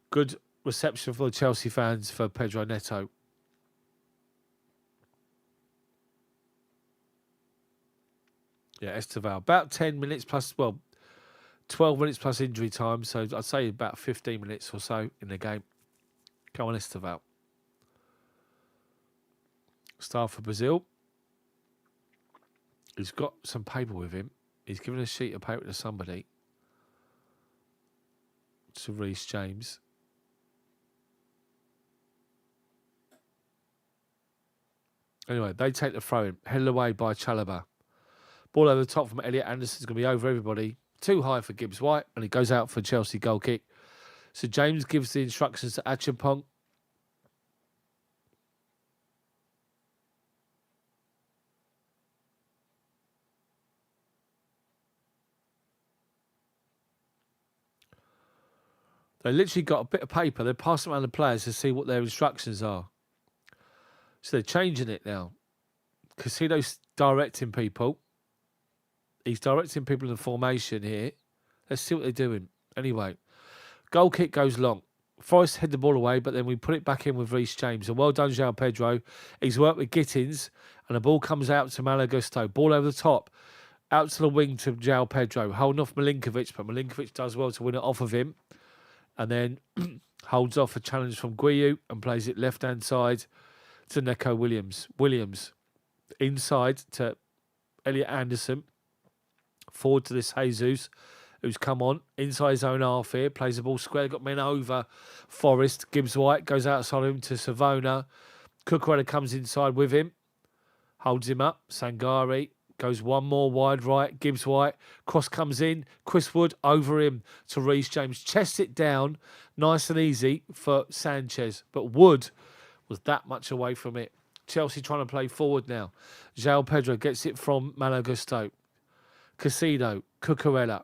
Good reception for the Chelsea fans for Pedro Neto. Yeah, Esteval. About 10 minutes plus, 12 minutes plus injury time. So I'd say about 15 minutes or so in the game. Come on, Esteval. Star for Brazil. He's got some paper with him. He's given a sheet of paper to somebody. To Reece James. Anyway, they take the throw-in. Headed away by Chalobah. Ball over the top from Elliot Anderson's going to be over everybody. Too high for Gibbs White. And it goes out for Chelsea goal kick. So James gives the instructions to Acheampong. They literally got a bit of paper. They pass it around the players to see what their instructions are. So they're changing it now. Casido's directing people. He's directing people in the formation here. Let's see what they're doing. Anyway, goal kick goes long. Forest head the ball away, but then we put it back in with Reece James. And well done, João Pedro. He's worked with Gittins, and the ball comes out to Malo Gusto. Ball over the top. Out to the wing to João Pedro. Holding off Milinkovic, but Milinkovic does well to win it off of him. And then holds off a challenge from Guiu and plays it left-hand side to Neco Williams. Williams inside to Elliot Anderson. Forward to this Jesus, who's come on inside his own half here. Plays the ball square. Got men over Forest. Gibbs White goes outside him to Savona. Cucurella comes inside with him. Holds him up. Sangari goes one more wide right. Gibbs White. Cross comes in. Chris Wood over him to Reece James. Chests it down. Nice and easy for Sanchez. But Wood was that much away from it. Chelsea trying to play forward now. João Pedro gets it from Malo Gusto. Casido. Cucurella.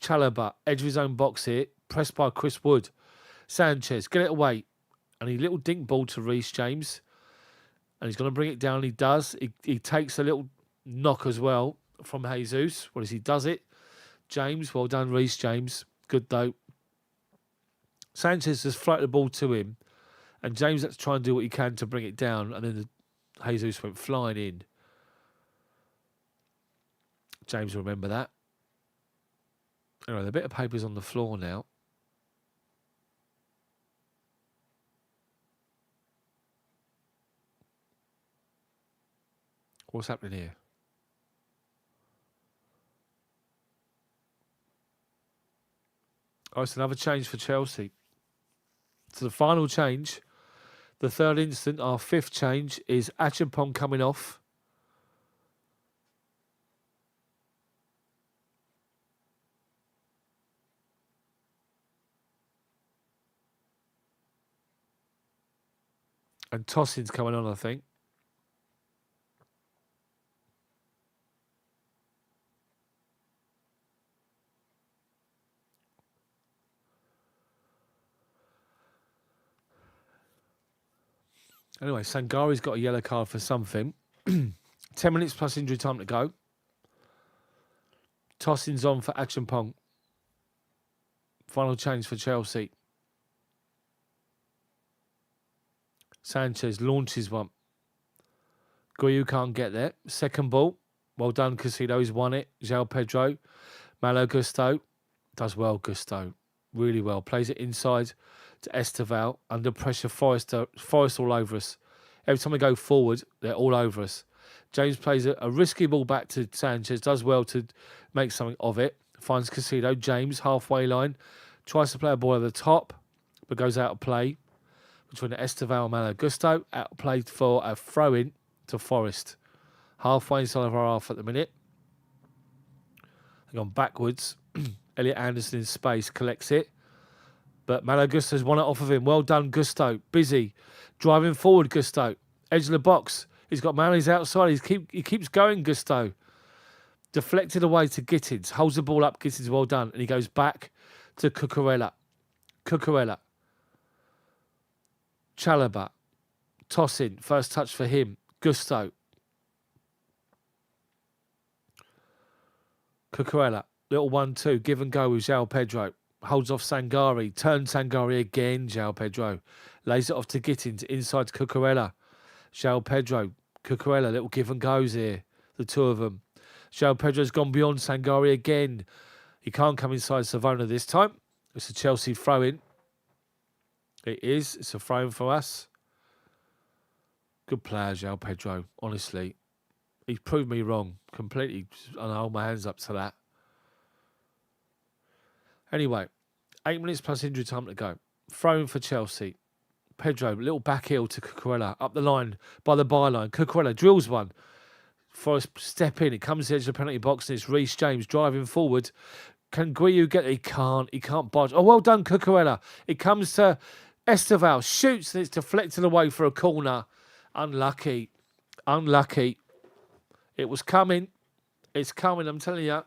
Chalobah. Edge of his own box here. Pressed by Chris Wood. Sanchez. Get it away. And he little dink ball to Reece James. And he's going to bring it down. He does. He takes a little knock as well from Jesus. What is he? Does it. James. Well done, Reece James. Good though. Sanchez has floated the ball to him. And James had to try and do what he can to bring it down. And then Jesus went flying in. James will remember that. Anyway, the bit of paper's on the floor now. What's happening here? Oh, it's another change for Chelsea. So the final change, the third instant, our fifth change is Acheampong coming off. And Tosin's coming on, I think. Anyway, Sangari's got a yellow card for something. 10 minutes plus injury time to go. Tosin's on for Acheampong. Final change for Chelsea. Sanchez launches one. Guiu can't get there. Second ball. Well done, Casido. He's won it. João Pedro. Malo Gusto. Does well, Gusto. really well. Plays it inside to Esteval. Under pressure, Forest all over us. Every time we go forward, they're all over us. James plays a risky ball back to Sanchez. Does well to make something of it. Finds Casido. James, halfway line. Tries to play a ball at the top, but goes out of play. Between Esteval and Malo Gusto. Out of play for a throw-in to Forest. Halfway inside of our half at the minute. They've gone backwards. Elliot Anderson in space collects it. But Malo Gusto's won it off of him. Well done, Gusto. Busy. Driving forward, Gusto. Edge of the box. He's got Manley's outside. He keeps going, Gusto. Deflected away to Gittins. Holds the ball up. Gittins, well done. And he goes back to Cucurella. Chalobah. Toss in. First touch for him. Gusto. Cucurella. Little 1-2. Give and go with João Pedro. Holds off Sangari. Turns Sangari again, João Pedro. Lays it off to Gittins. Inside to Cucurella. João Pedro. Cucurella. Little give and goes here. The two of them. João Pedro's gone beyond Sangari again. He can't come inside Savona this time. It's a Chelsea throw-in. It is. It's a throw-in for us. Good player, João Pedro. Honestly. He's proved me wrong. Completely. And I hold my hands up to that. Anyway, 8 minutes plus injury time to go. Throw-in for Chelsea. Pedro, little back heel to Cucurella. Up the line by the byline. Cucurella drills one. Forest step in. It comes to the edge of the penalty box and it's Reece James driving forward. Can Guiu get it? He can't budge. Oh, well done, Cucurella. It comes to Esteval. Shoots and it's deflected away for a corner. Unlucky. It was coming. It's coming, I'm telling you.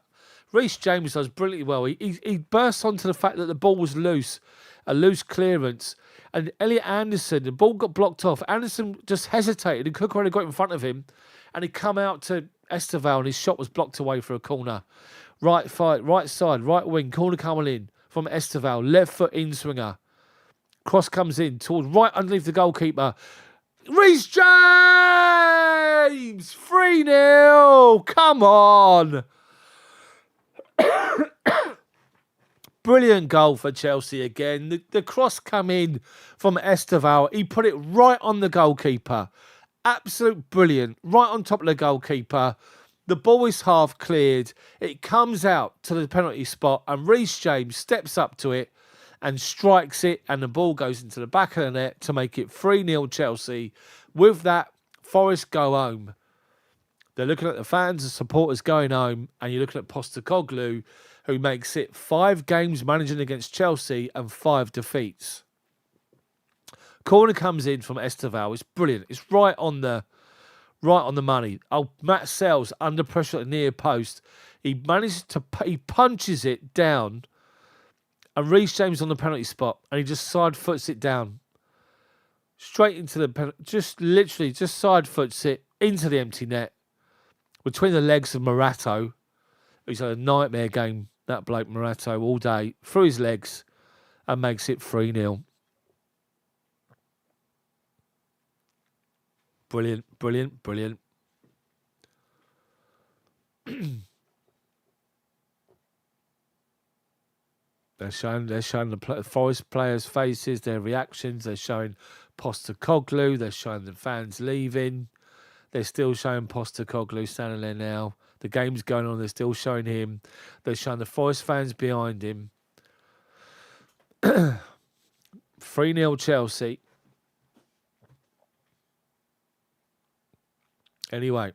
Reece James does brilliantly well. He bursts onto the fact that the ball was loose. A loose clearance. And Elliot Anderson, the ball got blocked off. Anderson just hesitated and Cucurella got in front of him. And he come out to Esteval and his shot was blocked away for a corner. Right side, right wing, corner coming in from Esteval. Left foot in swinger. Cross comes in towards right underneath the goalkeeper. Reece James! 3-0! Come on! Brilliant goal for Chelsea again. The cross come in from Esteval. He put it right on the goalkeeper. Absolute brilliant. Right on top of the goalkeeper. The ball is half cleared. It comes out to the penalty spot and Reece James steps up to it and strikes it and the ball goes into the back of the net to make it 3-0 Chelsea. With that, Forest go home. They're looking at the fans and supporters going home and you're looking at Postecoglou, who makes it 5 games managing against Chelsea and 5 defeats. Corner comes in from Esteval. It's brilliant. It's right on the money. Oh, Matt Sells under pressure at the near post. He punches it down, and Reece James on the penalty spot, and he just side foots it down, straight into the penalty. Just side foots it into the empty net, between the legs of Morato, who's had a nightmare game. That bloke Morato all day through his legs, and makes it 3-0. Brilliant. They're showing the Forest players' faces, their reactions. They're showing Postecoglou. They're showing the fans leaving. They're still showing Postecoglou standing there now. The game's going on. They're still showing him. They're showing the Forest fans behind him. 3-0 Chelsea. Anyway,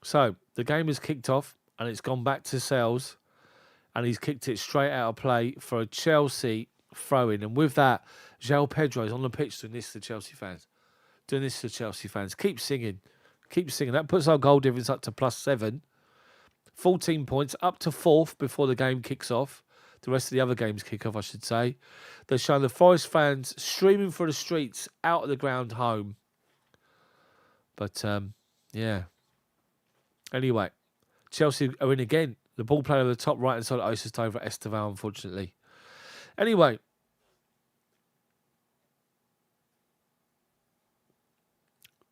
so the game has kicked off and it's gone back to Sells and he's kicked it straight out of play for a Chelsea throw-in. And with that, João Pedro is on the pitch doing this to Chelsea fans. Keep singing. That puts our goal difference up to +7. 14 points, up to 4th before the game kicks off. The rest of the other games kick off, I should say. They're showing the Forest fans streaming through the streets, out of the ground, home. But, yeah. Anyway, Chelsea are in again. The ball player on the top right-hand side of Osis over Esteval, unfortunately. Anyway.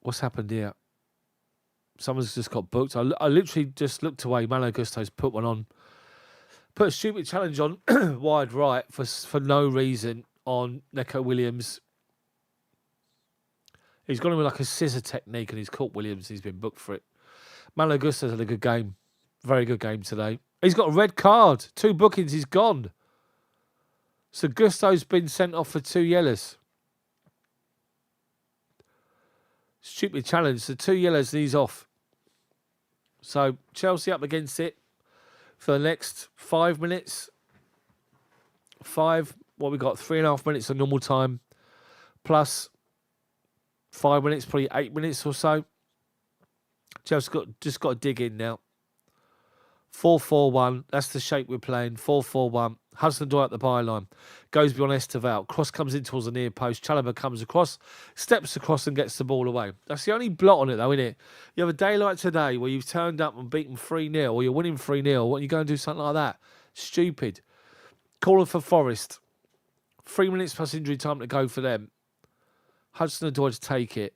What's happened here? Someone's just got booked. I literally just looked away. Malo Gusto's put one on Put a stupid challenge on wide right for no reason on Neco Williams. He's gone in with like a scissor technique and he's caught Williams. He's been booked for it. Malo Gusto's had a good game. Very good game today. He's got a red card. 2 bookings. He's gone. So Gusto's been sent off for 2 yellows. Stupid challenge. So 2 yellows and he's off. So Chelsea up against it for the next 5 minutes. What we got? 3.5 minutes of normal time. Plus 5 minutes, probably 8 minutes or so. Chelsea just got to dig in now. 4-4-1. That's the shape we're playing. 4-4-1. Hudson-Odoi at the byline. Goes beyond Esteval. Cross comes in towards the near post. Chalobah comes across. Steps across and gets the ball away. That's the only blot on it though, isn't it? You have a day like today where you've turned up and beaten 3-0 or you're winning 3-0. What, you go and do something like that? Stupid. Calling for Forest. 3 minutes plus injury time to go for them. Hudson-Odoi to take it.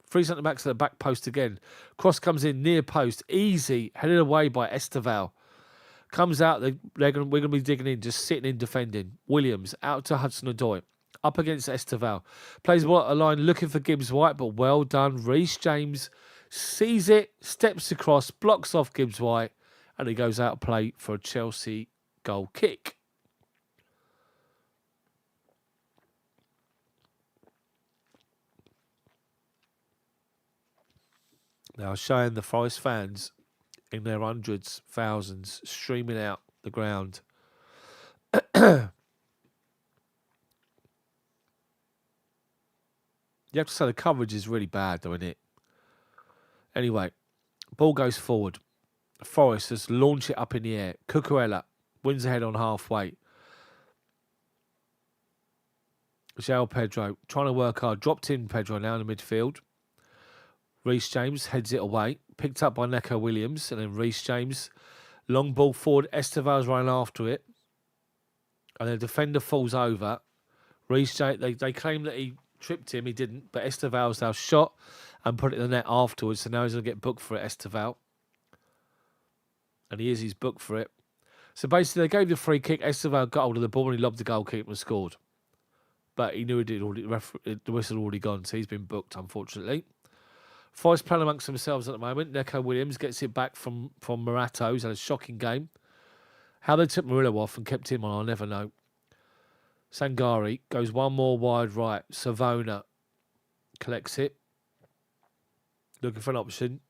3 centre-backs to the back post again. Cross comes in, near post. Easy. Headed away by Esteval. Comes out. We're going to be digging in, just sitting in defending. Williams out to Hudson-Odoi. Up against Esteval. Plays the ball at a line looking for Gibbs-White, but well done. Reece James sees it, steps across, blocks off Gibbs-White, and he goes out of play for a Chelsea goal kick. Now showing the Forest fans in their hundreds, thousands, streaming out the ground. You have to say the coverage is really bad, though, isn't it? Anyway, ball goes forward. Forest has launched it up in the air. Cucurella wins ahead on halfway. João Pedro trying to work hard. Dropped in Pedro now in the midfield. Reece James heads it away. Picked up by Neco Williams. And then Reece James. Long ball forward. Esteval's running after it. And the defender falls over. Reece James, they claim that he tripped him. He didn't. But Esteval's now shot and put it in the net afterwards. So now he's going to get booked for it, Esteval. And he's booked for it. So basically they gave the free kick. Esteval got hold of the ball and he lobbed the goalkeeper and scored. But he knew it did already, the whistle had already gone. So he's been booked, unfortunately. Forest playing amongst themselves at the moment. Neco Williams gets it back from Morato. He's had a shocking game. How they took Murillo off and kept him on, I'll never know. Sangari goes one more wide right. Savona collects it. Looking for an option.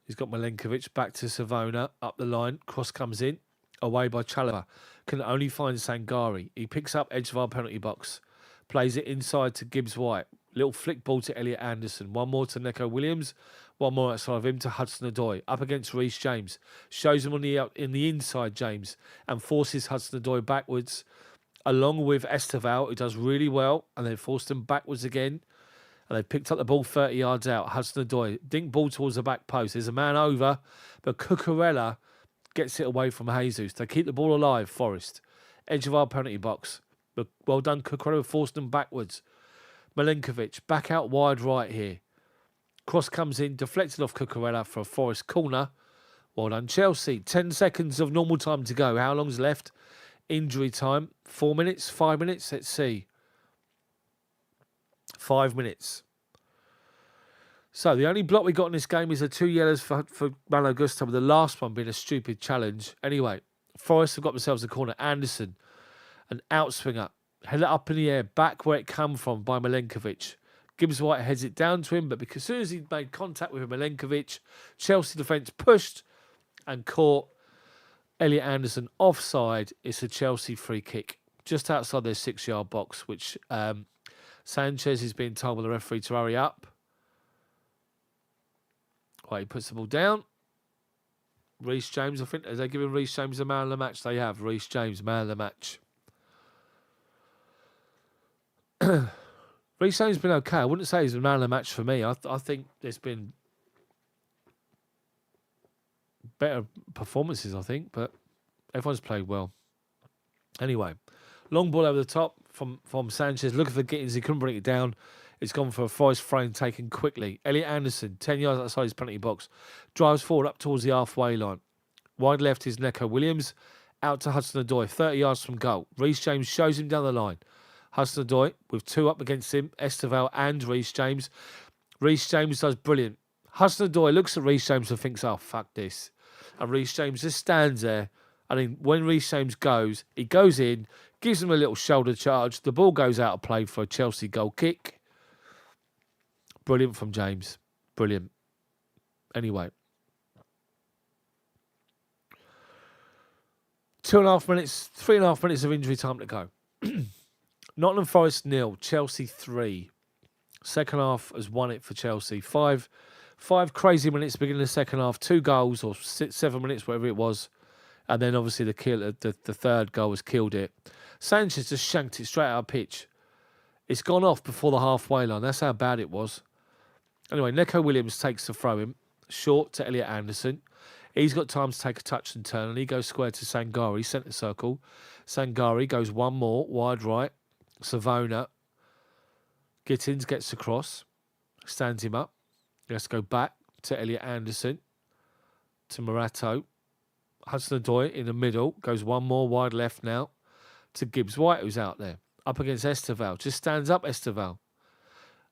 He's got Milenkovic back to Savona. Up the line. Cross comes in. Away by Chalobah. Can only find Sangari. He picks up edge of our penalty box. Plays it inside to Gibbs-White. Little flick ball to Elliot Anderson. One more to Neco Williams. One more outside of him to Hudson-Odoi. Up against Reece James. Shows him on in the inside, James. And forces Hudson-Odoi backwards. Along with Esteval, who does really well. And they forced him backwards again. And they picked up the ball 30 yards out. Hudson-Odoi. Dink ball towards the back post. There's a man over. But Cucurella gets it away from Jesus. They keep the ball alive, Forest. Edge of our penalty box. But well done, Cucurella forced them backwards. Milenkovic back out wide right here. Cross comes in, deflected off Cucurella for a Forest corner. Well done, Chelsea. 10 seconds of normal time to go. How long's left? Injury time. 4 minutes? 5 minutes? Let's see. 5 minutes. So the only block we got in this game is the 2 yellows for Malo Gusto, with the last one being a stupid challenge. Anyway, Forest have got themselves a corner. Anderson, an outswinger. Head it up in the air, back where it come from by Milenkovic. Gibbs-White heads it down to him, but because as soon as he made contact with Milenkovic, Chelsea defence pushed and caught Elliot Anderson offside. It's a Chelsea free kick just outside their 6-yard box, which Sanchez is being told by the referee to hurry up. Right, he puts the ball down. Reece James, I think, are they giving Reece James the man of the match? They have. Reece James, man of the match. Reece James has been okay. I wouldn't say he's the man of the match for me. I think there's been better performances, I think, but everyone's played well. Anyway, long ball over the top from Sanchez. Looking for Gittins. He couldn't bring it down. It's gone for a Forest frame taken quickly. Elliot Anderson, 10 yards outside his penalty box, drives forward up towards the halfway line. Wide left is Neco Williams, out to Hudson-Odoi, 30 yards from goal. Reece James shows him down the line. Hudson-Odoi with 2 up against him, Esteval and Reece James. Reece James does brilliant. Hudson-Odoi looks at Reece James and thinks, oh, fuck this. And Reece James just stands there. I mean, when Reece James goes, he goes in, gives him a little shoulder charge. The ball goes out of play for a Chelsea goal kick. Brilliant from James. Brilliant. Anyway. 2.5 minutes, 3.5 minutes of injury time to go. Nottingham Forest 0, Chelsea 3. Second half has won it for Chelsea. Five crazy minutes beginning of the second half. 2 goals or 7 minutes, whatever it was. And then obviously the third goal has killed it. Sanchez just shanked it straight out of pitch. It's gone off before the halfway line. That's how bad it was. Anyway, Neco Williams takes the throw in. Short to Elliot Anderson. He's got time to take a touch and turn, and he goes square to Sangari, centre circle. Sangari goes one more, wide right. Savona. Gittins gets across, stands him up. Let's go back to Elliot Anderson, to Morato. Hudson-Odoi in the middle, goes one more wide left now, to Gibbs-White, who's out there. Up against Esteval, just stands up Esteval.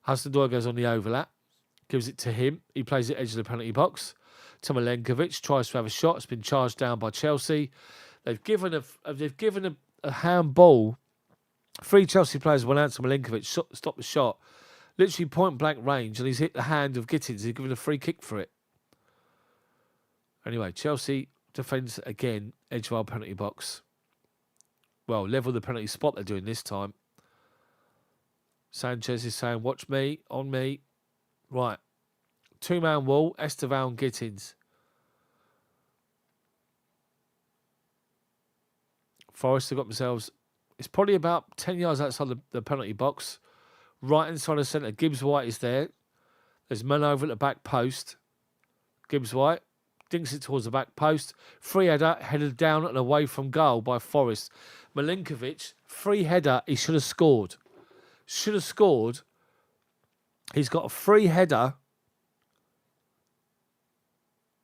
Hudson-Odoi goes on the overlap, gives it to him. He plays it edge of the penalty box. To Milenkovic, tries to have a shot. It's been charged down by Chelsea. They've given a handball. 3 Chelsea players went out to Milenkovic, stopped the shot. Literally point blank range, and he's hit the hand of Gittins. He's given a free kick for it. Anyway, Chelsea defends again, edge of our penalty box. Well, level the penalty spot they're doing this time. Sanchez is saying, watch me, on me. Right. 2-man wall, Esteval and Gittins. Forest have got themselves, it's probably about 10 yards outside the penalty box. Right inside the centre, Gibbs-White is there. There's men over at the back post. Gibbs-White dinks it towards the back post. Free header, headed down and away from goal by Forest. Milenkovic, free header, he should have scored. Should have scored. He's got a free header.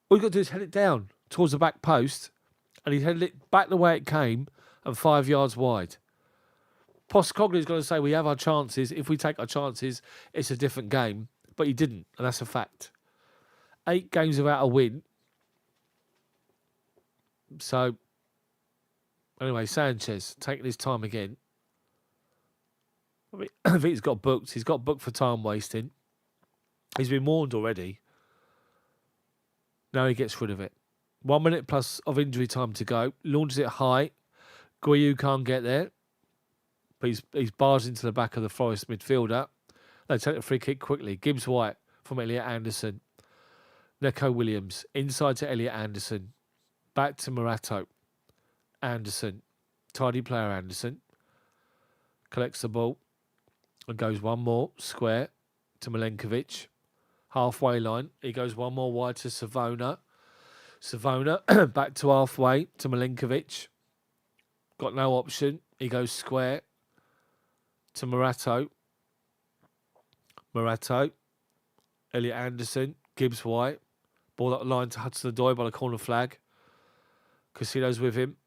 All you've got to do is head it down towards the back post, and he headed it back the way it came and 5 yards wide. Postecoglou is going to say we have our chances. If we take our chances, it's a different game. But he didn't, and that's a fact. 8 games without a win. So, anyway, Sanchez taking his time again. I think he's got booked. He's got booked for time wasting. He's been warned already. Now he gets rid of it. 1 minute plus of injury time to go. Launches it high. Guiu can't get there. But he's barged into the back of the Forest midfielder. They take the free kick quickly. Gibbs-White from Elliot Anderson. Neco Williams. Inside to Elliot Anderson. Back to Morato. Anderson. Tidy player Anderson. Collects the ball. And goes one more. Square to Milenkovic. Halfway line. He goes one more wide to Savona. Savona back to halfway to Milenkovic. Got no option. He goes square to Morato. Morato. Elliot Anderson. Gibbs-White. Ball up the line to Hudson-Odoi by the corner flag. Casinos with him.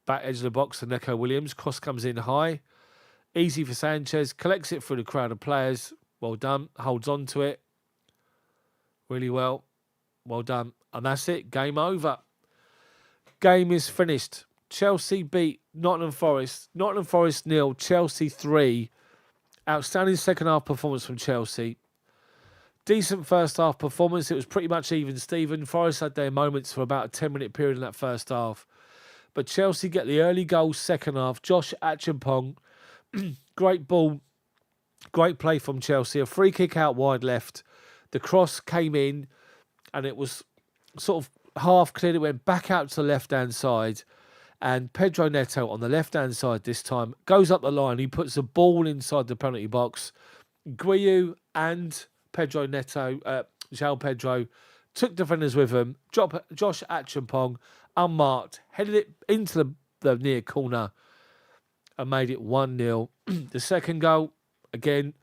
Back edge of the box to Neco Williams. Cross comes in high. Easy for Sanchez. Collects it through the crowd of players. Well done. Holds on to it. Really well. Well done. And that's it. Game over. Game is finished. Chelsea beat Nottingham Forest. Nottingham Forest 0. Chelsea 3. Outstanding second half performance from Chelsea. Decent first half performance. It was pretty much even Steven. Forest had their moments for about a 10-minute period in that first half. But Chelsea get the early goal second half. Josh Acheampong. Great ball. Great play from Chelsea. A free kick out wide left. The cross came in and it was sort of half cleared. It went back out to the left-hand side. And Pedro Neto on the left-hand side this time goes up the line. He puts the ball inside the penalty box. Guiu and Pedro Neto, João Pedro, took defenders with him. Josh Acheampong, unmarked, headed it into the near corner and made it 1-0. The second goal, again,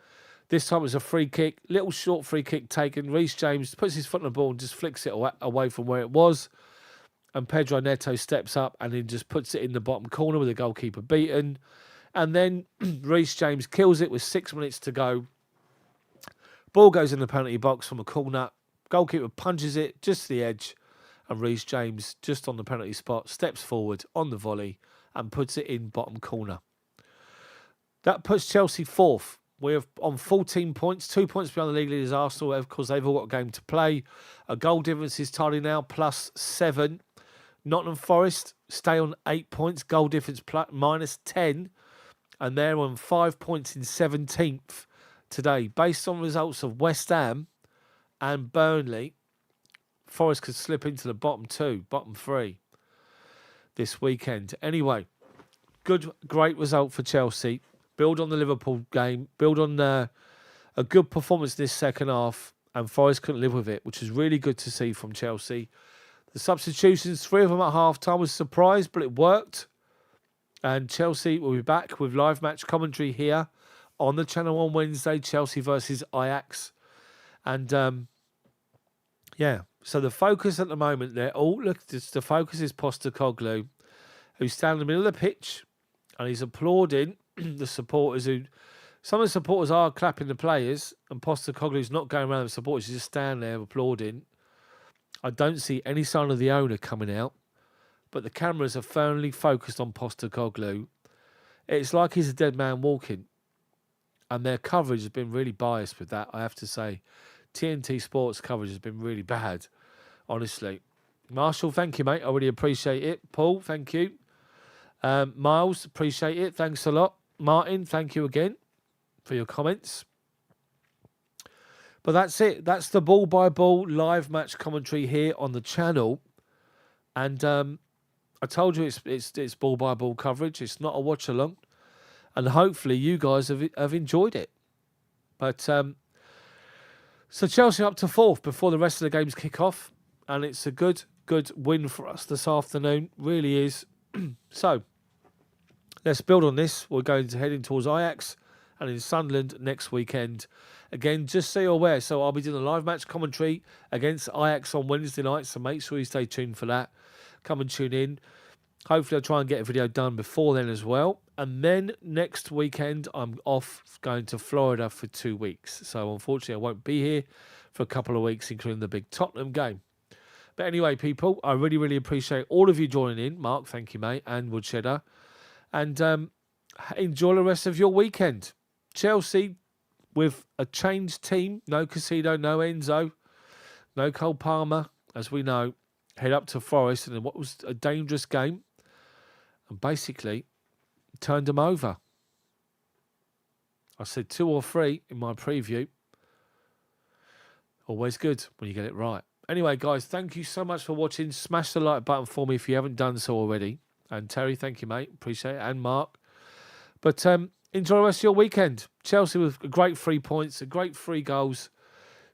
This time it was a free kick, little short free kick taken. Reece James puts his foot on the ball and just flicks it away from where it was. And Pedro Neto steps up and then just puts it in the bottom corner with the goalkeeper beaten. And then Reece James kills it with 6 minutes to go. Ball goes in the penalty box from a corner. Goalkeeper punches it just to the edge. And Reece James, just on the penalty spot, steps forward on the volley and puts it in bottom corner. That puts Chelsea fourth. We're on 14 points, 2 points behind the league leaders Arsenal. Of course, they've all got a game to play. A goal difference is tidy now, +7. Nottingham Forest stay on 8 points, goal difference -10. And they're on 5 points in 17th today. Based on results of West Ham and Burnley, Forest could slip into the bottom 3 this weekend. Anyway, great result for Chelsea. Build on the Liverpool game. Build on a good performance this second half. And Forest couldn't live with it, which is really good to see from Chelsea. The substitutions, 3 of them at half-time, was a surprise, but it worked. And Chelsea will be back with live match commentary here on the channel on Wednesday. Chelsea versus Ajax. And, so the focus at the moment, the focus is Postecoglou, who's standing in the middle of the pitch, and he's applauding the supporters some of the supporters are clapping the players, and Postecoglou's not going around the supporters, he's just standing there applauding. I don't see any sign of the owner coming out, but the cameras are firmly focused on Postecoglou. It's like he's a dead man walking, and their coverage has been really biased with that, I have to say. TNT Sports coverage has been really bad, honestly. Marshall, thank you, mate. I really appreciate it. Paul, thank you. Miles, appreciate it. Thanks a lot. Martin, thank you again for your comments. But that's it. That's the ball-by-ball live match commentary here on the channel. And I told you it's ball-by-ball coverage. It's not a watch-along. And hopefully you guys have enjoyed it. But so Chelsea up to 4th before the rest of the games kick off. And it's a good win for us this afternoon. Really is. So, let's build on this. We're going to heading towards Ajax and in Sunderland next weekend. Again, just so you're aware, so I'll be doing a live match commentary against Ajax on Wednesday night, so make sure you stay tuned for that. Come and tune in. Hopefully I'll try and get a video done before then as well. And then next weekend, I'm off going to Florida for 2 weeks. So unfortunately, I won't be here for a couple of weeks, including the big Tottenham game. But anyway, people, I really, really appreciate all of you joining in. Mark, thank you, mate, and Woodshedder. And enjoy the rest of your weekend. Chelsea with a changed team. No Casido, no Enzo, no Cole Palmer, as we know. Head up to Forest in what was a dangerous game. And basically turned them over. I said 2 or 3 in my preview. Always good when you get it right. Anyway, guys, thank you so much for watching. Smash the like button for me if you haven't done so already. And Terry, thank you, mate. Appreciate it. And Mark. But enjoy the rest of your weekend. Chelsea with a great 3 points, a great 3 goals.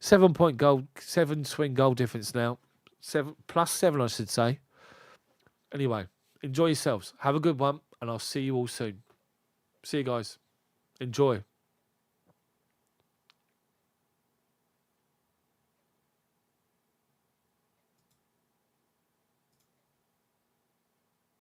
7-point goal, 7 swing goal difference now. +7, I should say. Anyway, enjoy yourselves. Have a good one. And I'll see you all soon. See you guys. Enjoy.